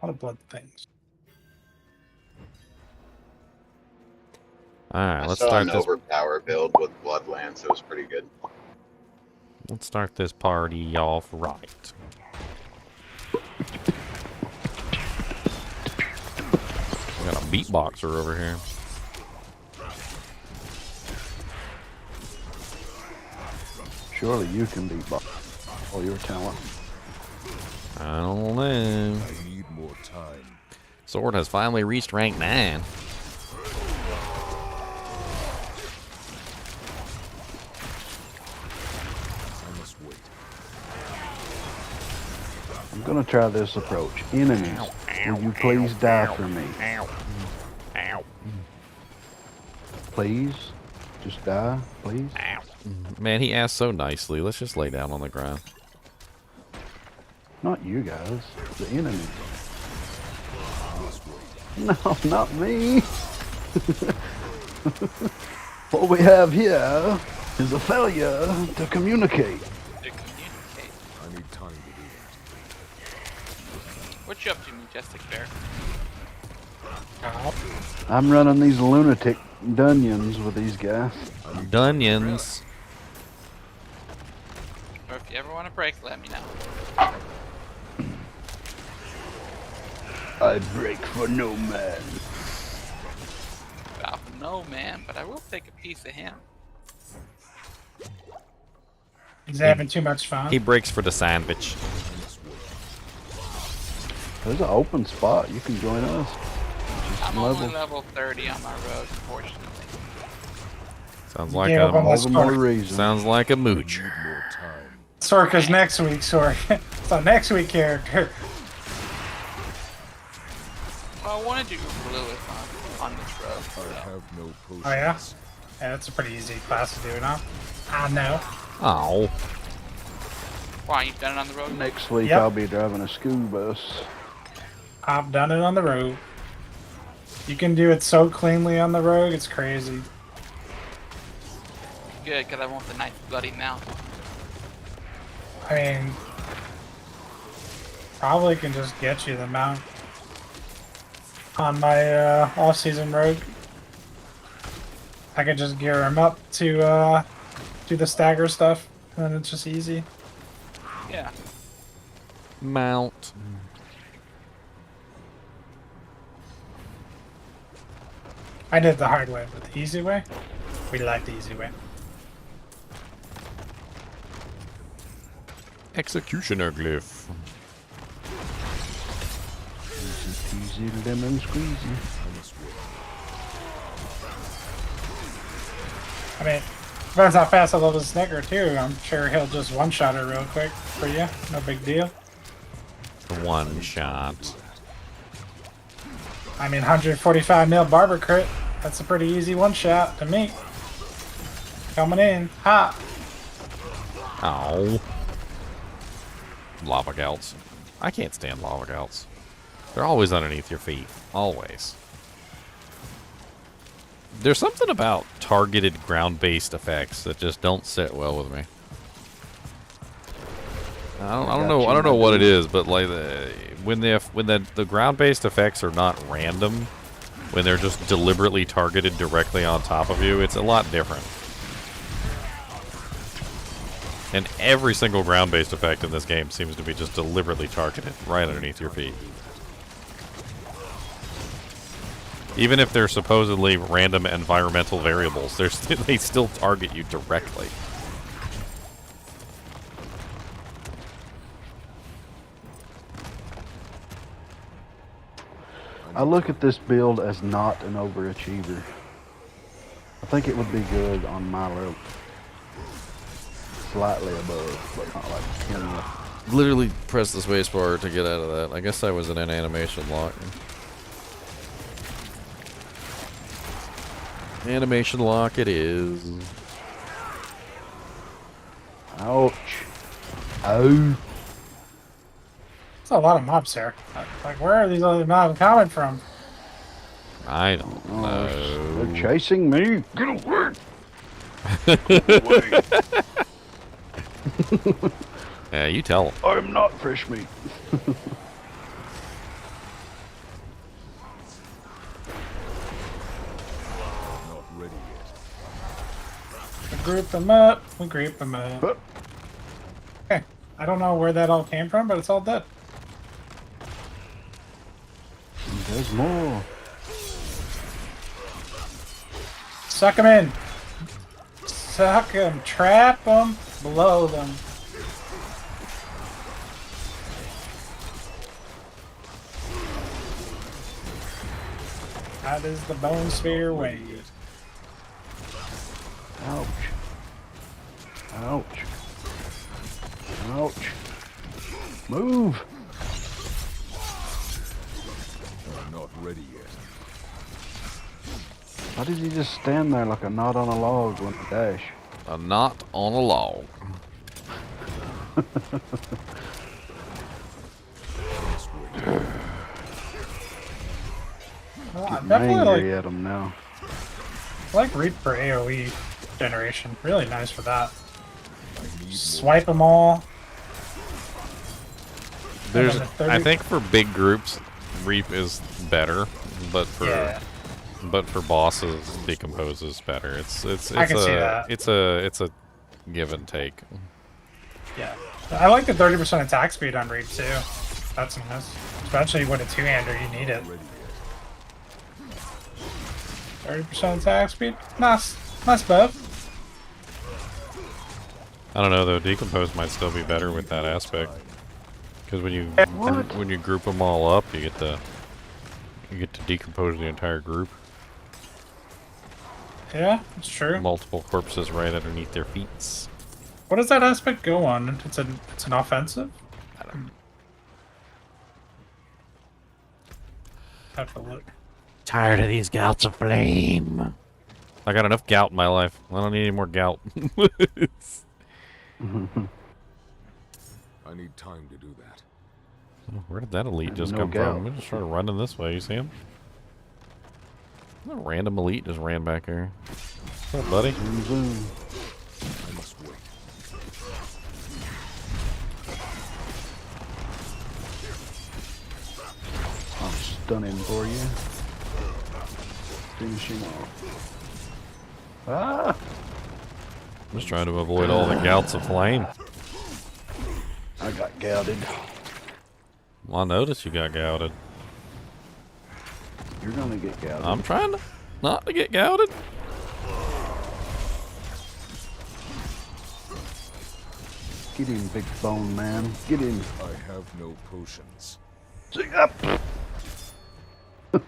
S4: A lot of blood things.
S2: Alright,
S1: I
S2: let's
S1: saw
S2: start
S1: an
S2: this.
S1: overpower build with Bloodlands. It was pretty good.
S2: Let's start this party off right. We got a beatboxer over here.
S7: Surely you can beatbox all your talent.
S2: I don't know.
S5: I need more time.
S2: Sword has finally reached rank 9.
S5: I must wait.
S7: I'm gonna try this approach. Enemies, will you please die for me?
S2: Ow. Ow.
S7: Please? Just die, please?
S2: Ow. Man, he asked so nicely. Let's just lay down on the ground.
S7: Not you guys, the enemies. No, not me. What we have here is a failure to communicate.
S3: To communicate.
S5: I need time to do that.
S3: What you up to, Majestic Bear?
S7: I'm running these lunatic dungeons with these guys.
S2: Dunions.
S3: Or if you ever want a break, let me know.
S7: I break for no man.
S3: Well, no, man, but I will take a piece of him.
S4: He's having too much fun.
S2: He breaks for the sandwich.
S7: There's an open spot. You can join us.
S3: I'm only level 30 on my road, fortunately.
S2: Sounds like
S4: Gave up on
S2: a
S4: the
S7: All the more
S4: Sork.
S7: reason.
S2: sounds like a mooch.
S5: Need more time.
S4: Sorka's next week, Sork. It's a next week character.
S3: Well, I want to do Lilith on this road.
S5: I
S3: So.
S5: have no potions.
S4: Oh, yeah? Yeah, that's a pretty easy class to do, huh? I know.
S2: Oh.
S3: Why, you've done it on the road?
S7: Next week
S4: Yep.
S7: I'll be driving a school bus.
S4: I've done it on the road. You can do it so cleanly on the road, it's crazy.
S3: Good, because I want the nice bloody mount.
S4: I mean, probably can just get you the mount on my off-season rogue. I could just gear him up to do the stagger stuff, and then it's just easy.
S3: Yeah.
S2: Mount.
S4: I did the hard way, but the easy way, we like the easy way.
S2: Executioner glyph.
S7: Easy peasy lemon squeezy.
S5: I must wait.
S4: I mean, depends how fast I level the Snicker too. I'm sure he'll just one-shot it real quick for you. No big deal.
S2: One shot.
S4: I mean, 145 mil barber crit. That's a pretty easy one-shot to me. Coming in hot.
S2: Oh. Lava gouts. I can't stand lava gouts. They're always underneath your feet. Always. There's something about targeted ground-based effects that just don't sit well with me. I don't know what it is, but like when the ground-based effects are not random, when they're just deliberately targeted directly on top of you, it's a lot different. And every single ground-based effect in this game seems to be just deliberately targeted right underneath your feet. Even if they're supposedly random environmental variables, they still target you directly.
S7: I look at this build as not an overachiever. I think it would be good on my level. Slightly above, but not like 10.
S2: Literally press the spacebar to get out of that. I guess I was in an animation lock. Animation lock it is.
S7: Ouch. Oh.
S4: There's a lot of mobs here. Like, where are these other mobs coming from?
S2: I don't know.
S7: They're chasing me. Get away. Get away.
S2: Yeah, you tell them.
S7: I'm not fresh meat.
S4: We group them up. We group them up. Okay. I don't know where that all came from, but it's all dead.
S7: There's more.
S4: Suck them in. Suck them. Trap them. Blow them. That is the bone sphere way.
S7: Ouch. Ouch. Ouch. Move.
S5: I'm not ready yet.
S7: Why did you just stand there like a knot on a log when you dash?
S2: A knot on a log.
S4: Well, I
S7: I'm
S4: definitely
S7: angry at them now.
S4: like Reaper AoE generation. Really nice for that. Swipe them all.
S2: There's, I think for big groups, Reap is better, but for bosses, Decompose is better. It's
S4: I can see that.
S2: It's a give and take.
S4: Yeah, I like the 30% attack speed on Reap too. That's nice, especially with a two-hander. You need it. 30% attack speed. Nice, nice buff.
S2: I don't know though. Decompose might still be better with that aspect, because when you group them all up, you get to decompose the entire group.
S4: Yeah, it's true.
S2: Multiple corpses right underneath their feet.
S4: What does that aspect go on? It's an offensive.
S2: I don't know.
S4: Have to look.
S2: Tired of these gouts of flame. I got enough gout in my life. I don't need any more gout.
S5: I need time to do that.
S2: Where did that elite just come from? I'm just sort of running this way. You see him? A random elite just ran back here. What's up, buddy?
S5: I must wait.
S7: I'm stunning for you. Finishing off. Ah!
S2: I'm just trying to avoid all the gouts of flame.
S7: I got gouted.
S2: Well, I noticed you got gouted.
S7: You're gonna get gouted.
S2: I'm trying not to get gouted.
S7: Get him, big bone man. Get him.
S5: I have no potions.
S7: Sing up!
S5: I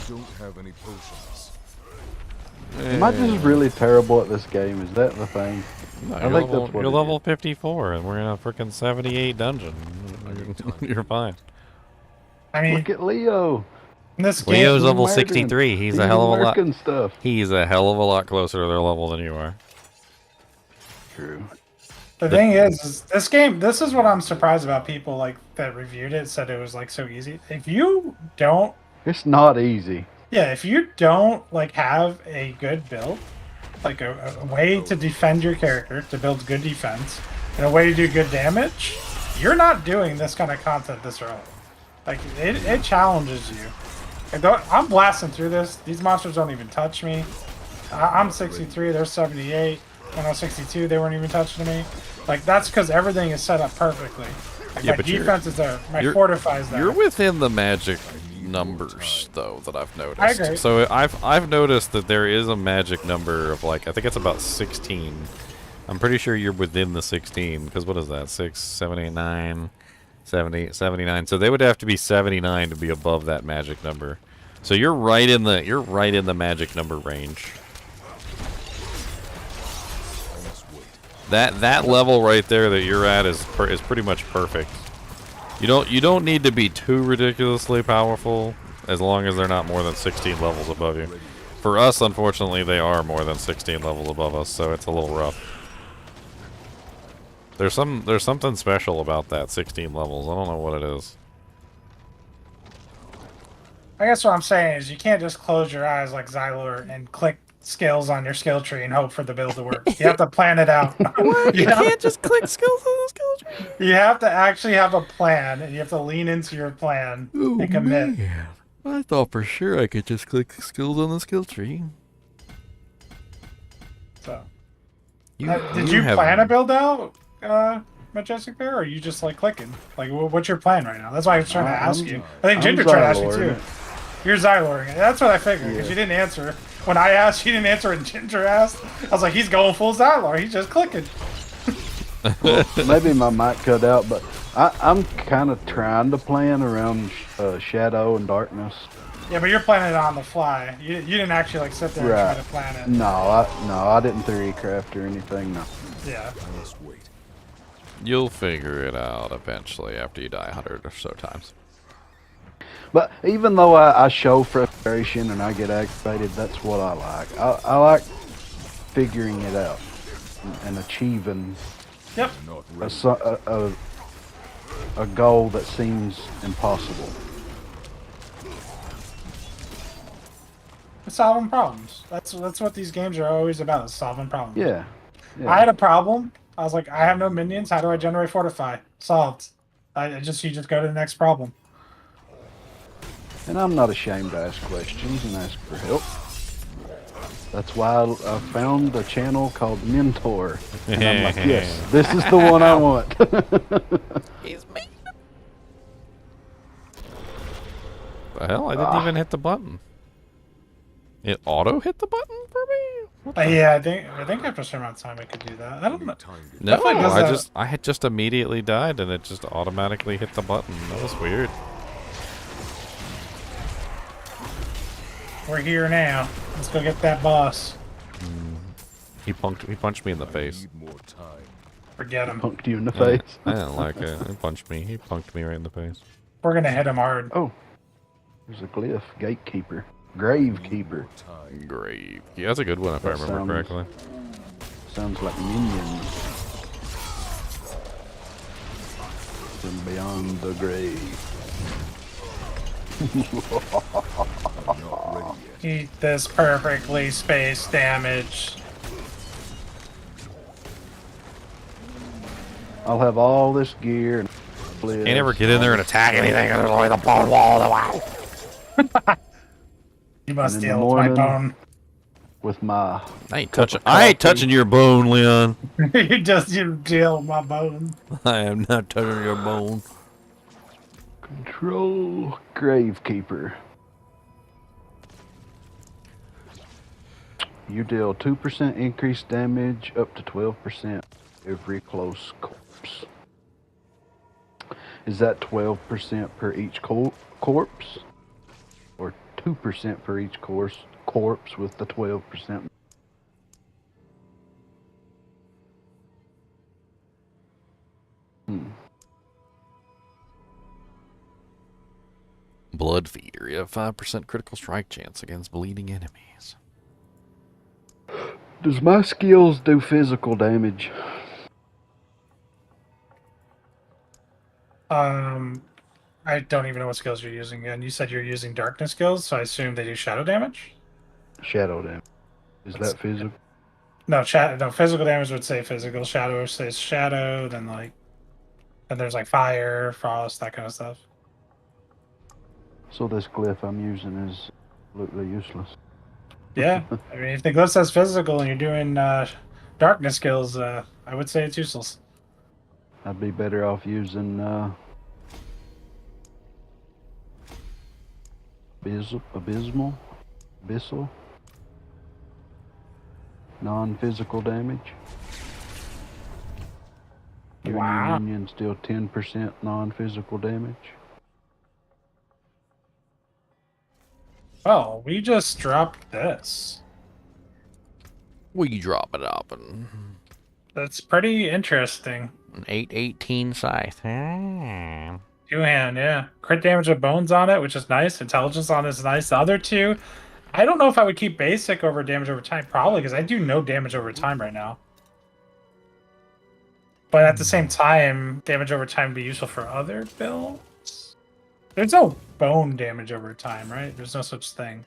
S5: don't have any potions.
S7: Am I just really terrible at this game? Is that the thing?
S2: No,
S7: I
S2: you're
S7: think
S2: level,
S7: that's what
S2: you're
S7: it
S2: level
S7: is.
S2: 54, and we're in a freaking 78 dungeon. You're fine.
S4: I mean,
S7: Look at Leo.
S4: in this game,
S2: Leo's
S7: He's
S2: level
S7: American.
S2: 63. He's a hell of a lot.
S7: American stuff.
S2: He's a hell of a lot closer to their level than you are.
S7: True.
S4: The thing is this game. This is what I'm surprised about. People like that reviewed it said it was like so easy. If you don't,
S7: It's not easy.
S4: yeah, if you don't like have a good build, like a way to defend your character, to build good defense, and a way to do good damage, you're not doing this kind of content this early. Like it challenges you. I'm blasting through this. These monsters don't even touch me. I'm 63. They're 78. When I was 62, they weren't even touching me. Like that's because everything is set up perfectly. Like, my defense is there. My fortify is there.
S2: You're within the magic numbers though that I've noticed.
S4: I agree.
S2: So I've noticed that there is a magic number of like I think it's about 16. I'm pretty sure you're within the 16 because what is that? 6, 7, 8, 9, 78, 79. So they would have to be 79 to be above that magic number. So you're right in the magic number range. That level right there that you're at is pretty much perfect. You don't need to be too ridiculously powerful as long as they're not more than 16 levels above you. For us, unfortunately, they are more than 16 levels above us, so it's a little rough. There's something special about that 16 levels. I don't know what it is.
S4: I guess what I'm saying is you can't just close your eyes like Xylor and click skills on your skill tree and hope for the build to work. You have to plan it out.
S2: What? You can't just click skills on the skill tree.
S4: You have to actually have a plan, and you have to lean into your plan and commit.
S2: Man. I thought for sure I could just click skills on the skill tree.
S4: So, did you plan a build out, Majestic Bear, or are you just like clicking? Like, what's your plan right now? That's why I was trying to ask you. I think Ginger tried to ask me too. You're Xyloring it. That's what I figured, because you didn't answer. When I asked, you didn't answer, and Ginger asked. I was like, he's going full Xylor. He's just clicking.
S7: Well, maybe my mic cut out, but I'm kind of trying to plan around shadow and darkness.
S4: Yeah, but you're planning it on the fly. You didn't actually like sit there and try to plan it.
S7: No, I didn't 3D craft or anything. No.
S4: Yeah.
S2: You'll figure it out eventually after you die 100 or so times.
S7: But even though I show frustration and I get aggravated, that's what I like. I like figuring it out and achieving a goal that seems impossible.
S4: Solving problems. That's what these games are always about, is solving problems.
S7: Yeah.
S4: I had a problem. I was like, I have no minions. How do I generate fortify? Solved. You just go to the next problem.
S7: And I'm not ashamed to ask questions and ask for help. That's why I found a channel called Mentor. And I'm like, yes, this is the one I want.
S2: He's me. The hell? I didn't even hit the button. It auto hit the button for me?
S4: Yeah, I think after a certain amount of time I could do that. I don't know.
S2: No, I had just immediately died and it just automatically hit the button. That was weird.
S4: We're here now. Let's go get that boss.
S2: He punched me in the face.
S4: Forget him.
S7: Punked you in the face.
S2: I didn't like it. He punched me. He punked me right in the face.
S4: We're gonna hit him hard.
S7: Oh, there's a glyph. Gatekeeper. Gravekeeper.
S2: Grave. Yeah, that's a good one if I remember correctly.
S7: Sounds like minions from beyond the grave.
S4: Eat this perfectly spaced damage.
S7: I'll have all this gear and
S2: Can't ever get in there and attack anything other than the bone wall of the wow.
S4: You must deal with my bone.
S7: With my
S2: I ain't touching your bone, Leon.
S4: You deal with my bone.
S2: I am not touching your bone.
S7: Control Gravekeeper. You deal 2% increased damage up to 12% every close corpse. Is that 12% per each corpse? Or 2% per each corpse with the 12%?
S2: Blood Feeder. You have 5% critical strike chance against bleeding enemies.
S7: Does my skills do physical damage?
S4: I don't even know what skills you're using. And you said you're using darkness skills, so I assume they do shadow damage.
S7: Shadow damage. Is that physical?
S4: No, no, physical damage would say physical. Shadow says shadow. Then there's like fire, frost, that kind of stuff.
S7: So this glyph I'm using is absolutely useless.
S4: Yeah, I mean, if the glyph says physical and you're doing darkness skills, I would say it's useless.
S7: I'd be better off using abyssal, non-physical damage. Giving
S4: Wow.
S7: your minions deal 10% non-physical damage.
S4: Oh, we just dropped this.
S2: We drop it up and
S4: That's pretty interesting.
S2: an 818 scythe. Ah.
S4: Two-hand, yeah. Crit damage with bones on it, which is nice. Intelligence on it is nice. The other two, I don't know if I would keep basic over damage over time. Probably, because I do no damage over time right now. But at the same time, damage over time would be useful for other builds. There's no bone damage over time, right? There's no such thing.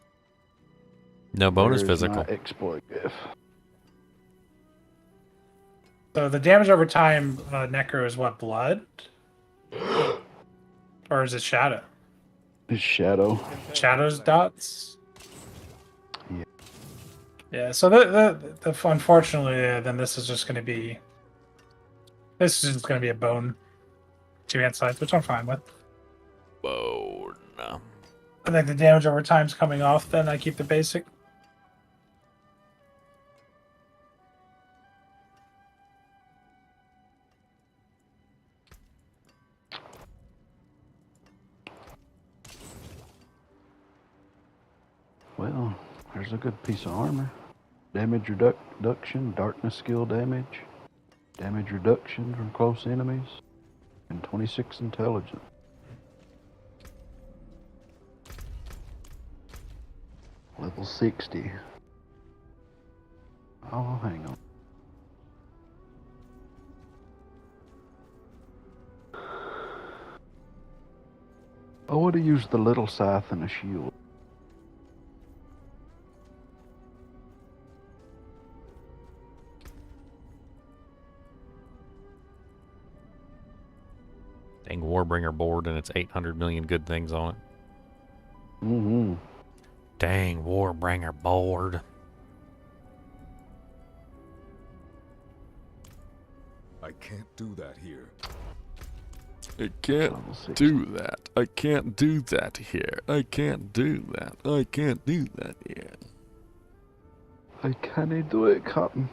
S2: No bonus
S7: There is
S2: physical.
S7: my exploit glyph.
S4: So the damage over time, Necro, is what, blood? Or is it shadow?
S7: It's shadow.
S4: Shadow's dots?
S7: Yeah.
S4: Yeah, so unfortunately, then this is just going to be... This is just going to be a bone two-hand scythe, which I'm fine with.
S2: Bone.
S4: I think the damage over time's coming off, then I keep the basic.
S7: Well, there's a good piece of armor. Damage reduction, darkness skill damage, damage reduction from close enemies, and 26 intelligence. Level 60. Oh, hang on. I would have used the little scythe and a shield.
S2: Dang Warbringer board and it's 800 million good things on it.
S7: Mm-hmm.
S2: Dang Warbringer board.
S5: I can't do that here.
S2: I can't do that. I can't do that here. I can't do that. I can't do that here.
S7: I can't do it, Cotton.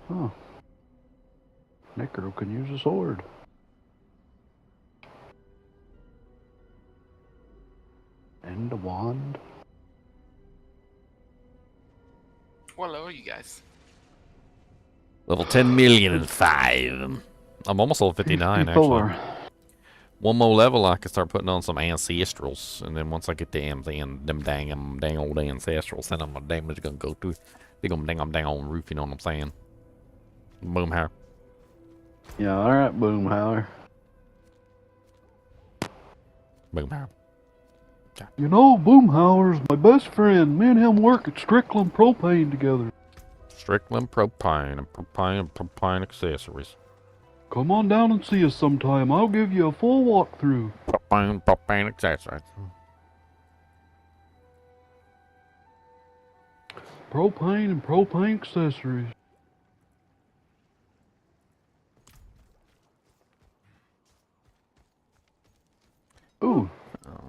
S7: Huh. Necro can use a sword. And a wand.
S3: What level are you guys?
S2: Level 10,000,005. I'm almost level 59,
S7: 54.
S2: actually. One more level, I can start putting on some ancestrals, and then once I get them dang old ancestrals, then my damage gonna go through. They gonna dang on roof, you know what I'm saying? Boomhauer.
S7: Yeah, alright, Boomhauer.
S2: Boomhauer.
S7: You know, Boomhauer's my best friend. Me and him work at Strickland Propane together.
S2: Strickland propane and propane accessories.
S7: Come on down and see us sometime. I'll give you a full walkthrough.
S2: Propane accessories.
S7: Propane and propane accessories.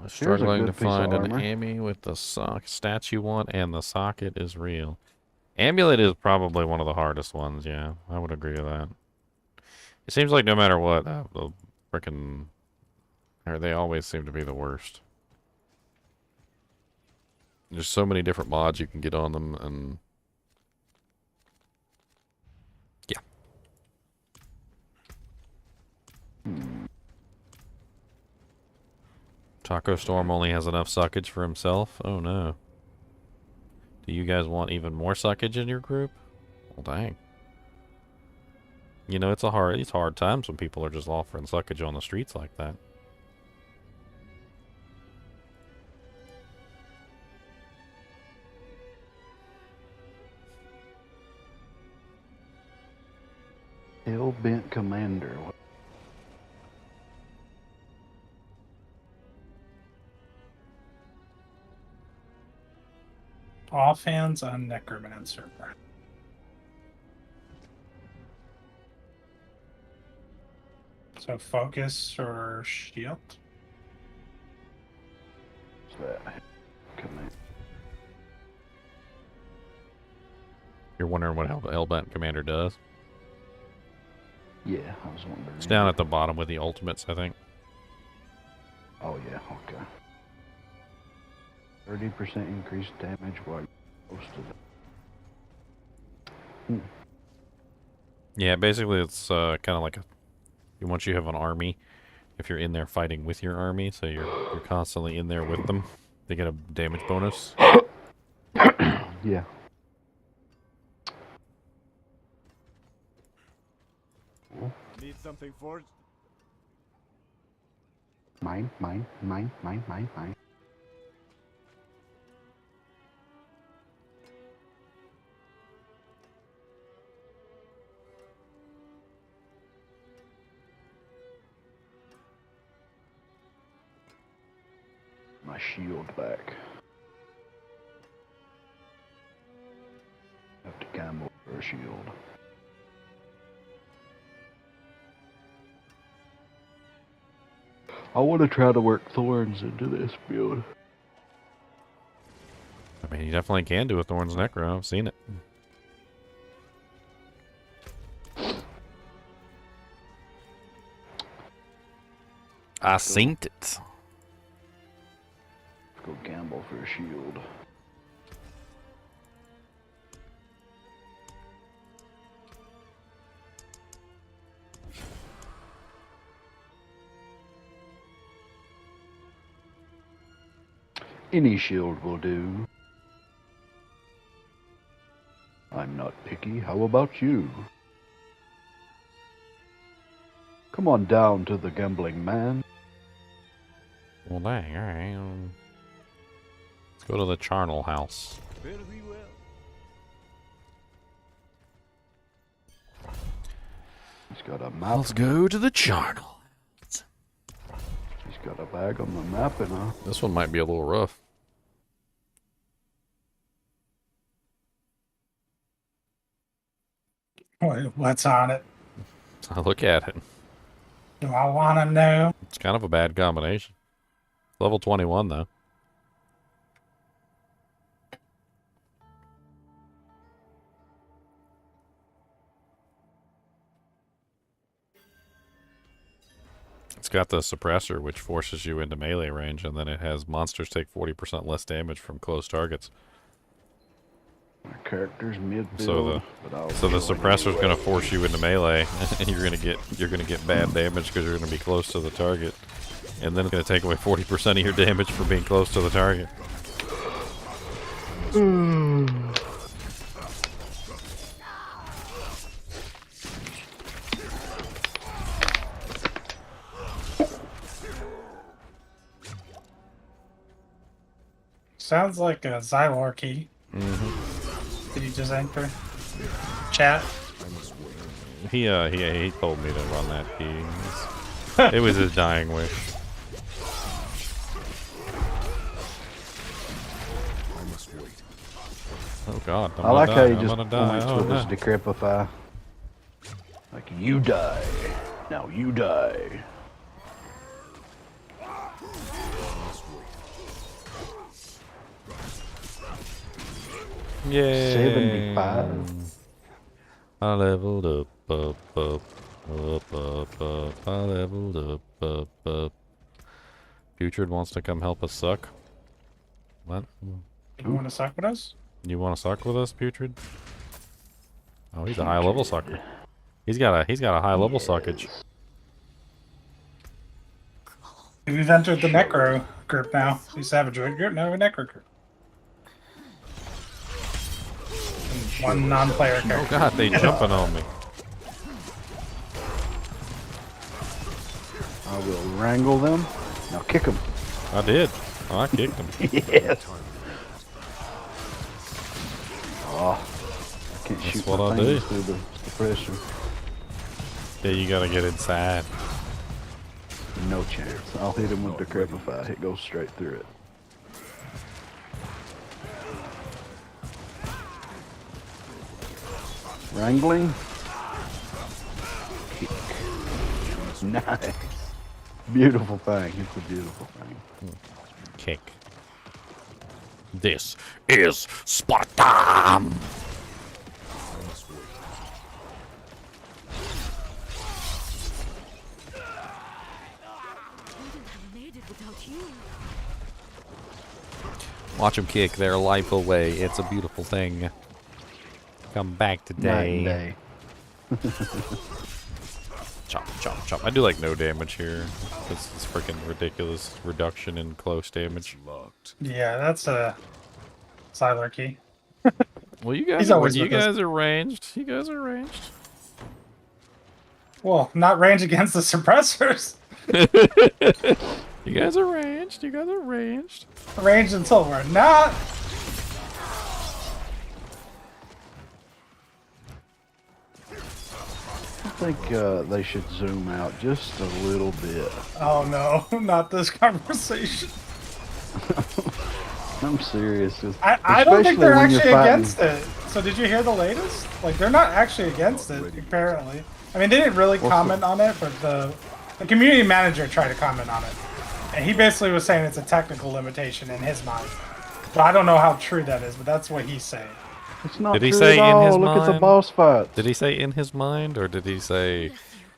S2: Struggling to
S7: good piece of
S2: find an
S7: armor.
S2: Ammy with the stats you want, and the socket is real. Amulet is probably one of the hardest ones, yeah. I would agree with that. It seems like no matter what, the frickin'... or they always seem to be the worst. There's so many different mods you can get on them, and... yeah. Taco Storm only has enough suckage for himself? Oh no. Do you guys want even more suckage in your group? Well, dang. You know, it's hard times when people are just offering suckage on the streets like that.
S7: Hell-bent commander.
S4: Offhands on Necromancer. So focus or shield?
S7: What's that? Command.
S2: You're wondering what Hellbent Commander does?
S7: Yeah, I was wondering.
S2: It's down at the bottom with the ultimates, I think.
S7: Oh yeah, okay. 30% increased damage while you're posted.
S2: Yeah, basically it's kind of like once you have an army, if you're in there fighting with your army, so you're constantly in there with them, they get a damage bonus.
S7: Yeah.
S11: Need something forged?
S7: Mine. My shield back. Have to gamble for a shield. I want to try to work thorns into this build.
S2: I mean, you definitely can do a Thorn's Necro. I've seen it. I seen it.
S7: Let's go gamble for a shield. Any shield will do. I'm not picky. How about you? Come on down to the gambling man.
S2: Well, dang, alright. Let's go to the charnel house.
S11: Very well.
S7: He's got a map.
S2: Let's go to the charnel.
S7: He's got a bag on the map and a...
S2: This one might be a little rough.
S4: What's on it?
S2: Look at it.
S4: Do I want to know?
S2: It's kind of a bad combination. Level 21, though. It's got the suppressor, which forces you into melee range, and then it has monsters take 40% less damage from close targets.
S7: My character's mid-build.
S2: So the suppressor's going to force you into melee, and you're going to get bad damage because you're going to be close to the target, and then it's going to take away 40% of your damage for being close to the target.
S4: Sounds like a Xylor key. Did you just enter? Chat?
S2: He told me to run that key. It was his dying wish. Oh god,
S7: I like how he just
S2: die.
S7: points
S2: Oh,
S7: with
S2: no.
S7: his decrepify. Like, you die. Now you die.
S2: Yay!
S7: 75.
S2: I leveled up. I leveled up. Putrid wants to come help us suck. What?
S4: You want to suck with us?
S2: You want to suck with us, Putrid? Oh, he's a high level sucker. He's got a high level suckage.
S4: We've entered the Necro group now. We used to have a Druid group, now we're a Necro group. And one non-player character.
S2: Oh god, they jumping on me.
S7: I will wrangle them. Now kick them.
S2: I did. Oh, I kicked him.
S7: Yes. Oh, I can't shoot
S2: what
S7: my
S2: I do.
S7: fingers through the pressure.
S2: Yeah, you gotta get inside.
S7: No chance. I'll hit him with the Decrepify. It goes straight through it. Wrangling. Kick. Nice. Beautiful thing. It's a beautiful thing.
S2: Kick. This is Sparta! Watch them kick their life away. It's a beautiful thing. Come back today.
S7: Night and day.
S2: Chop, chop, chop. I do like no damage here. It's freaking ridiculous reduction in close damage.
S4: Yeah, that's a Siler key.
S2: Well, you
S4: He's
S2: guys,
S4: always
S2: you
S4: with us.
S2: guys are ranged. You guys are ranged.
S4: Well, not range against the suppressors.
S2: You guys are ranged. You guys are ranged.
S4: Ranged until we're not.
S7: I think they should zoom out just a little bit.
S4: Oh no, not this conversation.
S7: I'm serious.
S4: I don't think they're
S7: Especially when
S4: actually
S7: you're fighting-
S4: against it. So did you hear the latest? Like, they're not actually against it, apparently. I mean, they didn't really
S7: What's
S4: comment on it, but the community manager tried to comment on it. And he basically was saying it's a technical limitation in his mind. But I don't know how true that is, but that's what he's saying.
S7: It's not
S2: Did he
S7: true
S2: say
S7: at
S2: in
S7: all.
S2: his
S7: Look at the
S2: mind?
S7: boss fight.
S2: Did he say in his mind, or did he say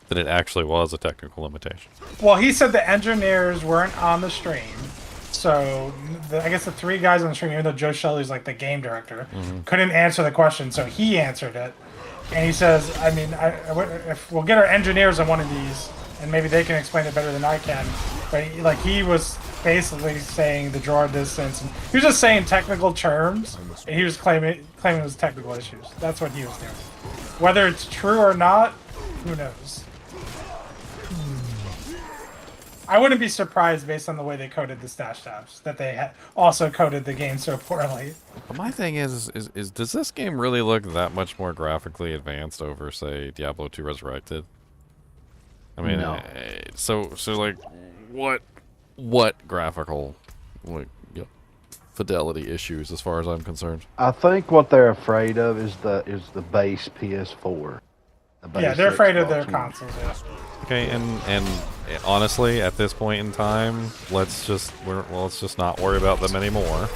S2: that it actually was a technical limitation?
S4: Well, he said the engineers weren't on the stream. So, I guess the three guys on the stream, even though Joe Shelley's like the game director, couldn't answer the question, so he answered it. And he says, I mean, if we'll get our engineers on one of these, and maybe they can explain it better than I can. But he was basically saying the draw distance, and he was just saying technical terms, and he was claiming it was technical issues. That's what he was doing. Whether it's true or not, who knows? I wouldn't be surprised based on the way they coded the stash tabs that they also coded the game so poorly.
S2: My thing is does this game really look that much more graphically advanced over, say, Diablo 2 Resurrected? I mean,
S7: No.
S2: So like, what graphical, like, fidelity issues as far as I'm concerned?
S7: I think what they're afraid of is the base PS4. The
S4: Yeah,
S7: base
S4: they're afraid of their
S7: Xbox One.
S4: consoles. Yeah.
S2: Okay, and honestly, at this point in time, let's just not worry about them anymore.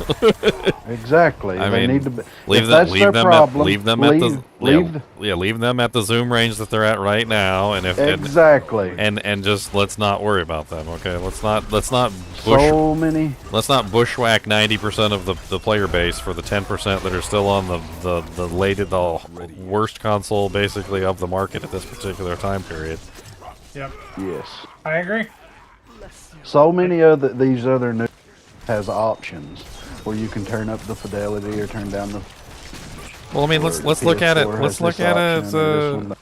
S7: Exactly.
S2: I
S7: They
S2: mean,
S7: need to be,
S2: leave
S7: if
S2: them,
S7: that's
S2: leave
S7: their
S2: them,
S7: problem,
S2: leave them
S7: leave,
S2: at the
S7: leave,
S2: leave them at the zoom range that they're at right now, and if
S7: exactly.
S2: and just let's not worry about them. Okay, let's not
S7: So many.
S2: let's not bushwhack 90% of the player base for the 10% that are still on the worst console basically of the market at this particular time period.
S4: Yep.
S7: Yes.
S4: I agree.
S7: So many of these other new has options where you can turn up the fidelity or turn down the.
S2: Well, I mean, let's look at it.
S7: PS4
S2: Let's
S7: has
S2: look
S7: this
S2: at
S7: option
S2: it.
S7: and this one.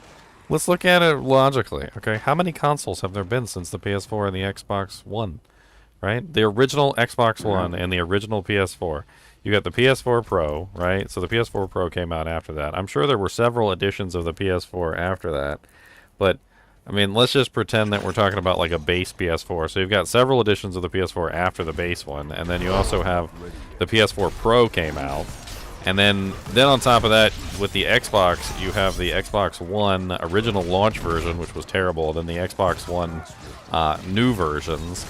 S2: Let's look at it logically. Okay, how many consoles have there been since the PS4 and the Xbox One? Right, the original Xbox One and the original PS4. You got the PS4 Pro, right? So the PS4 Pro came out after that. I'm sure there were several editions of the PS4 after that, but I mean, let's just pretend that we're talking about like a base PS4. So you've got several editions of the PS4 after the base one, and then you also have the PS4 Pro came out, and then on top of that, with the Xbox, you have the Xbox One original launch version, which was terrible, then the Xbox One new versions,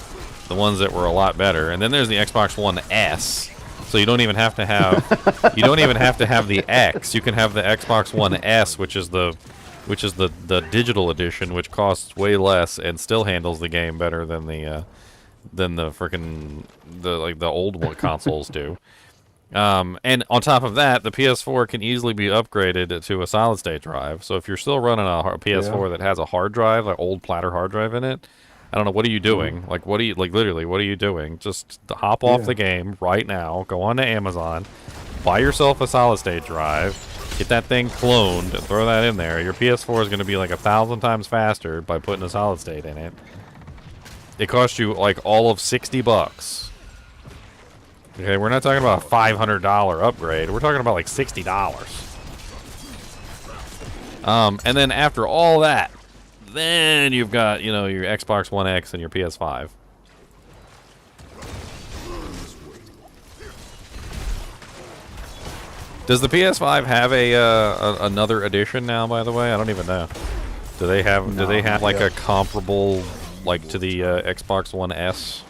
S2: the ones that were a lot better, and then there's the Xbox One S. So you don't even have to have the X. You can have the Xbox One S, which is the digital edition, which costs way less and still handles the game better than the freaking the old one consoles do. And on top of that, the PS4 can easily be upgraded to a solid state drive. So if you're still running a PS4 that has a hard drive, an old platter hard drive in it, I don't know, what are you doing? Like, literally, what are you doing? Just hop off the game right now, go on to Amazon, buy yourself a solid state drive, get that thing cloned, and throw that in there. Your PS4 is going to be like 1,000 times faster by putting a solid state in it. It costs you like all of $60. Okay, we're not talking about a $500 upgrade. We're talking about like $60. And then after all that, then you've got, you know, your Xbox One X and your PS5. Does the PS5 have another edition now? By the way, I don't even know. Do they have like a comparable like to the Xbox One S?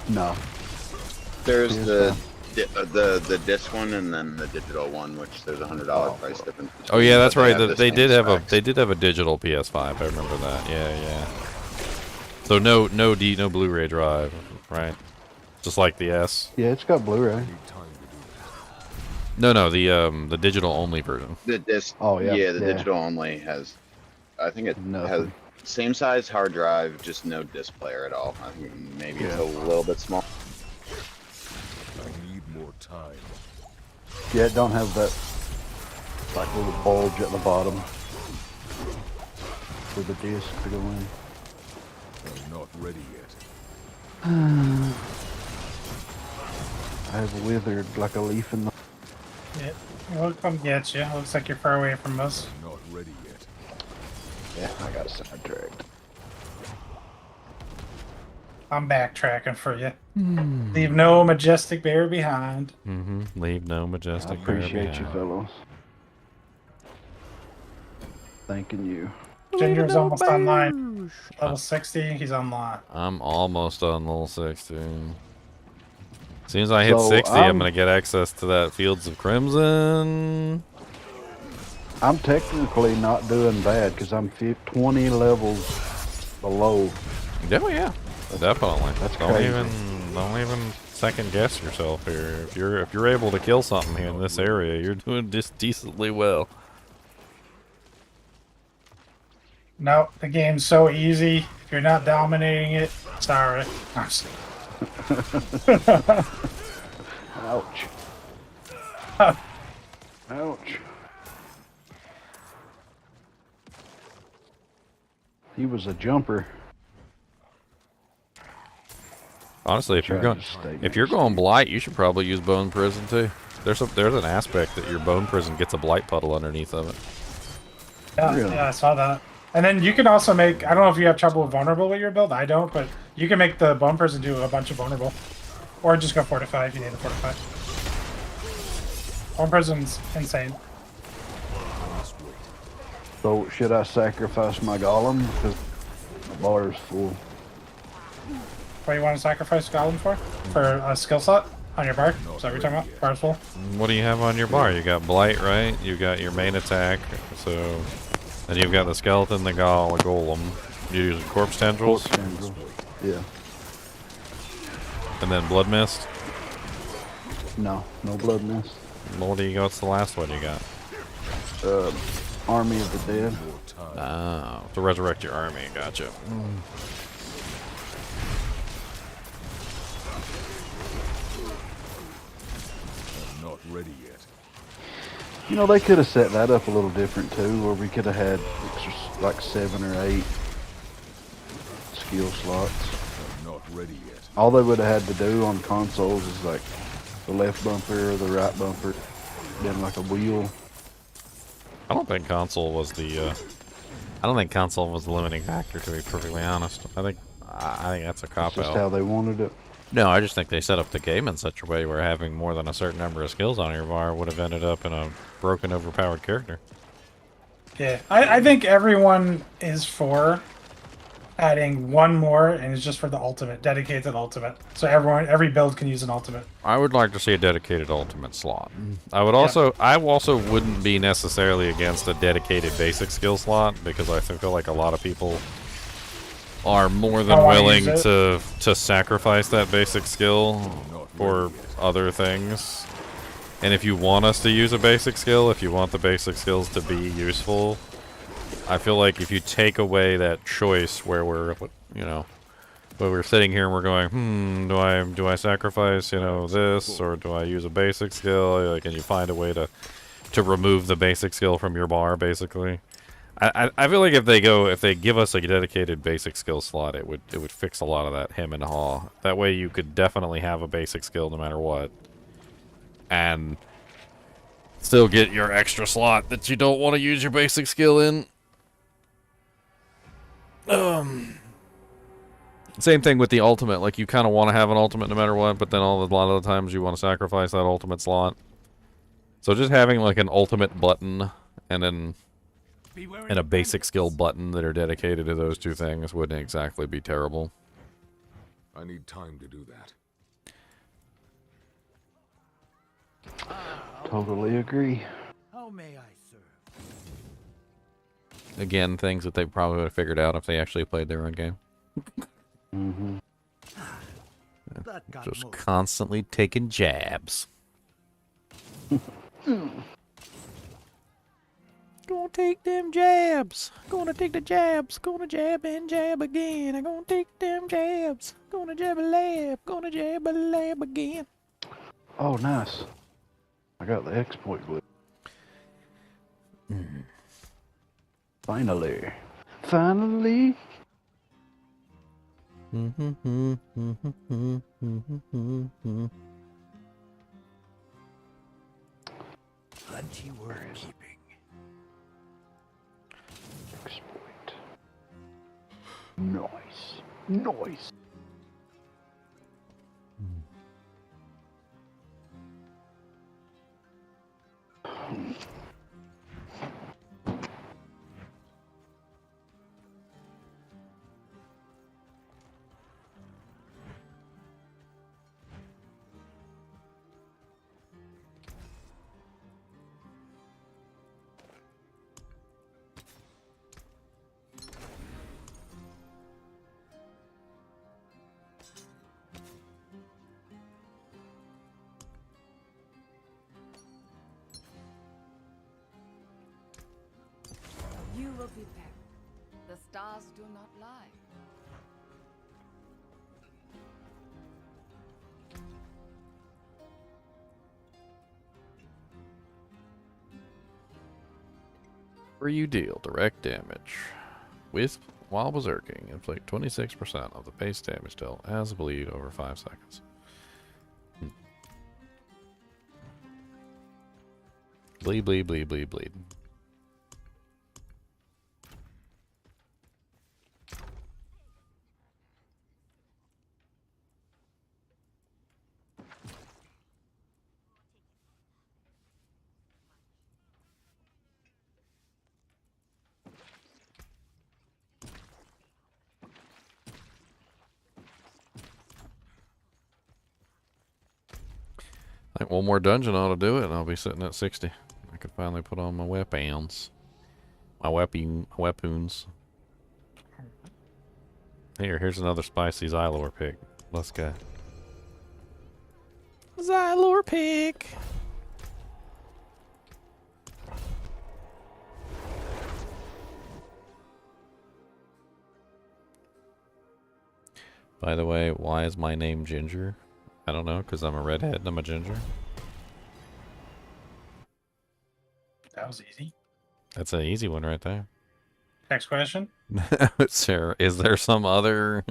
S2: No.
S1: There's the disc one and then the digital one, which there's $100 price difference.
S2: Oh yeah, that's right. They did have a digital PS5. I remember that. Yeah. So no Blu-ray drive, right? Just like the S.
S7: Yeah, it's got Blu-ray.
S2: No, the digital only version.
S1: The disc.
S7: Oh yeah.
S1: Yeah, the digital only has. I think it has same size hard drive, just no disc player at all. I think maybe it's a little bit small.
S5: I need more time.
S7: Yeah, it don't have that like little bulge at the bottom for the disc to go in.
S5: I'm not ready yet.
S7: I have withered like a leaf in the.
S4: Yeah, we'll come get you. Looks like you're far away from us.
S5: I'm not ready yet.
S7: Yeah, I got sidetracked.
S4: I'm backtracking for you. Leave no majestic bear behind.
S2: Leave no majestic bear behind.
S7: I appreciate you, fellows. Thanking you.
S4: Ginger's almost online. Level 60, he's online.
S2: I'm almost on level 60. As soon as I hit 60, I'm going to get access to that Fields of Crimson.
S7: I'm technically not doing bad because I'm 20 levels below.
S2: Yeah. Definitely.
S7: That's
S2: don't
S7: crazy.
S2: even second guess yourself here. If you're able to kill something here in this area, you're doing just decently well.
S4: No, the game's so easy. If you're not dominating it, sorry.
S7: Ouch. Ouch. He was a jumper.
S2: Honestly, if you're going blight, you should probably use bone prison too. There's an aspect that your bone prison gets a blight puddle underneath of it.
S4: Yeah, I saw that. And then you can also make, I don't know if you have trouble with vulnerable with your build, I don't, but you can make the bone prison do a bunch of vulnerable. Or just go fortify if you need to fortify. Bone prison's insane.
S7: So should I sacrifice my golem because the bar is full?
S4: What do you want to sacrifice Golem for? For a skill slot on your bar? Is that what you're talking about? Bar's full?
S2: What do you have on your bar? You got blight, right? You got your main attack, so then you've got the skeleton, the golem. You use corpse tendrils.
S7: Yeah.
S2: And then blood mist.
S7: No blood mist.
S2: What do you got? What's the last one you got?
S7: Army of the Dead.
S2: Oh, to resurrect your army. Gotcha.
S5: Not ready yet.
S7: You know, they could have set that up a little different too, where we could have had like 7 or 8 skill slots.
S5: I'm not ready yet.
S7: All they would have had to do on consoles is like the left bumper or the right bumper, then like a wheel.
S2: I don't think console was the limiting factor, to be perfectly honest. I think that's a cop out.
S7: Just how they wanted it.
S2: No, I just think they set up the game in such a way where having more than a certain number of skills on your bar would have ended up in a broken, overpowered character.
S4: Yeah, I think everyone is for adding one more, and it's just for the ultimate, dedicated ultimate. So every build can use an ultimate.
S2: I would like to see a dedicated ultimate slot. I also wouldn't be necessarily against a dedicated basic skill slot, because I feel like a lot of people are more than willing to sacrifice that basic skill for other things. And if you want us to use a basic skill, if you want the basic skills to be useful, I feel like if you take away that choice where we're, you know, where we're sitting here and we're going, do I sacrifice, you know, this, or do I use a basic skill? Like, can you find a way to remove the basic skill from your bar, basically? I feel like if they give us a dedicated basic skill slot, it would fix a lot of that hem and haw. That way you could definitely have a basic skill no matter what, and still get your extra slot that you don't want to use your basic skill in. Same thing with the ultimate. Like, you kind of want to have an ultimate no matter what, but then a lot of the times you want to sacrifice that ultimate slot. So just having like an ultimate button and then a basic skill button that are dedicated to those two things wouldn't exactly be terrible.
S5: I need time to do that.
S7: Totally agree.
S9: How may I serve?
S2: Again, things that they probably would have figured out if they actually played their own game.
S7: Mm-hmm.
S2: Just constantly taking jabs. Gonna take them jabs. Gonna take the jabs. Gonna jab and jab again. I'm gonna take them jabs. Gonna jab a lab. Gonna jab a lab again.
S7: Oh, nice. I got the exploit glitch. Finally. Finally.
S9: Plenty worth keeping.
S7: Exploit. Nice. Nice.
S10: You will be back. The stars do not lie.
S2: Where you deal direct damage with while berserking, inflict 26% of the base damage dealt as bleed over 5 seconds. Bleed, bleed, bleed, bleed, bleed. I think one more dungeon ought to do it, and I'll be sitting at 60. I could finally put on my weapons. My weapons. Here's another spicy Xylor pick. Let's go. Xylor pick! By the way, why is my name Ginger? I don't know, because I'm a redhead and I'm a ginger.
S4: That was easy.
S2: That's an easy one right there.
S4: Next question.
S2: Sarah, is there some other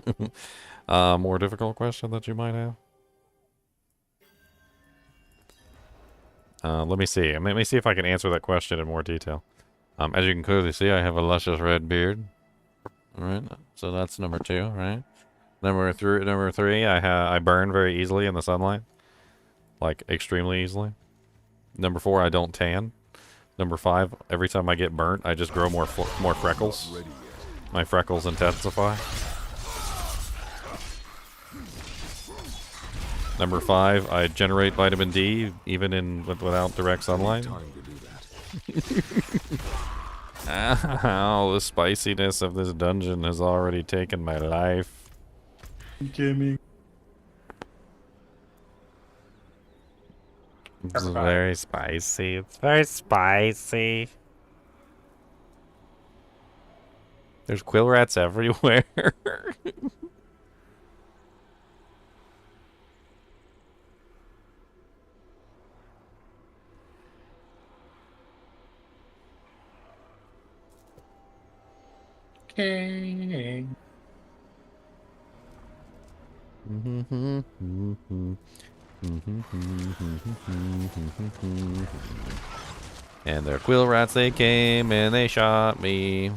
S2: more difficult question that you might have? Let me see. Let me see if I can answer that question in more detail. As you can clearly see, I have a luscious red beard. All right, so that's number 2, right? Number three, I burn very easily in the sunlight, like extremely easily. Number 4, I don't tan. Number 5, every time I get burnt, I just grow more freckles. My freckles intensify. Number 5, I generate vitamin D even without direct sunlight.
S5: Time to do that.
S2: Ow, the spiciness of this dungeon has already taken my life.
S4: Gimme.
S2: It's very spicy. It's very spicy. There's quill rats everywhere.
S4: Okay.
S2: And they're quill rats, they came and they shot me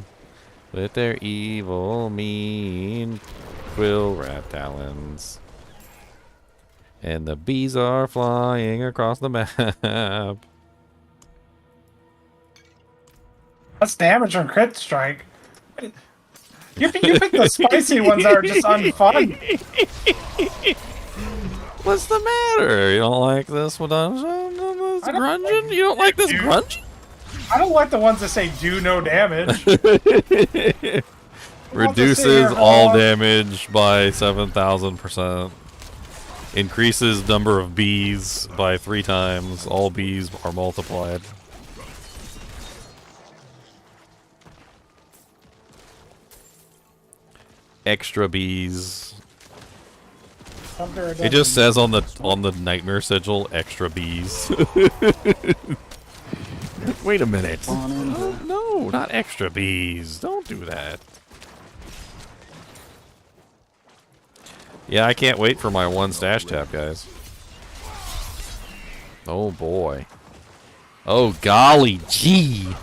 S2: with their evil, mean quill rat talons. And the bees are flying across the map.
S4: That's damage on crit strike. You pick the spicy ones that are just unfun.
S2: What's the matter? You don't like this dungeon? This grungeon? You don't like this grungeon?
S4: I don't like the ones that say do no damage.
S2: Reduces all damage by 7,000%. Increases number of bees by 3 times. All bees are multiplied. Extra bees. It just says on the nightmare sigil, extra bees. Wait a minute. No, not extra bees. Don't do that. Yeah, I can't wait for my 1 stash tab, guys. Oh boy. Oh golly gee.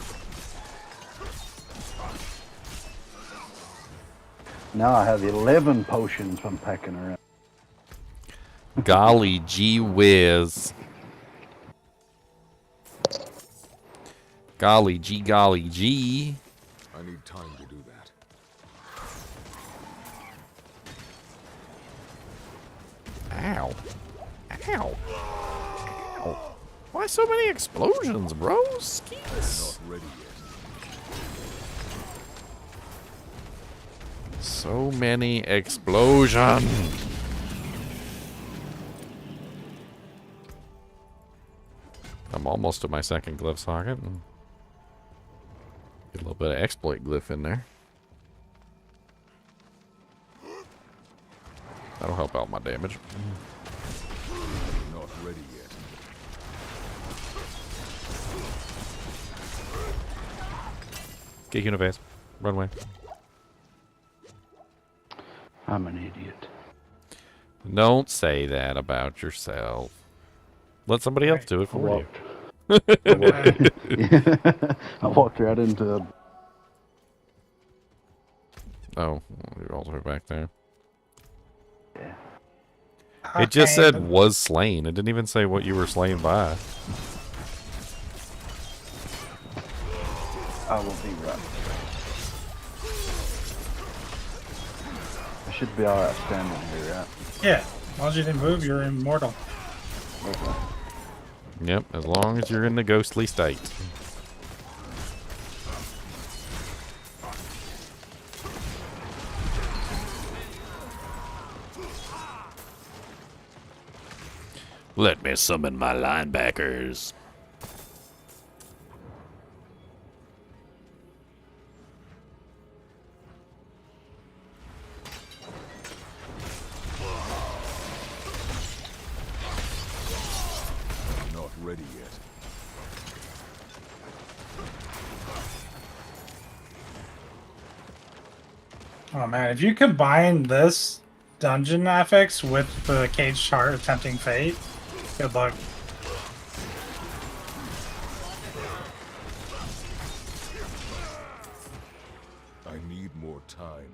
S7: Now I have 11 potions from packing around.
S2: Golly gee whiz. Golly gee, golly gee.
S5: I need time to do that.
S2: Ow. Ow. Ow. Why so many explosions, bro? Skis.
S5: Not ready yet.
S2: So many explosions. I'm almost to my 2nd glyph socket. Get a little bit of exploit glyph in there. That'll help out my damage.
S5: Not ready yet.
S2: Get Univase. Run away.
S7: I'm an idiot.
S2: Don't say that about yourself. Let somebody else do it for you.
S7: I walked right into a...
S2: Oh, you're all the way back there.
S7: Yeah.
S2: It just said was slain. It didn't even say what you were slain by.
S7: I will be right. I should be alright standing here, right?
S4: Yeah, as long as you didn't move, you're immortal.
S7: Okay.
S2: Yep, as long as you're in the ghostly state. Let me summon my linebackers.
S5: Not ready yet.
S4: Oh man, if you combine this dungeon affix with the cage chart attempting fate, good luck.
S5: I need more time.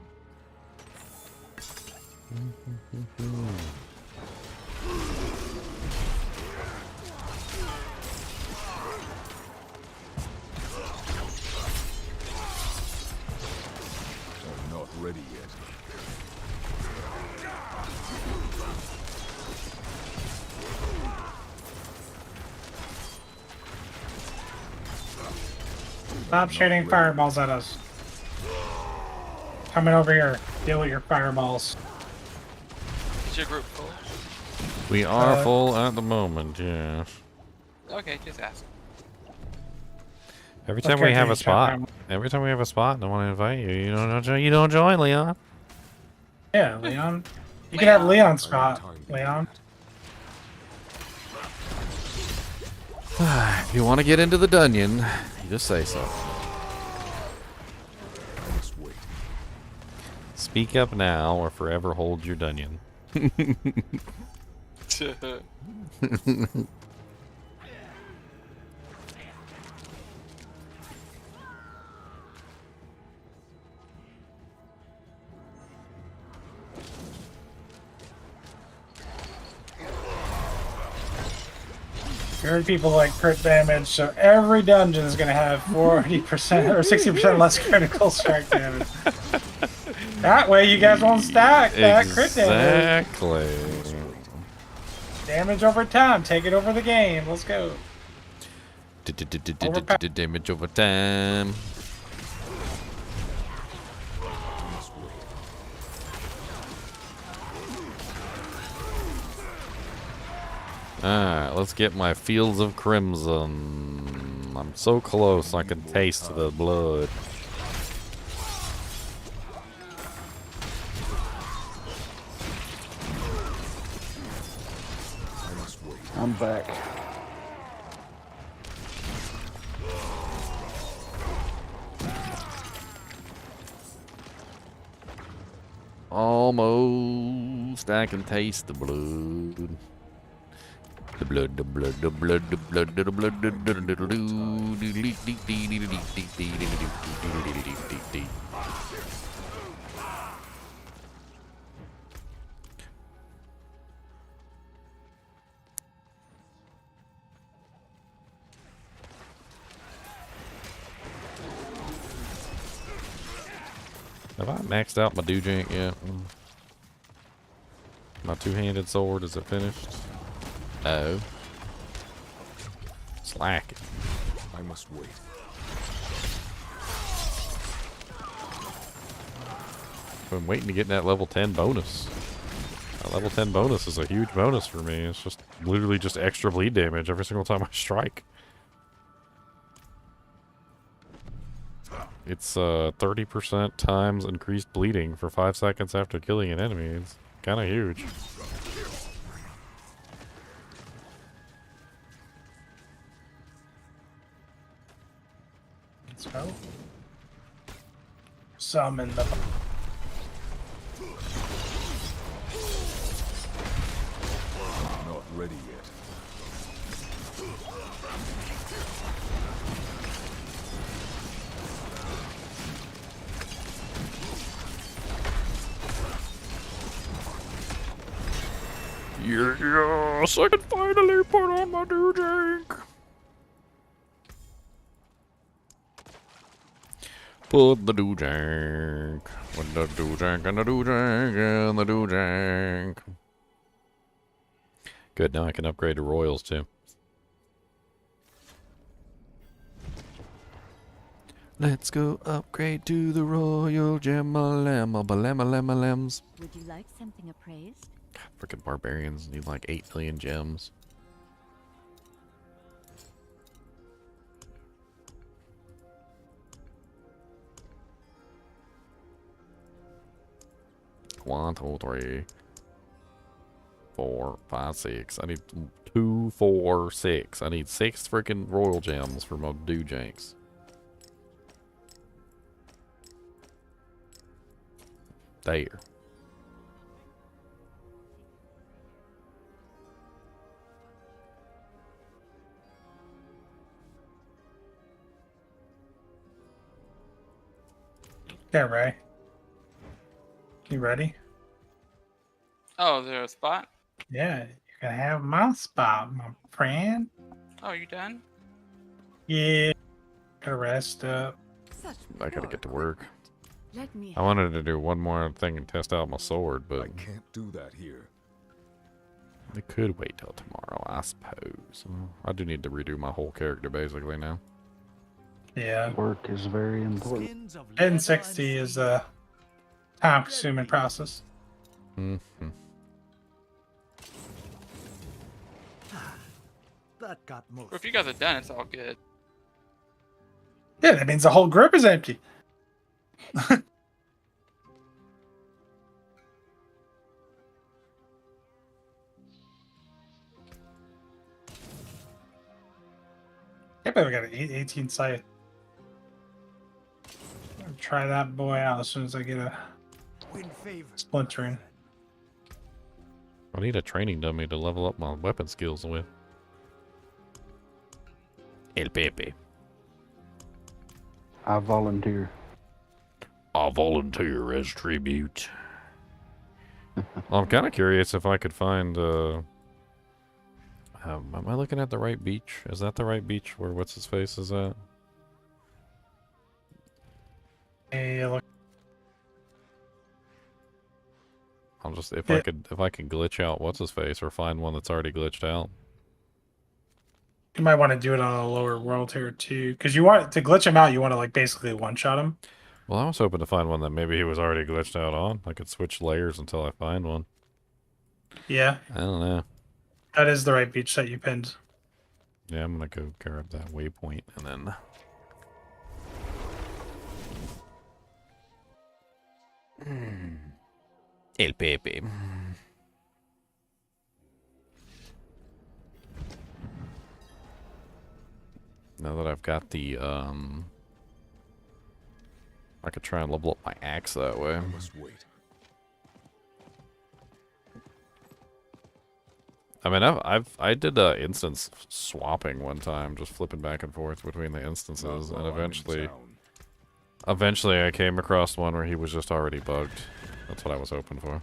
S4: Stop shooting fireballs at us. Coming over here. Deal with your fireballs.
S3: Is your group full?
S2: We are full at the moment, yes.
S3: Okay, just ask.
S2: Every time
S4: Okay,
S2: we have
S4: you
S2: a
S4: check
S2: spot,
S4: them.
S2: every time we have a spot, and I want to invite you. You don't join, Leon.
S4: Yeah, Leon. You can have Leon spot, Leon.
S2: If you want to get into the dungeon, you just say so. Speak up now, or forever hold your dungeon.
S4: You heard people like crit damage, so every dungeon is going to have 40% or 60% less critical strike damage. That way you guys won't stack that crit damage.
S2: Exactly.
S4: Damage over time. Take it over the game. Let's go.
S2: Damage over time. Alright, let's get my Fields of Crimson. I'm so close I can taste the blood.
S7: I'm back.
S2: Almost. I can taste the blood. The blood, the blood, the blood, the blood, the blood, the blood. Have I maxed out my Doojank yet? My two-handed sword, is it finished? No. Slack it.
S5: I must wait.
S2: I've been waiting to get that level 10 bonus. That level 10 bonus is a huge bonus for me. It's just literally just extra bleed damage every single time I strike. It's 30% times increased bleeding for 5 seconds after killing an enemy. It's kind of huge.
S4: Let's go. Summon the...
S5: Not ready yet.
S2: Yes, I can finally put on my Doojank. Put the Doojank. Put the Doojank and the Doojank and the Doojank. Good, now I can upgrade to Royals too. Let's go upgrade to the Royal Gemma-lemma-ba-lemma-lemma-lems.
S8: Would you like something appraised?
S2: Freaking barbarians need like 8 million gems. One, two, 3, 4, 5, 6. I need 2, 4, 6. I need 6 freaking royal gems for my Doojanks. There.
S4: Okay, Ray. You ready?
S3: Oh, is there a spot?
S4: Yeah, you're gonna have my spot, my friend.
S3: Oh, you done?
S4: Yeah. Gotta rest up.
S2: I gotta get to work.
S8: Let me
S2: I wanted to do one more thing and test out my sword, but
S5: I can't do that here.
S2: I could wait till tomorrow, I suppose. I do need to redo my whole character basically now.
S4: Yeah.
S7: Work is very important.
S4: Hitting 60 is a time-consuming process.
S2: Mm-hmm.
S9: That got most.
S3: Well, if you guys are done, it's all good.
S4: Yeah, that means the whole group is empty. Yeah, but we got an 18 site. I'll try that boy out as soon as I get a
S9: Win favor.
S4: splintering.
S2: I need a training dummy to level up my weapon skills with. El Pepe.
S7: I volunteer.
S2: I'll volunteer as tribute. Well, I'm kind of curious if I could find, am I looking at the right beach? Is that the right beach where what's-his-face is at?
S4: Hey, look.
S2: I'll just, if
S4: Yeah.
S2: I could glitch out what's-his-face or find one that's already glitched out.
S4: You might want to do it on a lower world here too, because you want to glitch him out. You want to like basically one-shot him.
S2: Well, I was hoping to find one that maybe he was already glitched out on. I could switch layers until I find one.
S4: Yeah,
S2: I don't know.
S4: that is the right beach that you pinned.
S2: Yeah, I'm gonna go grab that waypoint and then... El Pepe. Now that I've got the, I could try and level up my axe that way.
S5: I must wait.
S2: I mean, I did instance swapping one time, just flipping back and forth between the instances, and eventually I came across one where he was just already bugged. That's what I was hoping for.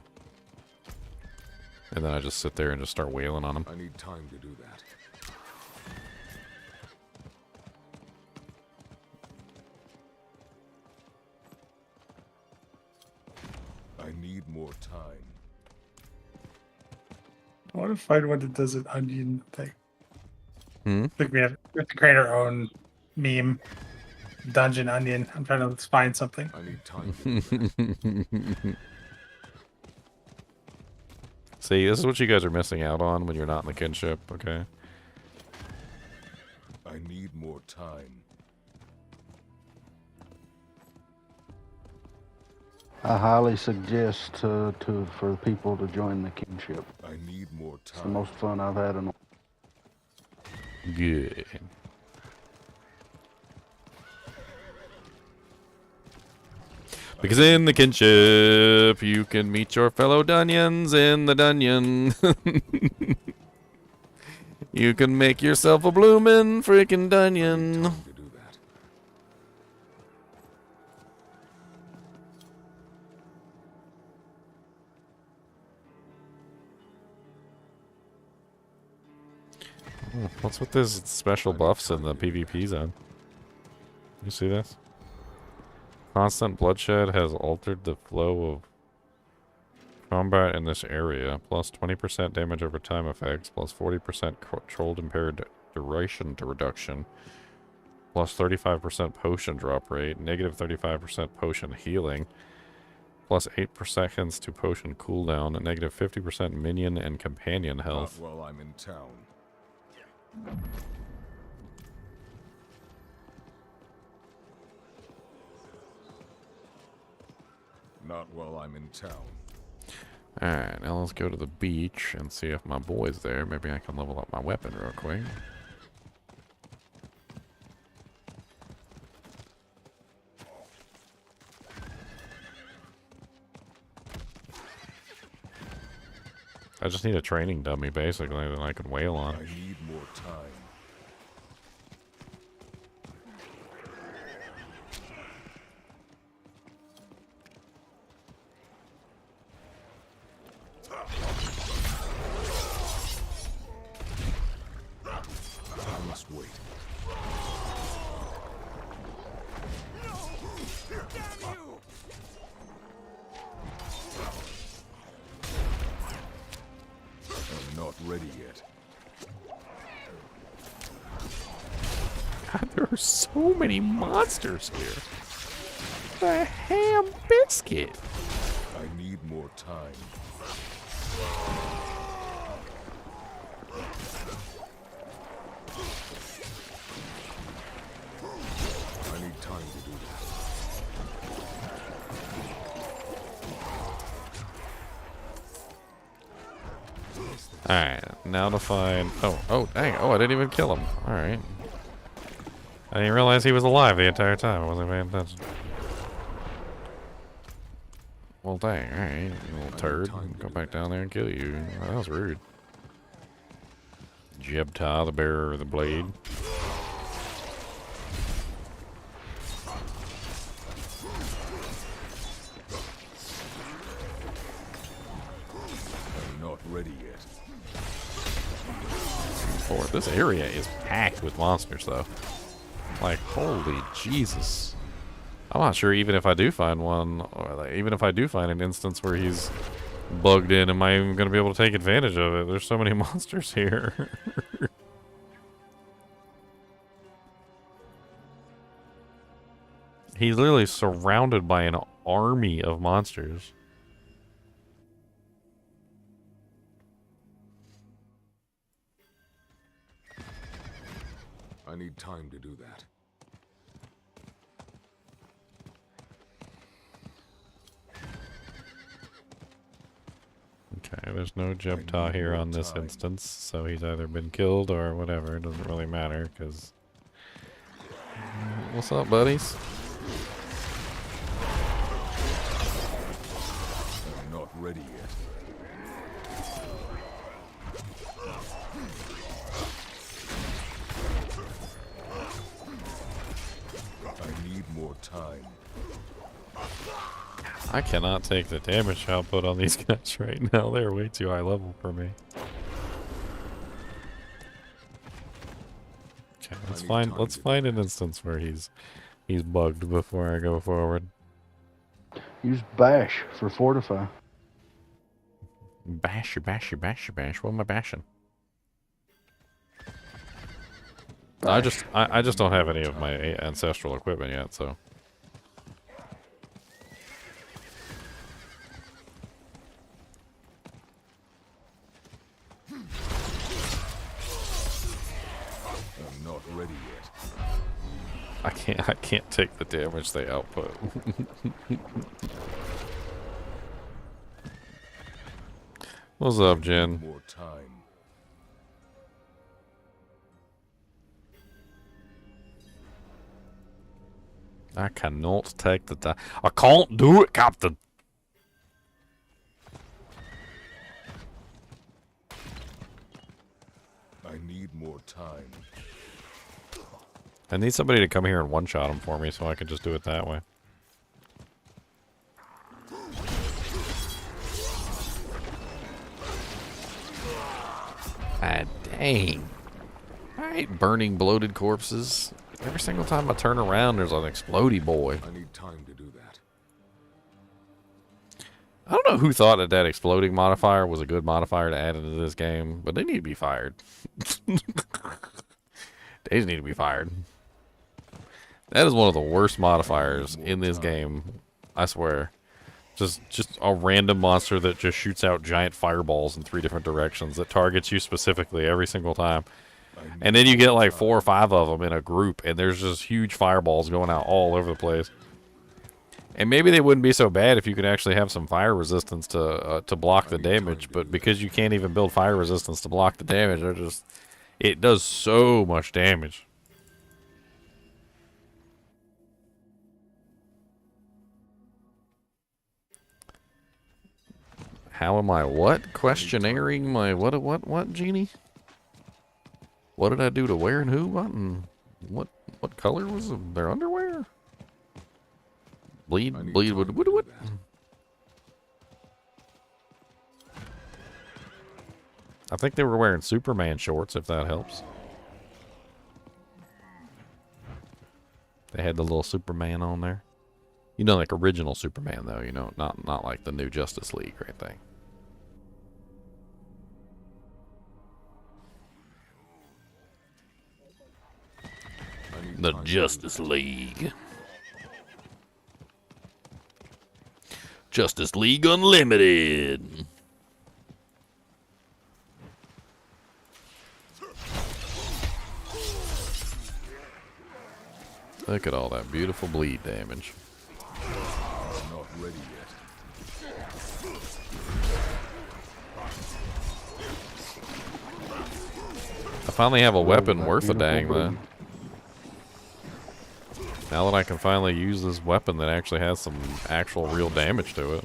S2: And then I just sit there and just start wailing on him.
S5: I need time to do that. I need more time.
S4: I want to find one that does an onion thing.
S2: Hmm?
S4: I think we have to create our own meme. Dungeon onion. I'm trying to find something.
S5: I need time to do that.
S2: See, this is what you guys are missing out on when you're not in the kinship, okay?
S5: I need more time.
S7: I highly suggest for people to join the kinship.
S5: I need more
S7: It's the
S5: time.
S7: most fun I've had in a
S2: Good. Because in the kinship, you can meet your fellow Dunyans in the Dunyon. You can make yourself a bloomin' freaking Dunyon.
S5: Time to do that.
S2: What's with this special buffs in the PvP zone? You see this? Constant bloodshed has altered the flow of combat in this area. Plus 20% damage over time effects. Plus 40% controlled impaired duration to reduction. Plus 35% potion drop rate. Negative 35% potion healing. Plus 8 seconds to potion cooldown. And negative 50% minion and companion health.
S5: Not while I'm in town. Not while I'm in town.
S2: Alright, now let's go to the beach and see if my boy's there. Maybe I can level up my weapon real quick. I just need a training dummy, basically, that I can wail on.
S5: I need more time. I must wait. I'm not ready yet.
S2: God, there are so many monsters here. The ham biscuit.
S5: I need more time. I need time to do that.
S2: Alright, now to find... Oh, dang. Oh, I didn't even kill him. Alright. I didn't realize he was alive the entire time. I wasn't paying attention. Well, dang. Alright, you little turd. Go back down there and kill you. That was rude. Jebta, the bearer of the blade.
S5: I'm not ready yet.
S2: Lord, this area is packed with monsters, though. Like, holy Jesus. I'm not sure even if I do find one, or like, even if I do find an instance where he's bugged in, am I even going to be able to take advantage of it? There's so many monsters here. He's literally surrounded by an army of monsters.
S5: I need time to do that.
S2: Okay, there's no Jebta here on this instance, so he's either been killed or whatever. It doesn't really matter, because... What's up, buddies?
S5: I'm not ready yet. I need more time.
S2: I cannot take the damage output on these guys right now. They're way too high level for me. Okay, let's find an instance where he's bugged before I go forward.
S7: Use bash for fortify.
S2: Bash. What am I bashing? I just don't have any of my ancestral equipment yet, so.
S5: I'm not ready yet.
S2: I can't take the damage they output. What's up, Jen?
S5: More time.
S2: I cannot take the time. I can't do it, Captain.
S5: I need more time.
S2: I need somebody to come here and one-shot him for me so I can just do it that way. Ah, dang. I hate burning bloated corpses. Every single time I turn around, there's an explodey boy.
S5: I need time to do that.
S2: I don't know who thought that exploding modifier was a good modifier to add into this game, but they need to be fired. They just need to be fired. That is one of the worst modifiers in this game, I swear. Just a random monster that just shoots out giant fireballs in 3 different directions that targets you specifically every single time. And then you get like 4 or 5 of them in a group, and there's just huge fireballs going out all over the place. And maybe they wouldn't be so bad if you could actually have some fire resistance to block the damage, but because you can't even build fire resistance to block the damage, it does so much damage. How am I what? Questioning my what, Genie? What did I do to where and who? What color was their underwear? Bleed what? I think they were wearing Superman shorts, if that helps. They had the little Superman on there. You know, like original Superman, though. You know, not like the new Justice League or anything.
S5: I need
S2: The
S5: time to do
S2: Justice
S5: that.
S2: League. Justice League Unlimited. Look at all that beautiful bleed damage.
S5: I'm not ready yet.
S2: I finally have a weapon
S7: that
S2: worth a
S7: beautiful
S2: dang, though.
S7: bleed.
S2: Now that I can finally use this weapon that actually has some actual real damage to it.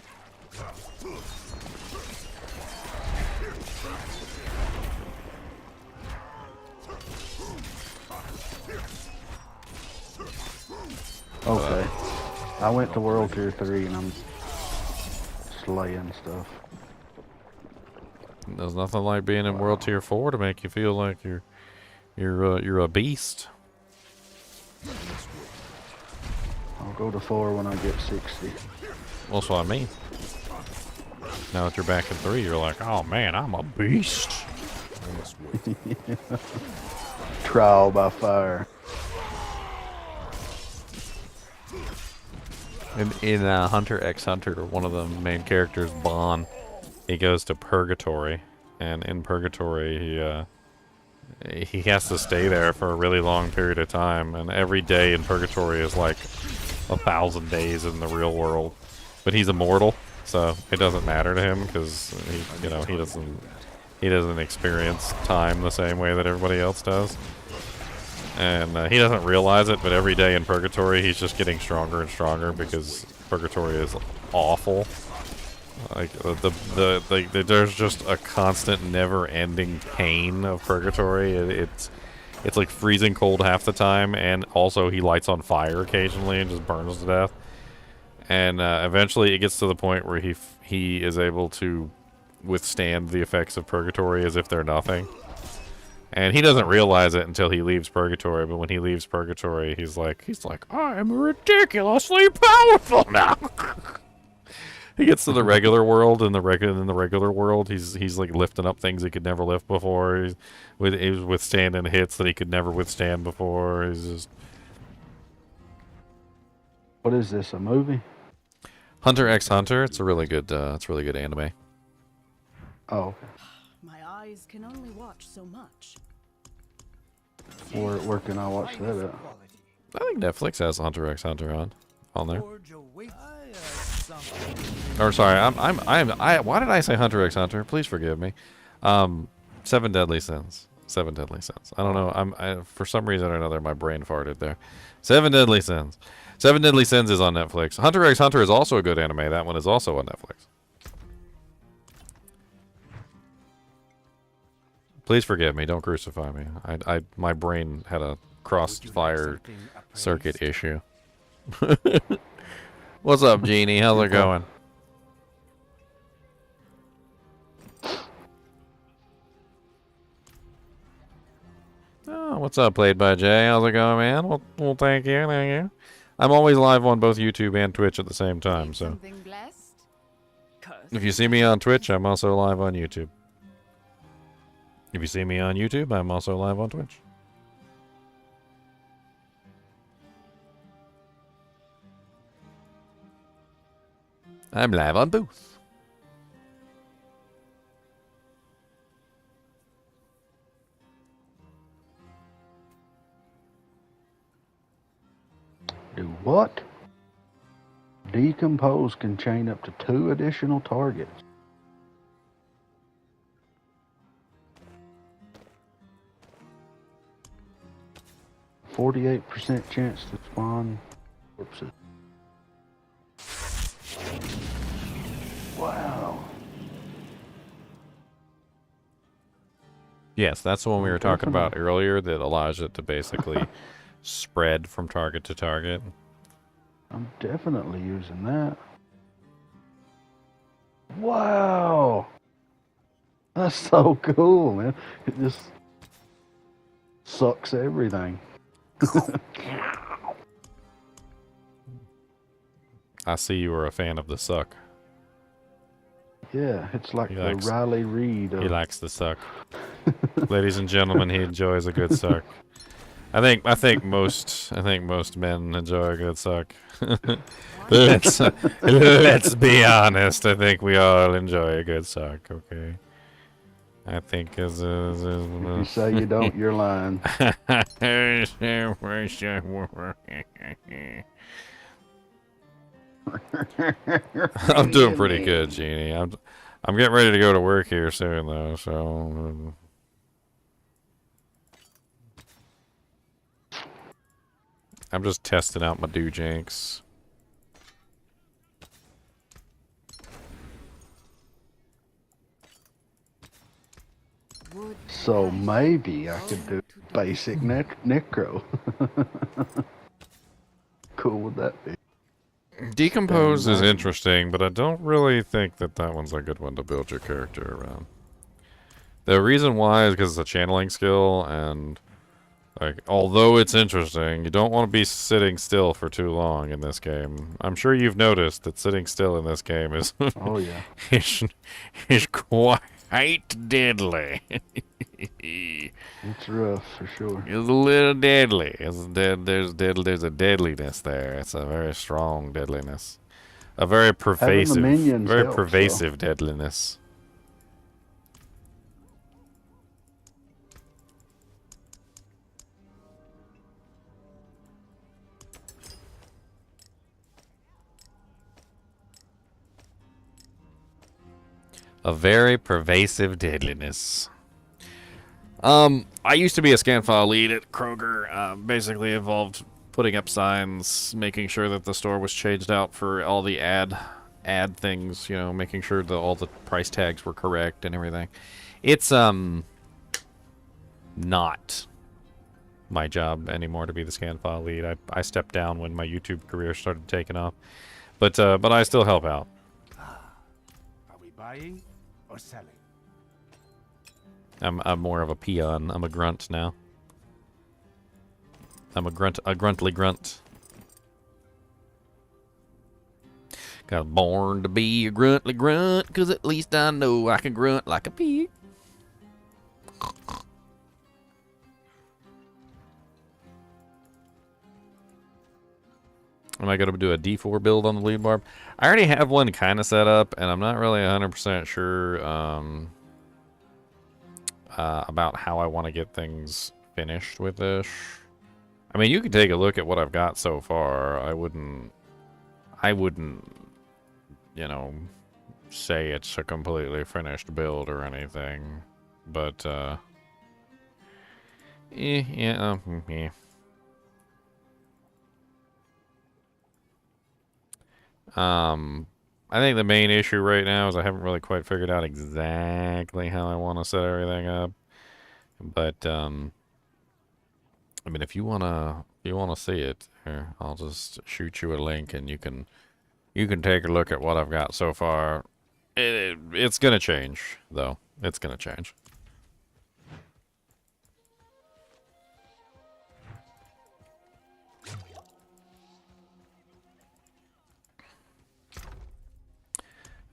S7: Okay. I went to World Tier 3 and I'm slaying stuff.
S2: There's nothing like being in World Tier 4 to make you feel like you're a beast.
S7: I'll go to 4 when I get 60.
S2: Well, that's what I mean. Now that you're back in 3, you're like, oh man, I'm a beast.
S5: I must wait.
S7: Trial by fire.
S2: In Hunter x Hunter, one of the main characters, Bon, he goes to Purgatory, and in Purgatory he has to stay there for a really long period of time, and every day in Purgatory is like 1,000 days in the real world. But he's immortal, so it doesn't matter to him because he doesn't experience time the same way that everybody else does. And he doesn't realize it, but every day in Purgatory, he's just getting stronger and stronger because Purgatory is awful. Like there's just a constant, never-ending pain of Purgatory. It's like freezing cold half the time, and also he lights on fire occasionally and just burns to death. And eventually, it gets to the point where he is able to withstand the effects of Purgatory as if they're nothing. And he doesn't realize it until he leaves Purgatory, but when he leaves Purgatory, he's like, I am ridiculously powerful now. He gets to the regular world, and in the regular world, he's like lifting up things he could never lift before. He's withstanding hits that he could never withstand before. He's just
S7: What is this, a movie?
S2: Hunter x Hunter. It's a really good anime.
S7: Oh, okay.
S10: My eyes can only watch so much.
S7: Where can I watch that at?
S2: I think Netflix has Hunter x Hunter on there. Or sorry, why did I say Hunter x Hunter? Please forgive me. 7 Deadly Sins. 7 Deadly Sins. I don't know. For some reason or another, my brain farted there. 7 Deadly Sins. 7 Deadly Sins is on Netflix. Hunter x Hunter is also a good anime. That one is also on Netflix. Please forgive me. Don't crucify me. My brain had a crossfire circuit issue. What's up, Genie? How's it going? Oh, what's up, Played by Jay? How's it going, man? Well, thank you, thank you. I'm always live on both YouTube and Twitch at the same time, so
S10: Something blessed?
S2: if you see me on Twitch, I'm also live on YouTube. If you see me on YouTube, I'm also live on Twitch. I'm live on both.
S7: Do what? Decompose can chain up to 2 additional targets. %48% chance to spawn corpses. Wow.
S2: Yes, that's the one we were talking about earlier that allows it to basically spread from target to target.
S7: I'm definitely using that. Wow. That's so cool, man. It just sucks everything.
S2: I see you were a fan of the suck.
S7: Yeah, it's like
S2: He
S7: the
S2: likes-
S7: Riley Reid.
S2: He likes the suck. Ladies and gentlemen, he enjoys a good suck. most men enjoy a good suck. let's be honest. I think we all enjoy a good suck. Okay. I think
S7: If you say you don't, you're lying.
S2: I'm doing pretty good, Jeannie. I'm getting ready to go to work here soon, though. So I'm just testing out my doojanks.
S7: So maybe I could do basic necro. Cool would that be?
S2: Decompose is interesting, but I don't really think that one's a good one to build your character around. The reason why is because it's a channeling skill, and like, although it's interesting, you don't want to be sitting still for too long in this game. I'm sure you've noticed that sitting still in this game is
S7: oh yeah,
S2: is quite deadly.
S7: it's rough for sure.
S2: It's a little deadly. There's a deadliness there. It's a very strong deadliness. A very pervasive deadliness. A very pervasive deadliness. I used to be a scan file lead at Kroger. Basically involved putting up signs, making sure that the store was changed out for all the ad things, you know, making sure that all the price tags were correct and everything. It's not my job anymore to be the scan file lead. I stepped down when my YouTube career started taking off. But I still help out.
S11: Are we buying or selling?
S2: I'm more of a peon. I'm a grunt now. I'm a gruntly grunt. Got born to be a gruntly grunt, 'cause at least I know I can grunt like a pig. Am I going to do a D4 build on the lead barb? I already have one kind of set up, and I'm not really 100% sure about how I want to get things finished with this. I mean, you can take a look at what I've got so far. I wouldn't, you know, say it's a completely finished build or anything, but yeah. I think the main issue right now is I haven't really quite figured out exactly how I want to set everything up. But I mean, if you wanna see it, here, I'll just shoot you a link, and you can take a look at what I've got so far. It's gonna change, though. It's gonna change.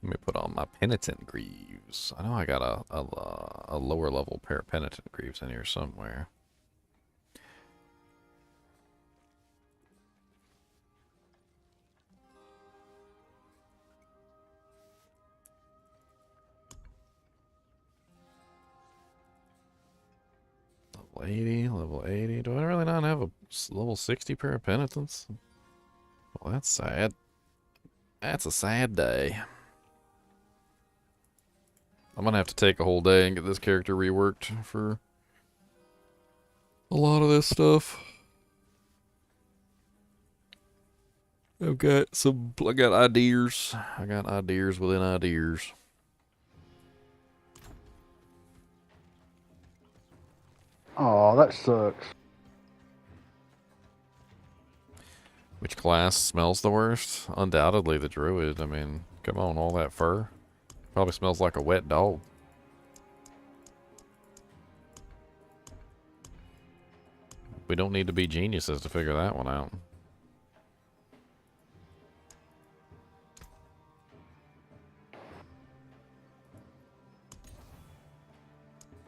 S2: Let me put on my penitent greaves. I know I got a lower level pair of penitent greaves in here somewhere. Level 80, level 80. Do I really not have a level 60 pair of penitents? Well, that's sad. That's a sad day. I'm gonna have to take a whole day and get this character reworked for a lot of this stuff. I got ideas. I got ideas within ideas.
S7: Oh, that sucks.
S2: Which class smells the worst? Undoubtedly the druid. I mean, come on, all that fur. Probably smells like a wet dog. We don't need to be geniuses to figure that one out.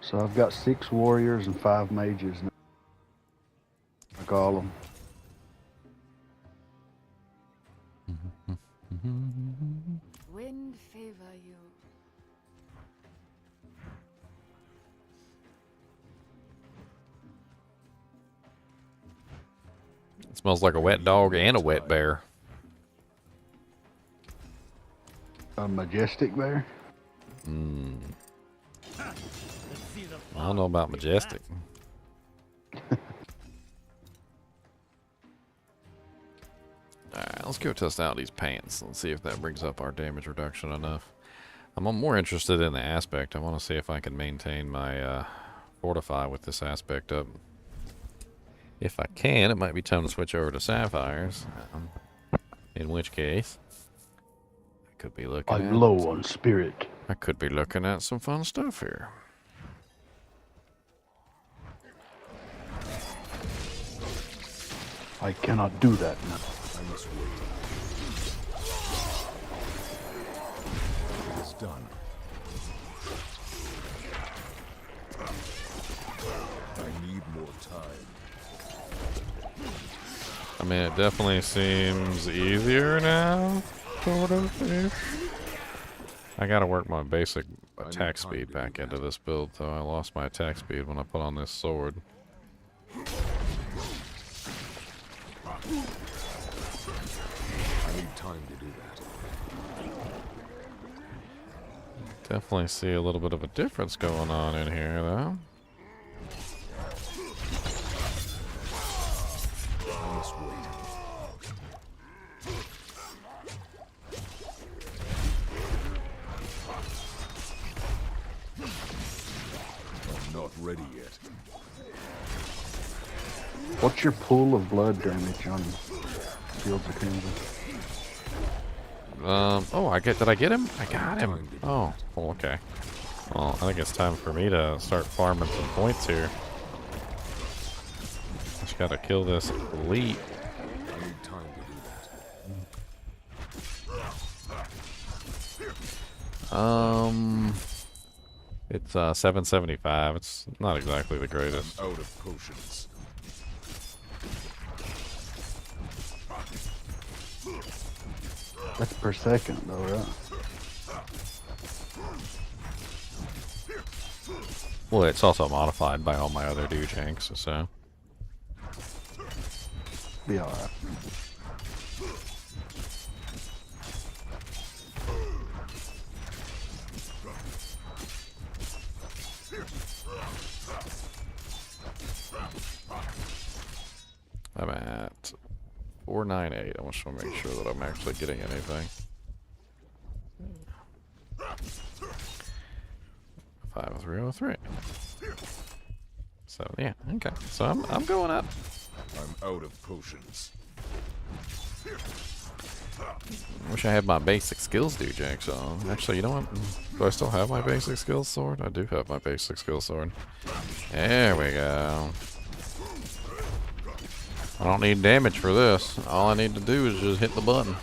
S7: So I've got 6 warriors and 5 mages now. call them.
S10: Wind favor you.
S2: It smells like a wet dog and a wet bear.
S7: A majestic bear?
S2: I don't know about majestic. Alright, let's go test out these pants. Let's see if that brings up our damage reduction enough. I'm more interested in the aspect. I want to see if I can maintain my fortify with this aspect up. If I can, it might be time to switch over to sapphires. In which case, I could be looking
S7: I'm
S2: at...
S7: low on spirit.
S2: I could be looking at some fun stuff here.
S7: I cannot do that now.
S5: I must wait. It is done. I need more time.
S2: I mean, it definitely seems easier now, sort of. I gotta work my basic attack speed back into this build, though. I lost my attack speed when I put on this sword.
S5: I need time to do that.
S2: Definitely see a little bit of a difference going on in here, though.
S5: I must wait. I'm not ready yet.
S7: What's your pool of blood damage on Fields of Crimson?
S2: Oh, did I get him? I got him. Oh, well, okay. Well, I think it's time for me to start farming some points here. Just gotta kill this elite.
S5: I need time to do that.
S2: It's 775. It's not exactly the greatest.
S5: I'm out of potions.
S7: That's per second, though, right?
S2: Well, it's also modified by all my other doojanks, so.
S7: Be alright.
S2: I'm at 498. I just want to make sure that I'm actually getting anything. 5303. So yeah, okay. So I'm going up.
S5: I'm out of potions.
S2: Wish I had my basic skills doojanks on. Actually, you know what? Do I still have my basic skills sword? I do have my basic skills sword. There we go. I don't need damage for this. All I need to do is just hit the button.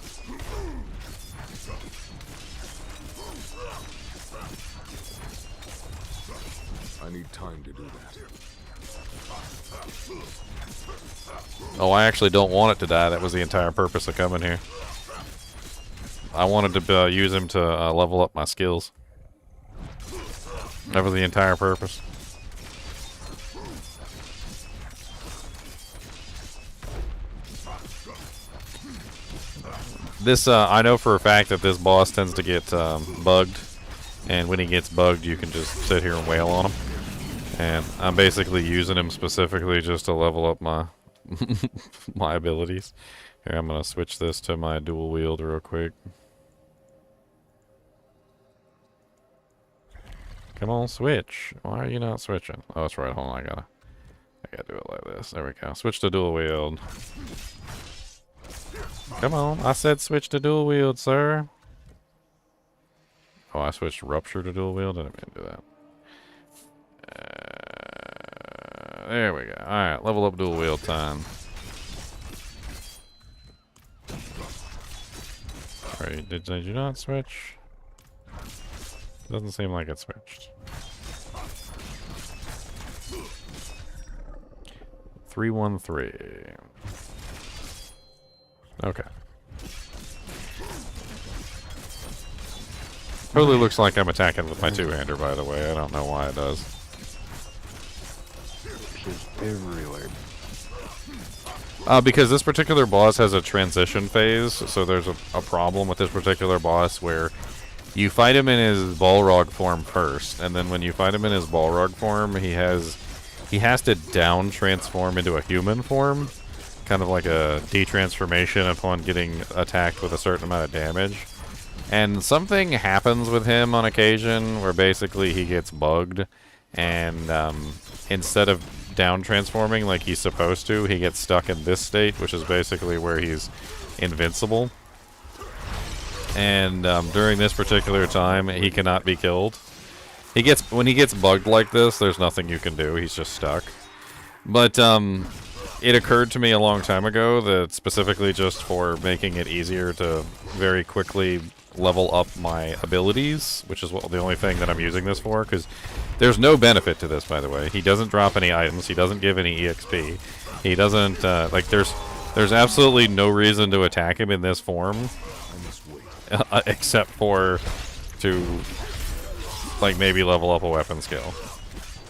S5: I need time to do that.
S2: Oh, I actually don't want it to die. That was the entire purpose of coming here. I wanted to use him to level up my skills. That was the entire purpose. This, I know for a fact that this boss tends to get bugged. And when he gets bugged, you can just sit here and wail on him. And I'm basically using him specifically just to level up my my abilities. Here, I'm going to switch this to my dual wield real quick. Come on, switch. Why are you not switching? Oh, that's right. Hold on. I gotta do it like this. There we go. Switch to dual wield. Come on. I said switch to dual wield, sir. Oh, I switched rupture to dual wield. I didn't mean to do that. There we go. Alright, level up dual wield time. Alright, did you not switch? Doesn't seem like it switched. 313. Okay. Totally looks like I'm attacking with my two-hander, by the way. I don't know why it does.
S7: It's everywhere.
S2: Because this particular boss has a transition phase, so there's a problem with this particular boss where you fight him in his Balrog form first, and then when you fight him in his Balrog form, he has to down transform into a human form, kind of like a detransformation upon getting attacked with a certain amount of damage. And something happens with him on occasion where basically he gets bugged, and instead of down transforming like he's supposed to, he gets stuck in this state, which is basically where he's invincible. And during this particular time, he cannot be killed. When he gets bugged like this, there's nothing you can do. He's just stuck. But it occurred to me a long time ago that specifically just for making it easier to very quickly level up my abilities, which is the only thing that I'm using this for, because there's no benefit to this, by the way. He doesn't drop any items. He doesn't give any EXP. He doesn't, like, there's absolutely no reason to attack him in this form, except for to, like, maybe level up a weapon skill.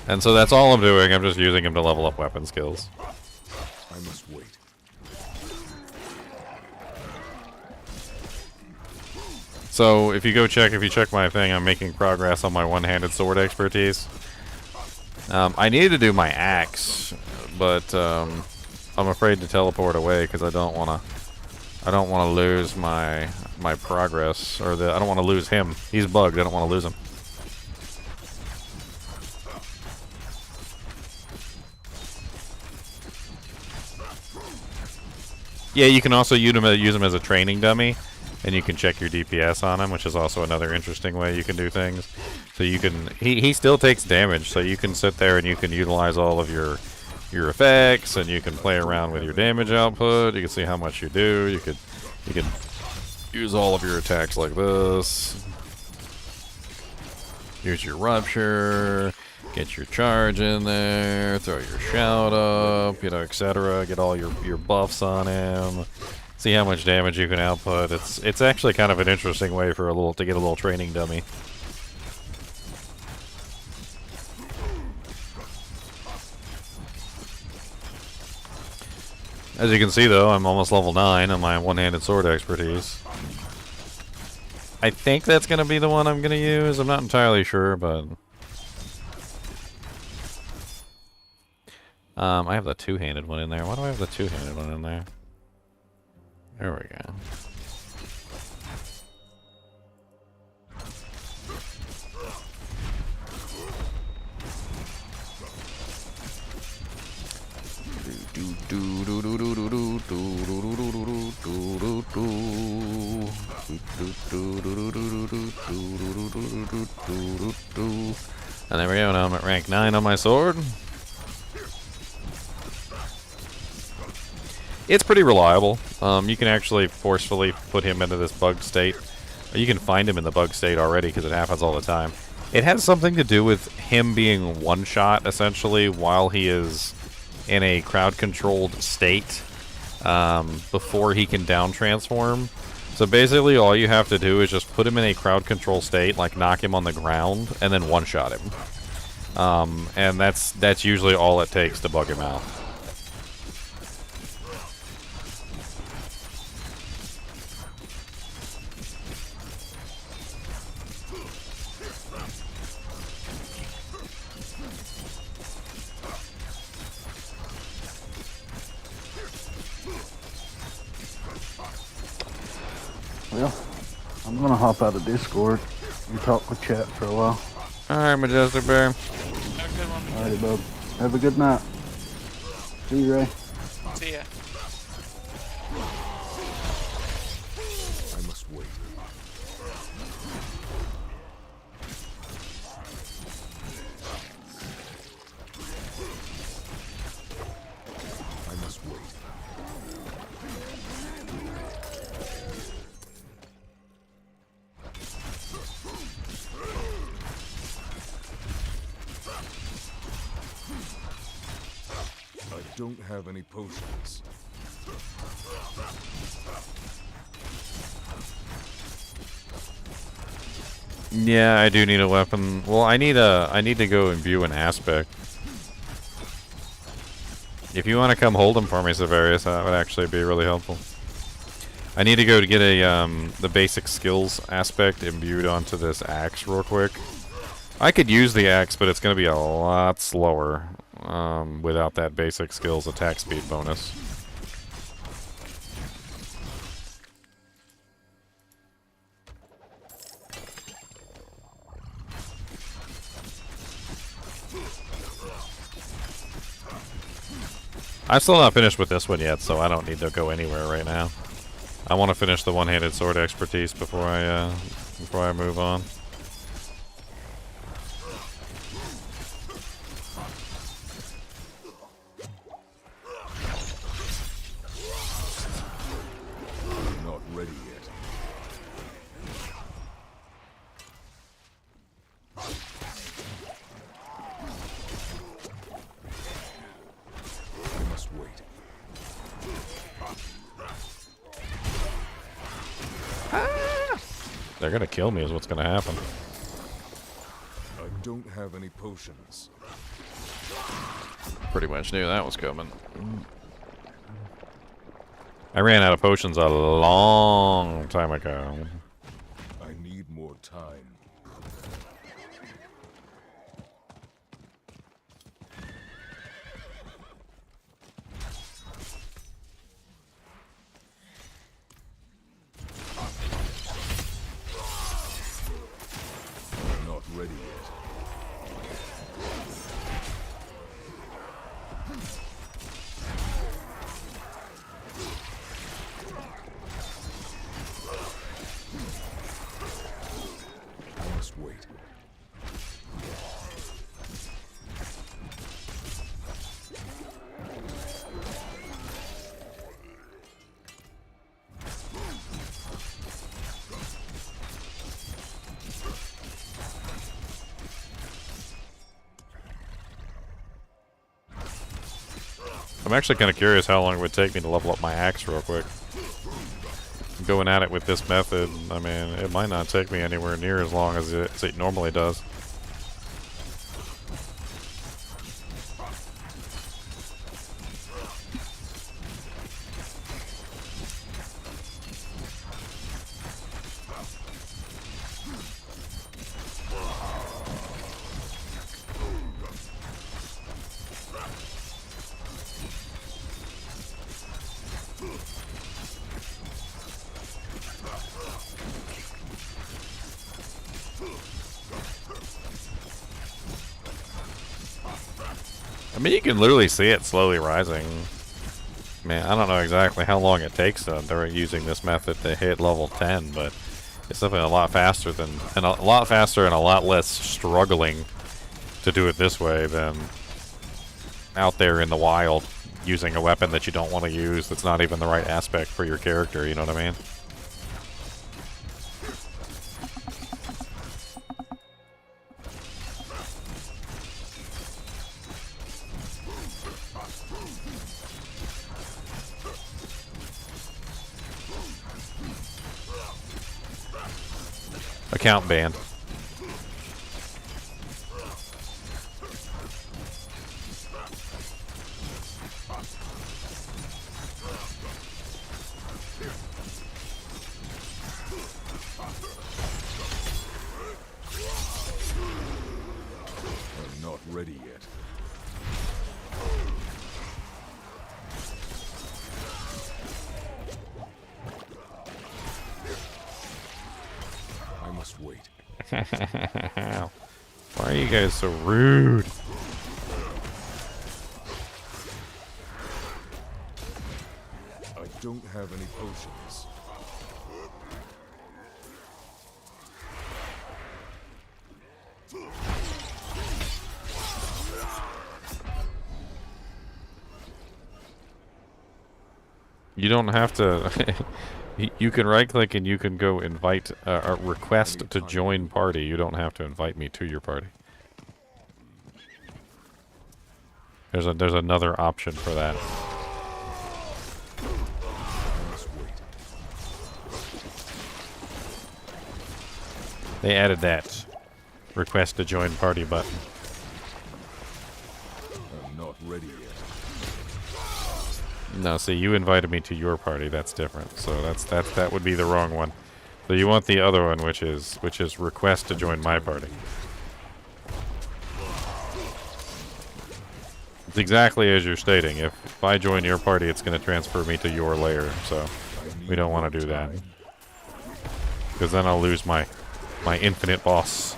S2: And so that's all I'm doing. I'm just using him to level up weapon skills.
S5: I must wait.
S2: So if you check my thing, I'm making progress on my one-handed sword expertise. I need to do my axe, but I'm afraid to teleport away because I don't want to lose my progress, or I don't want to lose him. He's bugged. I don't want to lose him. Yeah, you can also use him as a training dummy, and you can check your DPS on him, which is also another interesting way you can do things. So you can, he still takes damage, so you can sit there and you can utilize all of your effects, and you can play around with your damage output. You can see how much you do. You can use all of your attacks like this. Use your rupture. Get your charge in there, throw your shout up, etc. Get all your buffs on him. See how much damage you can output. It's actually kind of an interesting way for to get a little training dummy. As you can see, though, I'm almost level 9 on my one-handed sword expertise. I think that's going to be the one I'm going to use. I'm not entirely sure, but I have the two-handed one in there. Why do I have the two-handed one in there? There we go. And there we go. Now I'm at rank 9 on my sword. It's pretty reliable. You can actually forcefully put him into this bug state. You can find him in the bug state already because it happens all the time. It has something to do with him being one-shot, essentially, while he is in a crowd-controlled state before he can down-transform. So basically all you have to do is just put him in a crowd-control state, like knock him on the ground, and then one-shot him. And that's usually all it takes to bug him out.
S7: Well, I'm gonna hop out of Discord and talk with chat for a while.
S2: Alright, Majestic Bear.
S3: Have a good one.
S7: Alright, bub. Have a good night. See you, Ray.
S3: See ya.
S5: I must wait. I must wait. don't have any potions.
S2: Yeah, I do need a weapon. Well, I need to go and view an aspect. If you want to come hold them for me, Severius, that would actually be really helpful. I need to go to get a the basic skills aspect imbued onto this axe real quick. I could use the axe, but it's going to be a lot slower without that basic skills attack speed bonus. I'm still not finished with this one yet, so I don't need to go anywhere right now. I want to finish the one-handed sword expertise before I move on.
S5: I'm not ready yet. I must wait.
S2: They're gonna kill me is what's gonna happen.
S5: I don't have any potions.
S2: Pretty much knew that was coming. I ran out of potions a long time ago.
S5: I need more time. I'm not ready yet. I must wait.
S2: I'm actually kind of curious how long it would take me to level up my axe real quick. Going at it with this method, I mean, it might not take me anywhere near as long as it normally does. I mean, you can literally see it slowly rising. Man, I don't know exactly how long it takes them. They're using this method to hit level 10, but it's definitely a lot faster and a lot less struggling to do it this way than out there in the wild using a weapon that you don't want to use that's not even the right aspect for your character, you know what I mean? Account banned.
S5: I'm not ready yet. I must wait.
S2: Why are you guys so rude?
S5: I don't have any potions.
S2: You don't have to. You can right click and you can go invite or request to join party. You don't have to invite me to your party. There's another option for that. They added that request to join party button.
S5: I'm not ready yet.
S2: No, see, you invited me to your party. That's different. So that would be the wrong one. So you want the other one, which is request to join my party. It's exactly as you're stating. If I join your party, it's going to transfer me to your lair. So we don't want to do that, because then I'll lose my infinite boss.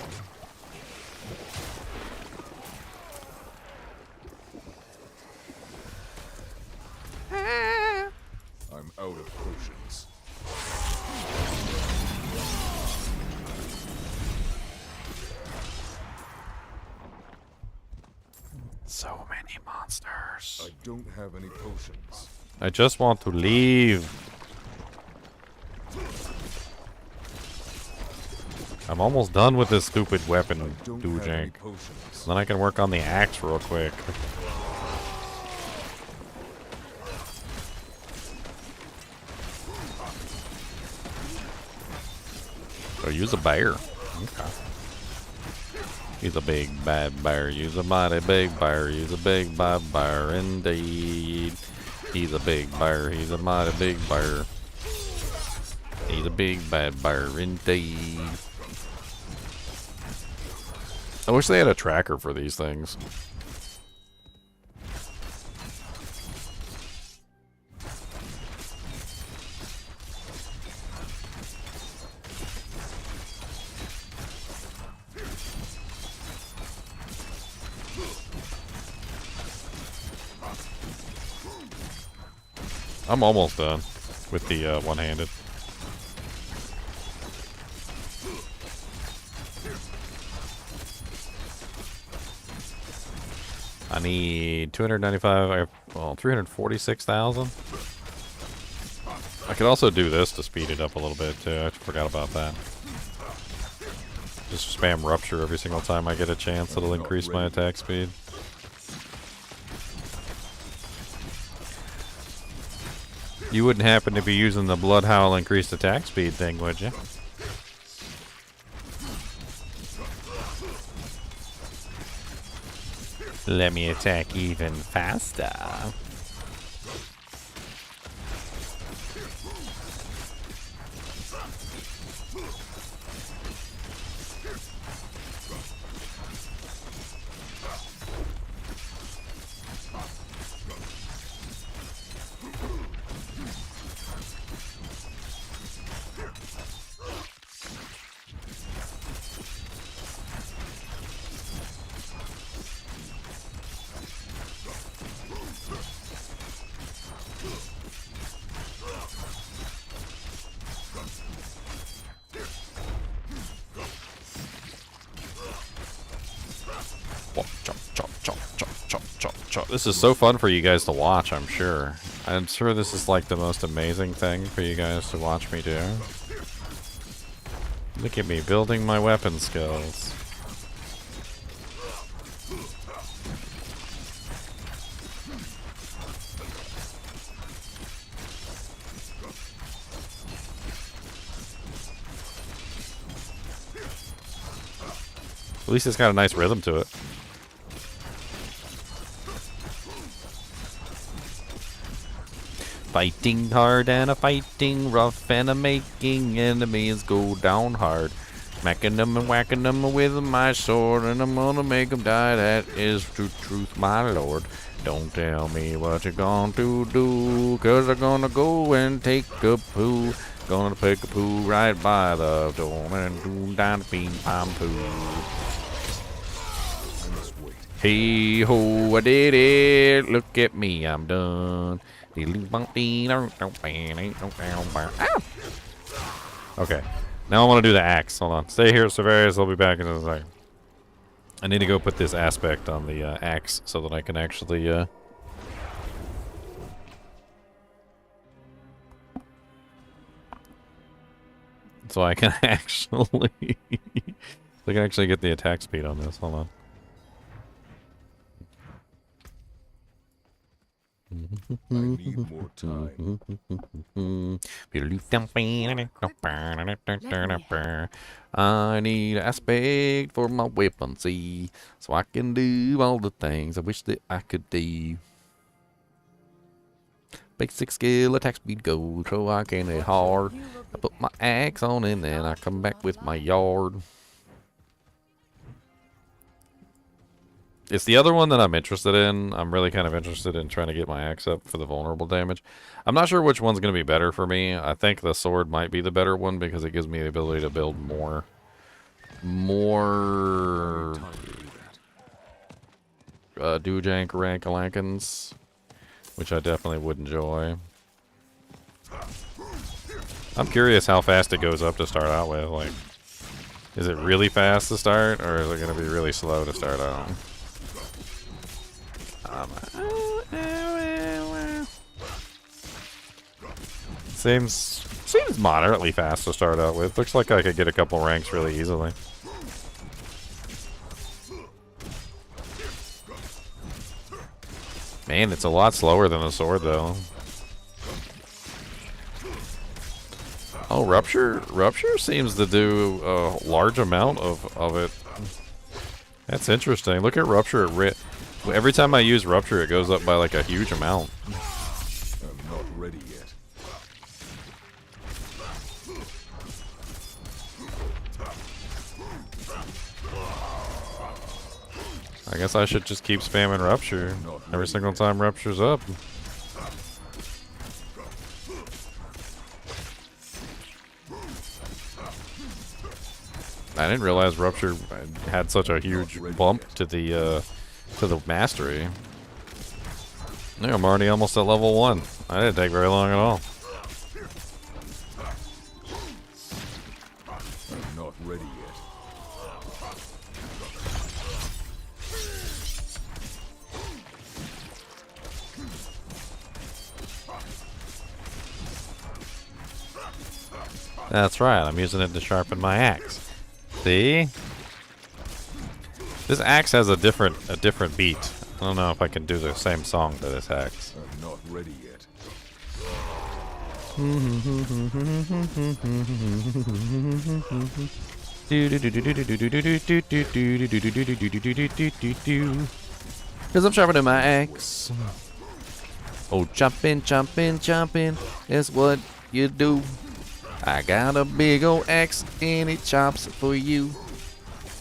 S5: I'm out of potions.
S2: So many monsters.
S5: I don't have any potions.
S2: I just want to leave. I'm almost done with this stupid weapon, Doojank. Then I can work on the axe real quick. So use a bear. Okay. He's a big bad bear. Use a mighty big bear. He's a big bad bear indeed. He's a big bear. He's a mighty big bear. He's a big bad bear indeed. I wish they had a tracker for these things. I'm almost done with the one-handed. I need 295, well, 346,000. I could also do this to speed it up a little bit too. I forgot about that. Just spam rupture every single time I get a chance. It'll increase my attack speed. You wouldn't happen to be using the Blood Howl increased attack speed thing, would you? Let me attack even faster. This is so fun for you guys to watch, I'm sure. I'm sure this is like the most amazing thing for you guys to watch me do. Look at me building my weapon skills. At least it's got a nice rhythm to it. Fighting hard and a fighting rough and a making enemies go down hard. Smacking them and whacking them with my sword, and I'm gonna make them die. That is true truth, my lord. Don't tell me what you're going to do, 'cause I'm gonna go and take a poo. Gonna take a poo right by the door and do down the bean palm poo. Hey ho, I did it. Look at me, I'm done. Okay, now I want to do the axe. Hold on. Stay here, Severius. I'll be back in a second. I need to go put this aspect on the axe so that I can actually... so I can actually... I can actually get the attack speed on this. Hold on.
S5: need more time.
S2: I need aspect for my weapon, see, so I can do all the things I wish that I could do. Basic skill, attack speed, go, so I can hit hard. I put my axe on and then I come back with my yard. It's the other one that I'm interested in. I'm really kind of interested in trying to get my axe up for the vulnerable damage. I'm not sure which one's going to be better for me. I think the sword might be the better one because it gives me the ability to build more Doojank Rankalankins, which I definitely would enjoy. I'm curious how fast it goes up to start out with. Like, is it really fast to start, or is it going to be really slow to start out? Seems moderately fast to start out with. Looks like I could get a couple ranks really easily. Man, it's a lot slower than the sword, though. Oh, Rupture seems to do a large amount of it. That's interesting. Look at Rupture. Every time I use Rupture, it goes up by like a huge amount.
S5: I'm not ready yet.
S2: I guess I should just keep spamming Rupture every single time Rupture's up. I didn't realize Rupture had such a huge bump to the mastery. Yeah, I'm already almost at level 1. I didn't take very long at all.
S5: I'm not ready yet.
S2: That's right, I'm using it to sharpen my axe. See? This axe has a different beat. I don't know if I can do the same song to this axe.
S5: I'm not ready yet.
S2: Cause I'm sharpening my axe. Oh, jumping is what you do. I got a big old axe and it chops for you.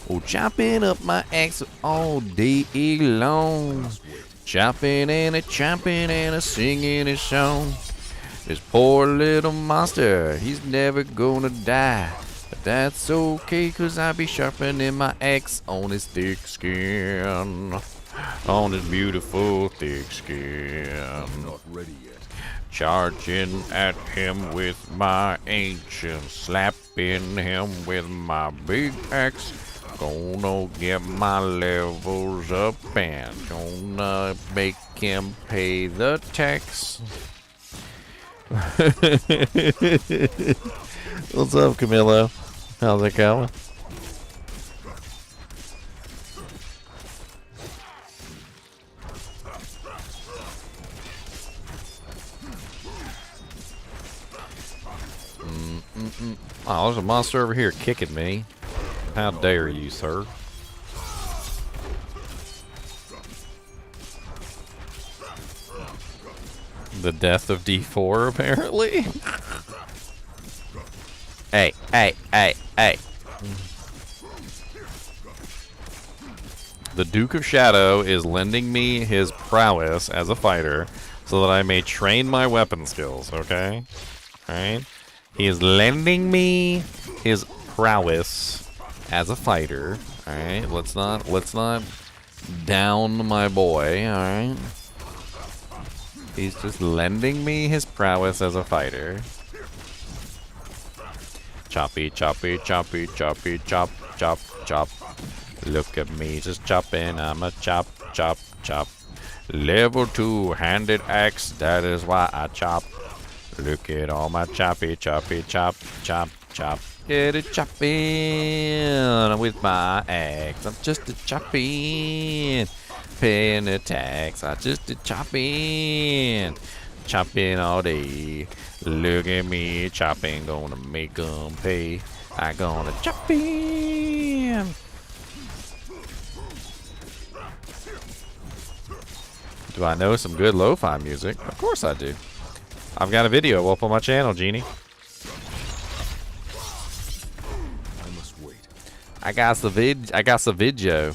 S2: Oh, chopping up my axe all day long. Chopping and a chomping and a singing a song. This poor little monster, he's never gonna die. But that's okay, cause I be sharpening my axe on his thick skin. On his beautiful thick skin.
S5: I'm not ready yet.
S2: Charging at him with my ancient, slapping him with my big axe. Gonna get my levels up and gonna make him pay the tax. What's up, Camilo? How's it going? Oh, there's a monster over here kicking me. How dare you, sir? The death of D4, apparently. Hey. The Duke of Shadow is lending me his prowess as a fighter so that I may train my weapon skills, okay? Alright? He is lending me his prowess as a fighter. Alright, let's not down my boy, alright? He's just lending me his prowess as a fighter. Choppy, chop, chop. Look at me just chopping, I'm a chop. Level 2 handed axe, that is why I chop. Look at all my chop. Get it chopping with my axe. I'm just a chopping. paying the tax. I just did chopping. Chopping all day. Look at me chopping. Gonna make 'em pay. I gonna chop him. Do I know some good lo-fi music? Of course I do. I've got a video up on my channel, Genie.
S5: I must wait.
S2: I got the video.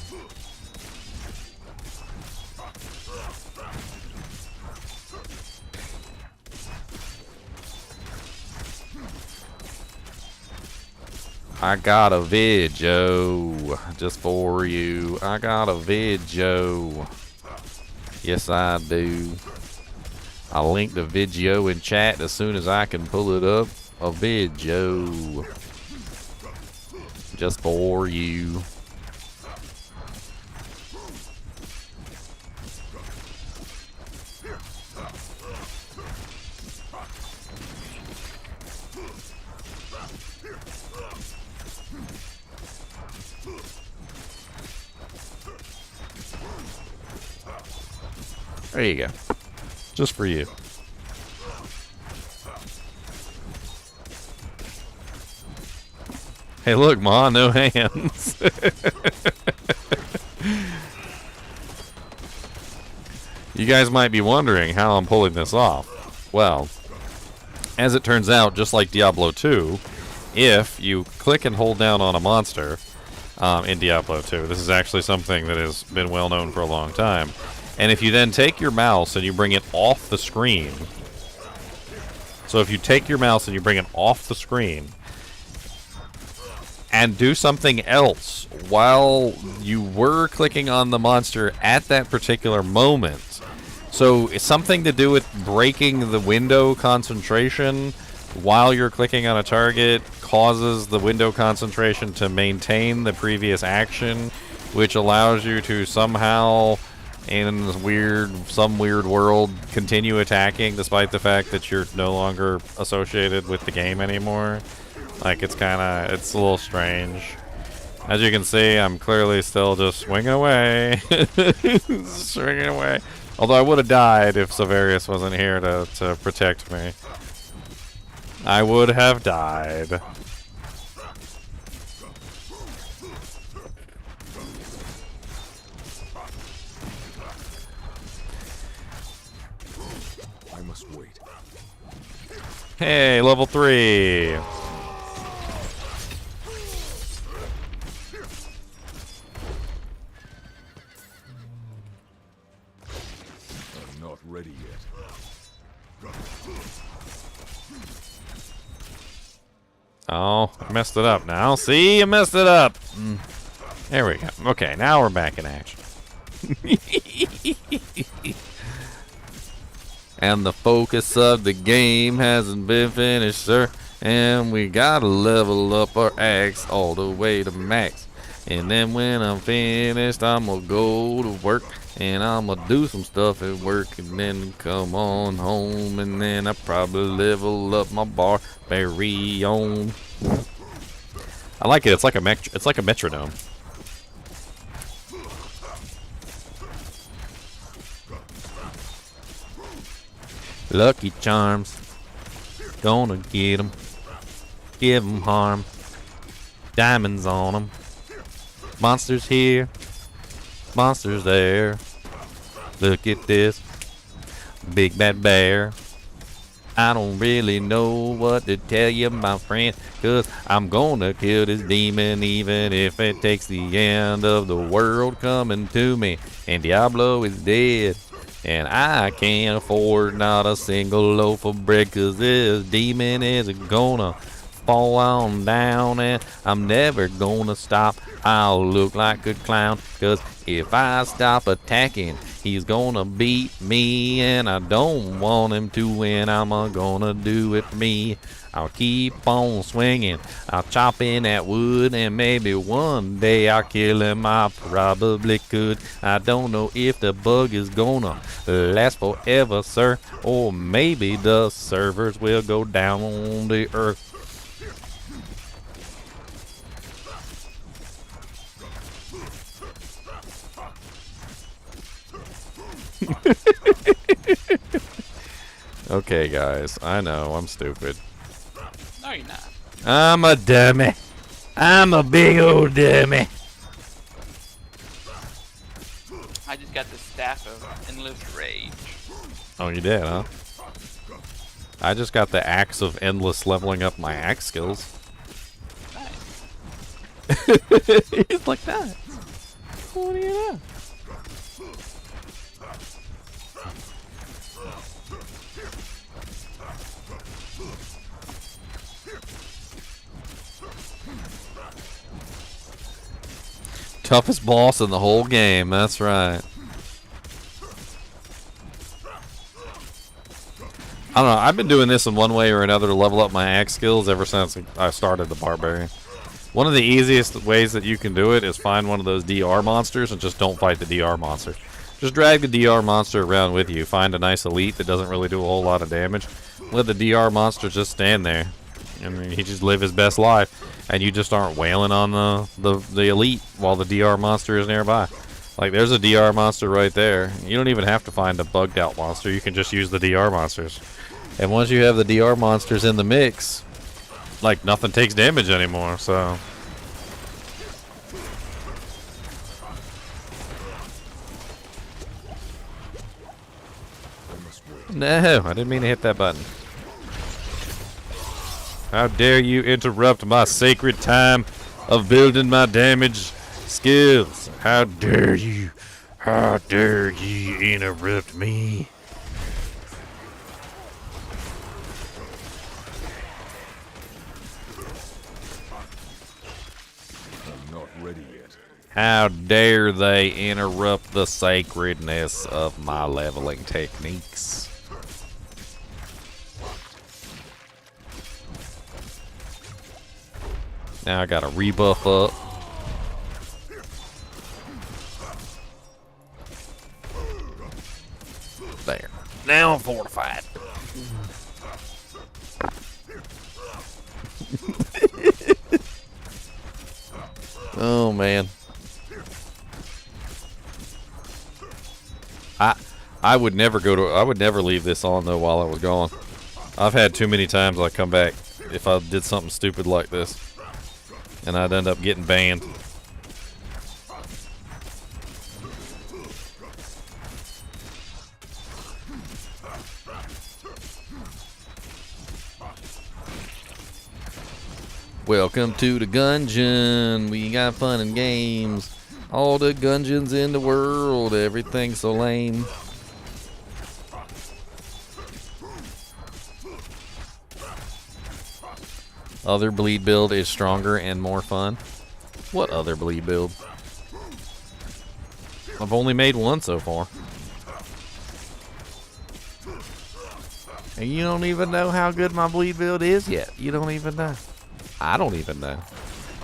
S2: I got a video just for you. I got a video. Yes, I do. I'll link the video in chat as soon as I can pull it up. A video just for you. There you go. Just for you. Hey, look, Ma, no hands. You guys might be wondering how I'm pulling this off. Well, as it turns out, just like Diablo 2, if you click and hold down on a monster in Diablo 2, this is actually something that has been well known for a long time. And if you then take your mouse and you bring it off the screen, so if you take your mouse and you bring it off the screen and do something else while you were clicking on the monster at that particular moment, so it's something to do with breaking the window concentration while you're clicking on a target causes the window concentration to maintain the previous action, which allows you to somehow, in some weird world, continue attacking despite the fact that you're no longer associated with the game anymore. Like, it's a little strange. As you can see, I'm clearly still just swinging away. Swinging away. Although I would have died if Severius wasn't here to protect me. I would have died.
S5: I must wait.
S2: Hey, level 3.
S5: I'm not ready yet.
S2: Oh, I messed it up now. See, I messed it up. There we go. Okay, now we're back in action. And the focus of the game hasn't been finished, sir. And we gotta level up our axe all the way to max. And then when I'm finished, I'm gonna go to work. And I'm gonna do some stuff at work. And then come on home. And then I probably level up my barbarian. I like it. It's like a metronome. Lucky Charms, gonna get 'em, give 'em harm, diamonds on 'em, monsters here, monsters there, look at this, big bad bear. I don't really know what to tell you, my friend, 'cause I'm gonna kill this demon even if it takes the end of the world coming to me, and Diablo is dead. And I can't afford not a single loaf of bread, 'cause this demon is gonna fall on down, and I'm never gonna stop. I'll look like a clown, 'cause if I stop attacking, he's gonna beat me, and I don't want him to win. I'm gonna do it for me. I'll keep on swinging, I'll chop in that wood, and maybe one day I'll kill him. I probably could. I don't know if the bug is gonna last forever, sir, or maybe the servers will go down on the earth. Okay, guys. I know, I'm stupid.
S3: No, you're not.
S2: I'm a dummy. I'm a big old dummy.
S3: I just got the staff of endless rage.
S2: Oh, you did, huh? I just got the axe of endless leveling up my axe skills.
S3: Nice.
S2: It's like that. What do you know? Toughest boss in the whole game, that's right. I don't know, I've been doing this in one way or another to level up my axe skills ever since I started the Barbarian. One of the easiest ways that you can do it is find one of those DR monsters and just don't fight the DR monster. Just drag the DR monster around with you. Find a nice elite that doesn't really do a whole lot of damage. Let the DR monster just stand there. I mean, he just live his best life. And you just aren't wailing on the elite while the DR monster is nearby. Like, there's a DR monster right there. You don't even have to find a bugged out monster. You can just use the DR monsters. And once you have the DR monsters in the mix, like, nothing takes damage anymore, so... No, I didn't mean to hit that button. How dare you interrupt my sacred time of building my damage skills? How dare you? How dare you interrupt me?
S5: I'm not ready yet.
S2: How dare they interrupt the sacredness of my leveling techniques? Now I got a rebuff up. There. Now I'm fortified. Oh man. I would never leave this on though while I was gone. I've had too many times I come back if I did something stupid like this. And I'd end up getting banned. Welcome to the Gungeon. We got fun and games. All the Gungeons in the world. Everything's so lame. Other bleed build is stronger and more fun. What other bleed build? I've only made one so far. And you don't even know how good my bleed build is yet. You don't even know. I don't even know.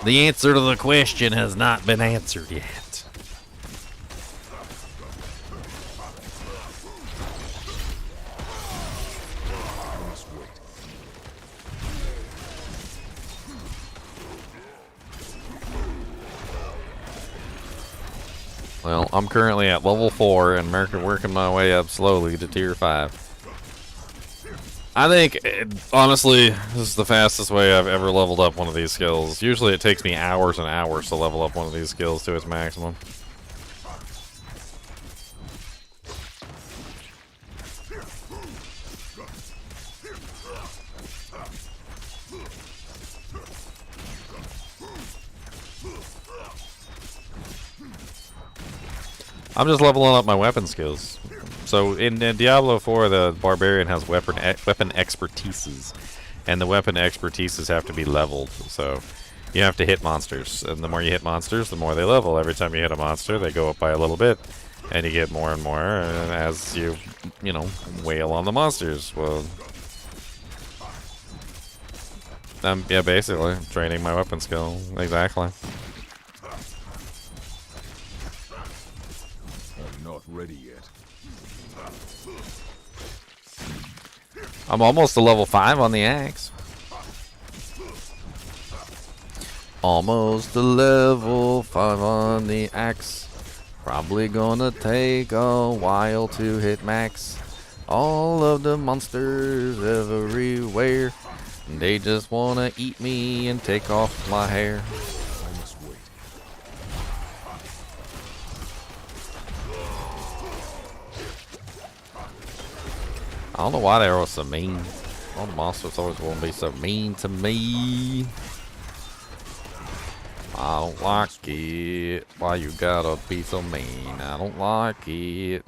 S2: The answer to the question has not been answered yet. Well, I'm currently at level 4 and working my way up slowly to tier 5. I think, honestly, this is the fastest way I've ever leveled up one of these skills. Usually it takes me hours and hours to level up one of these skills to its maximum. I'm just leveling up my weapon skills. So in Diablo 4, the Barbarian has weapon expertises, and the weapon expertises have to be leveled. So you have to hit monsters, and the more you hit monsters, the more they level. Every time you hit a monster, they go up by a little bit, and you get more and more as you know, wail on the monsters. Well, yeah, basically training my weapon skill. Exactly.
S5: Not ready yet.
S2: I'm almost to level 5 on the axe. Almost to level 5 on the axe. Probably gonna take a while to hit max. All of the monsters everywhere. They just wanna eat me and take off my hair.
S5: I must wait.
S2: I don't know why they were so mean. All the monsters always want to be so mean to me. I don't like it. Why you gotta be so mean? I don't like it.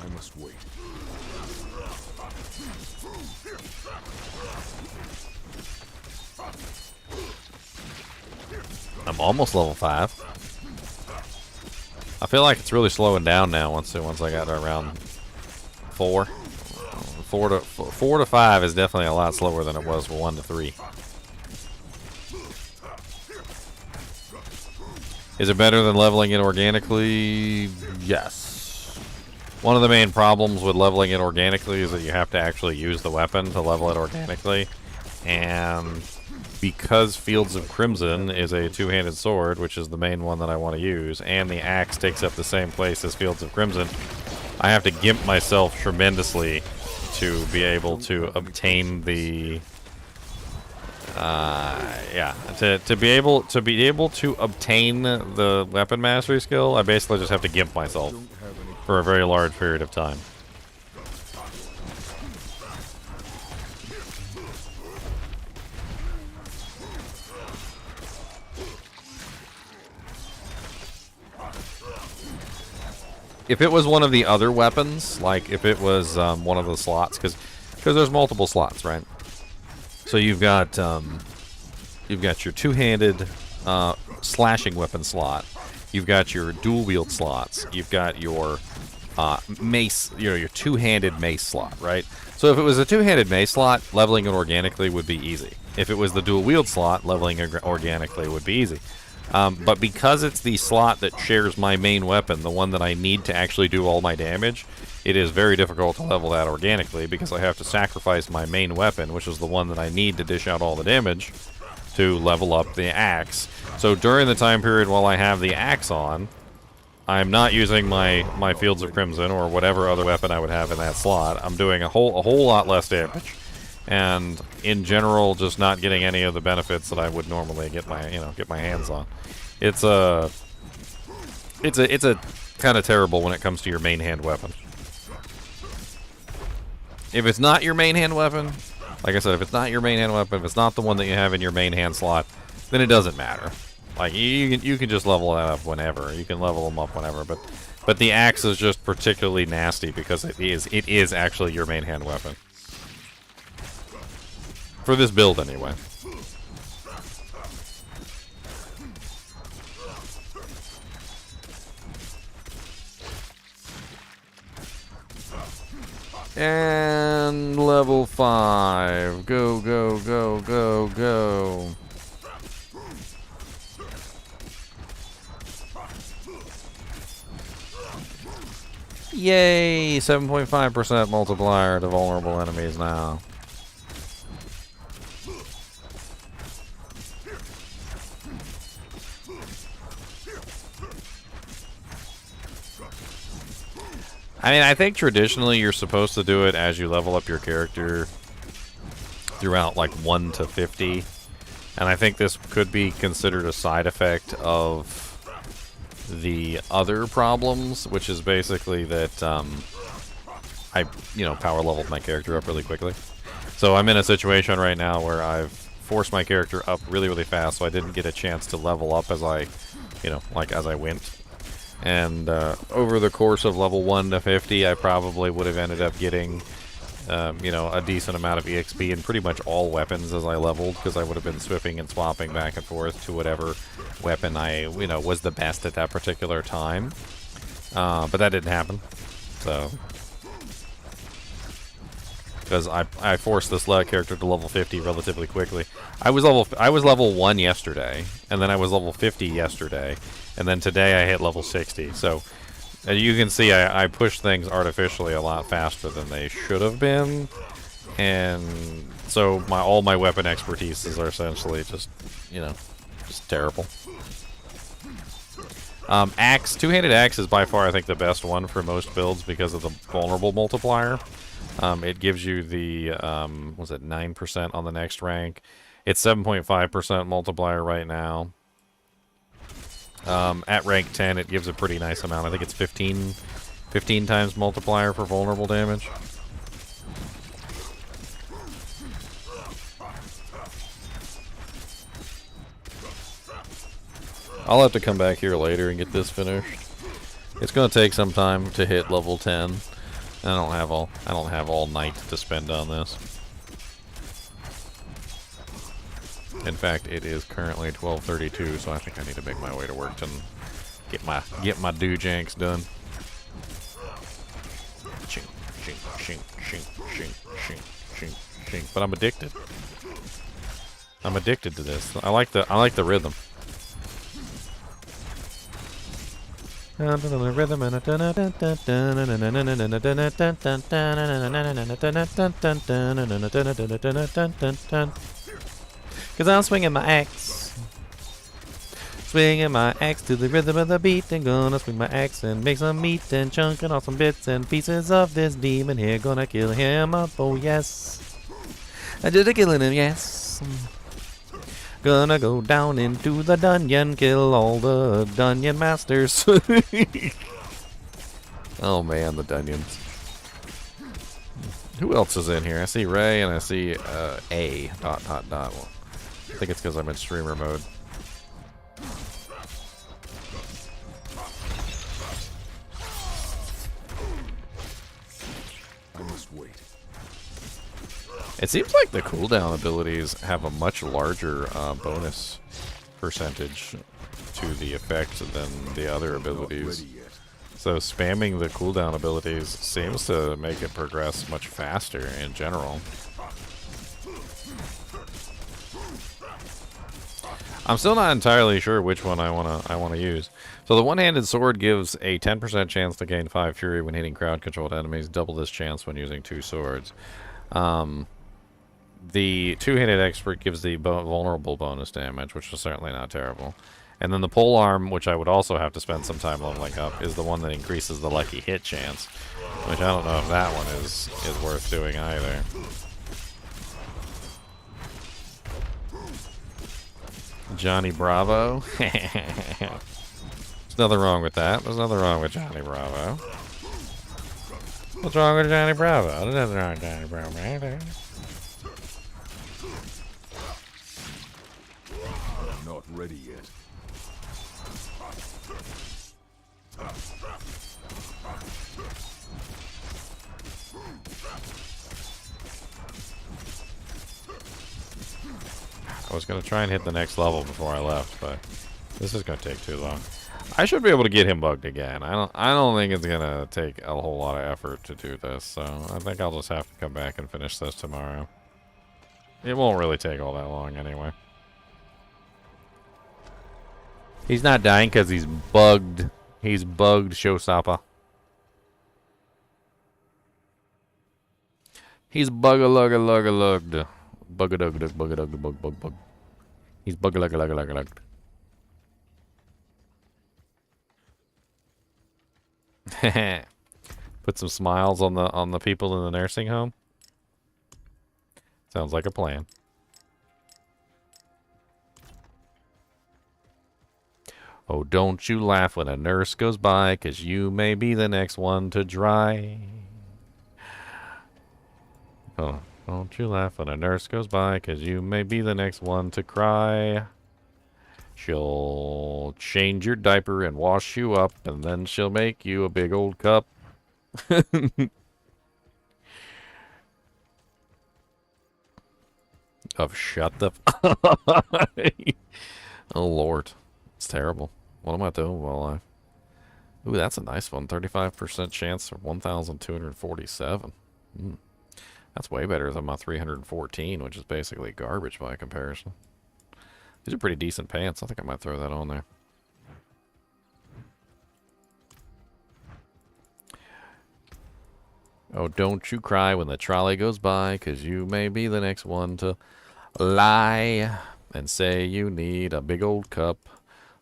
S5: I must wait.
S2: I'm almost level 5. I feel like it's really slowing down now once I got to around 4. 4 to 5 is definitely a lot slower than it was for 1 to 3. Is it better than leveling it organically? Yes. One of the main problems with leveling it organically is that you have to actually use the weapon to level it organically. And because Fields of Crimson is a two-handed sword, which is the main one that I want to use, and the axe takes up the same place as Fields of Crimson, I have to gimp myself tremendously to be able to obtain the to be able to obtain the weapon mastery skill. I basically just have to gimp myself for a very large period of time. If it was one of the other weapons, like if it was one of the slots, because there's multiple slots, right? So you've got your two-handed slashing weapon slot, you've got your dual wield slots, you've got your mace, your two-handed mace slot, right? So if it was a two-handed mace slot, leveling it organically would be easy. If it was the dual wield slot, leveling it organically would be easy. But because it's the slot that shares my main weapon, the one that I need to actually do all my damage, it is very difficult to level that organically because I have to sacrifice my main weapon, which is the one that I need to dish out all the damage, to level up the axe. So during the time period while I have the axe on, I'm not using my Fields of Crimson or whatever other weapon I would have in that slot. I'm doing a whole lot less damage. And in general, just not getting any of the benefits that I would normally get my hands on. It's a kind of terrible when it comes to your main hand weapon. If it's not your main hand weapon, like I said, if it's not your main hand weapon, if it's not the one that you have in your main hand slot, then it doesn't matter. Like you can just level that up whenever. You can level them up whenever, but the axe is just particularly nasty because it is actually your main hand weapon. For this build, anyway. And level 5. Go, go, go, go, go. Yay! 7.5% multiplier to vulnerable enemies now. I mean, I think traditionally you're supposed to do it as you level up your character throughout like 1 to 50. And I think this could be considered a side effect of the other problems, which is basically that I power leveled my character up really quickly. So I'm in a situation right now where I've forced my character up really, really fast, so I didn't get a chance to level up as I went. And over the course of level 1 to 50, I probably would have ended up getting, a decent amount of EXP in pretty much all weapons as I leveled, because I would have been swapping and swapping back and forth to whatever weapon I, was the best at that particular time. But that didn't happen. So, because I forced this character to level 50 relatively quickly. I was level 1 yesterday, and then I was level 50 yesterday. And then today I hit level 60. So, as you can see, I pushed things artificially a lot faster than they should have been. And So all my weapon expertises are essentially just, you know, just terrible. Axe, two-handed axe is by far, I think, the best one for most builds because of the vulnerable multiplier. It gives you the, was it 9% on the next rank? It's 7.5% multiplier right now. At rank 10, it gives a pretty nice amount. I think it's 15 times multiplier for vulnerable damage. I'll have to come back here later and get this finished. It's going to take some time to hit level 10. I don't have all night to spend on this. In fact, it is currently 12:32, so I think I need to make my way to work and get my doojanks done. Shink, shink, shink, shink, shink, shink, shink, shink. But I'm addicted. I'm addicted to this. I like the rhythm. Rhythm and cause I'm swinging my axe. Swinging my axe to the rhythm of the beat. And gonna swing my axe and make some meat. And chunking off some bits and pieces of this demon here. Gonna kill him up, oh yes. I did a killing him, yes. Gonna go down into the dungeon. Kill all the dungeon masters. Oh man, the dungeons. Who else is in here? I see Ray and I see A. ... I think it's because I'm in streamer mode.
S5: I must wait.
S2: It seems like the cooldown abilities have a much larger bonus percentage to the effect than the other abilities. So spamming the cooldown abilities seems to make it progress much faster in general. I'm still not entirely sure which one I wanna use. So the one-handed sword gives a 10% chance to gain 5 fury when hitting crowd-controlled enemies. Double this chance when using 2 swords. The two-handed expert gives the vulnerable bonus damage, which is certainly not terrible. And then the pole arm, which I would also have to spend some time leveling up, is the one that increases the lucky hit chance, which I don't know if that one is worth doing either. Johnny Bravo. There's nothing wrong with that. There's nothing wrong with Johnny Bravo. What's wrong with Johnny Bravo? There's nothing wrong with Johnny Bravo either.
S5: I'm not ready yet.
S2: I was going to try and hit the next level before I left, but this is going to take too long. I should be able to get him bugged again. I don't think it's going to take a whole lot of effort to do this, so I think I'll just have to come back and finish this tomorrow. It won't really take all that long anyway. He's not dying because he's bugged. He's bugged, showstopper. He's bug-a-lug-a-lug-a-lugged. Bug-a-dug-dug, bug-a-dug, bug-bug-bug. He's bug-a-lug-a-lug-a-lug-a-lugged. Put some smiles on the people in the nursing home. Sounds like a plan. Oh, don't you laugh when a nurse goes by, 'cause you may be the next one to dry. Oh, don't you laugh when a nurse goes by, 'cause you may be the next one to cry. She'll change your diaper and wash you up, and then she'll make you a big old cup. Of shut the Oh Lord, it's terrible. What am I doing while ooh, that's a nice one. 35% chance of 1,247. That's way better than my 314, which is basically garbage by comparison. These are pretty decent pants. I think I might throw that on there. Oh, don't you cry when the trolley goes by, 'cause you may be the next one to lie and say you need a big old cup,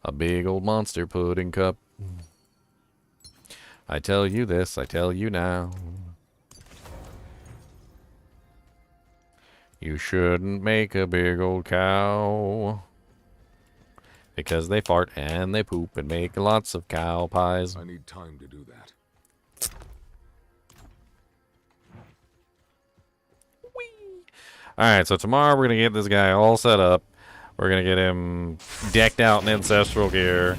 S2: a big old monster pudding cup. I tell you this, I tell you now. You shouldn't make a big old cow, because they fart and they poop and make lots of cow pies.
S5: I need time to do that.
S2: Alright, so tomorrow we're going to get this guy all set up. We're going to get him decked out in ancestral gear.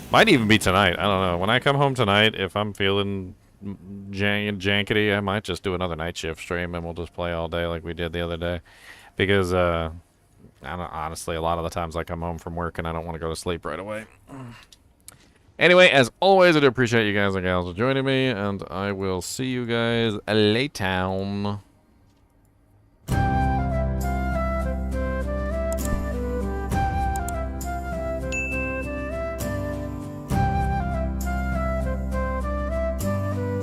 S2: Might even be tonight. I don't know. When I come home tonight, if I'm feeling jankety, I might just do another night shift stream and we'll just play all day like we did the other day. Because, I don't, honestly, a lot of the times I come home from work and I don't want to go to sleep right away. Anyway, as always, I do appreciate you guys and gals for joining me, and I will see you guys later.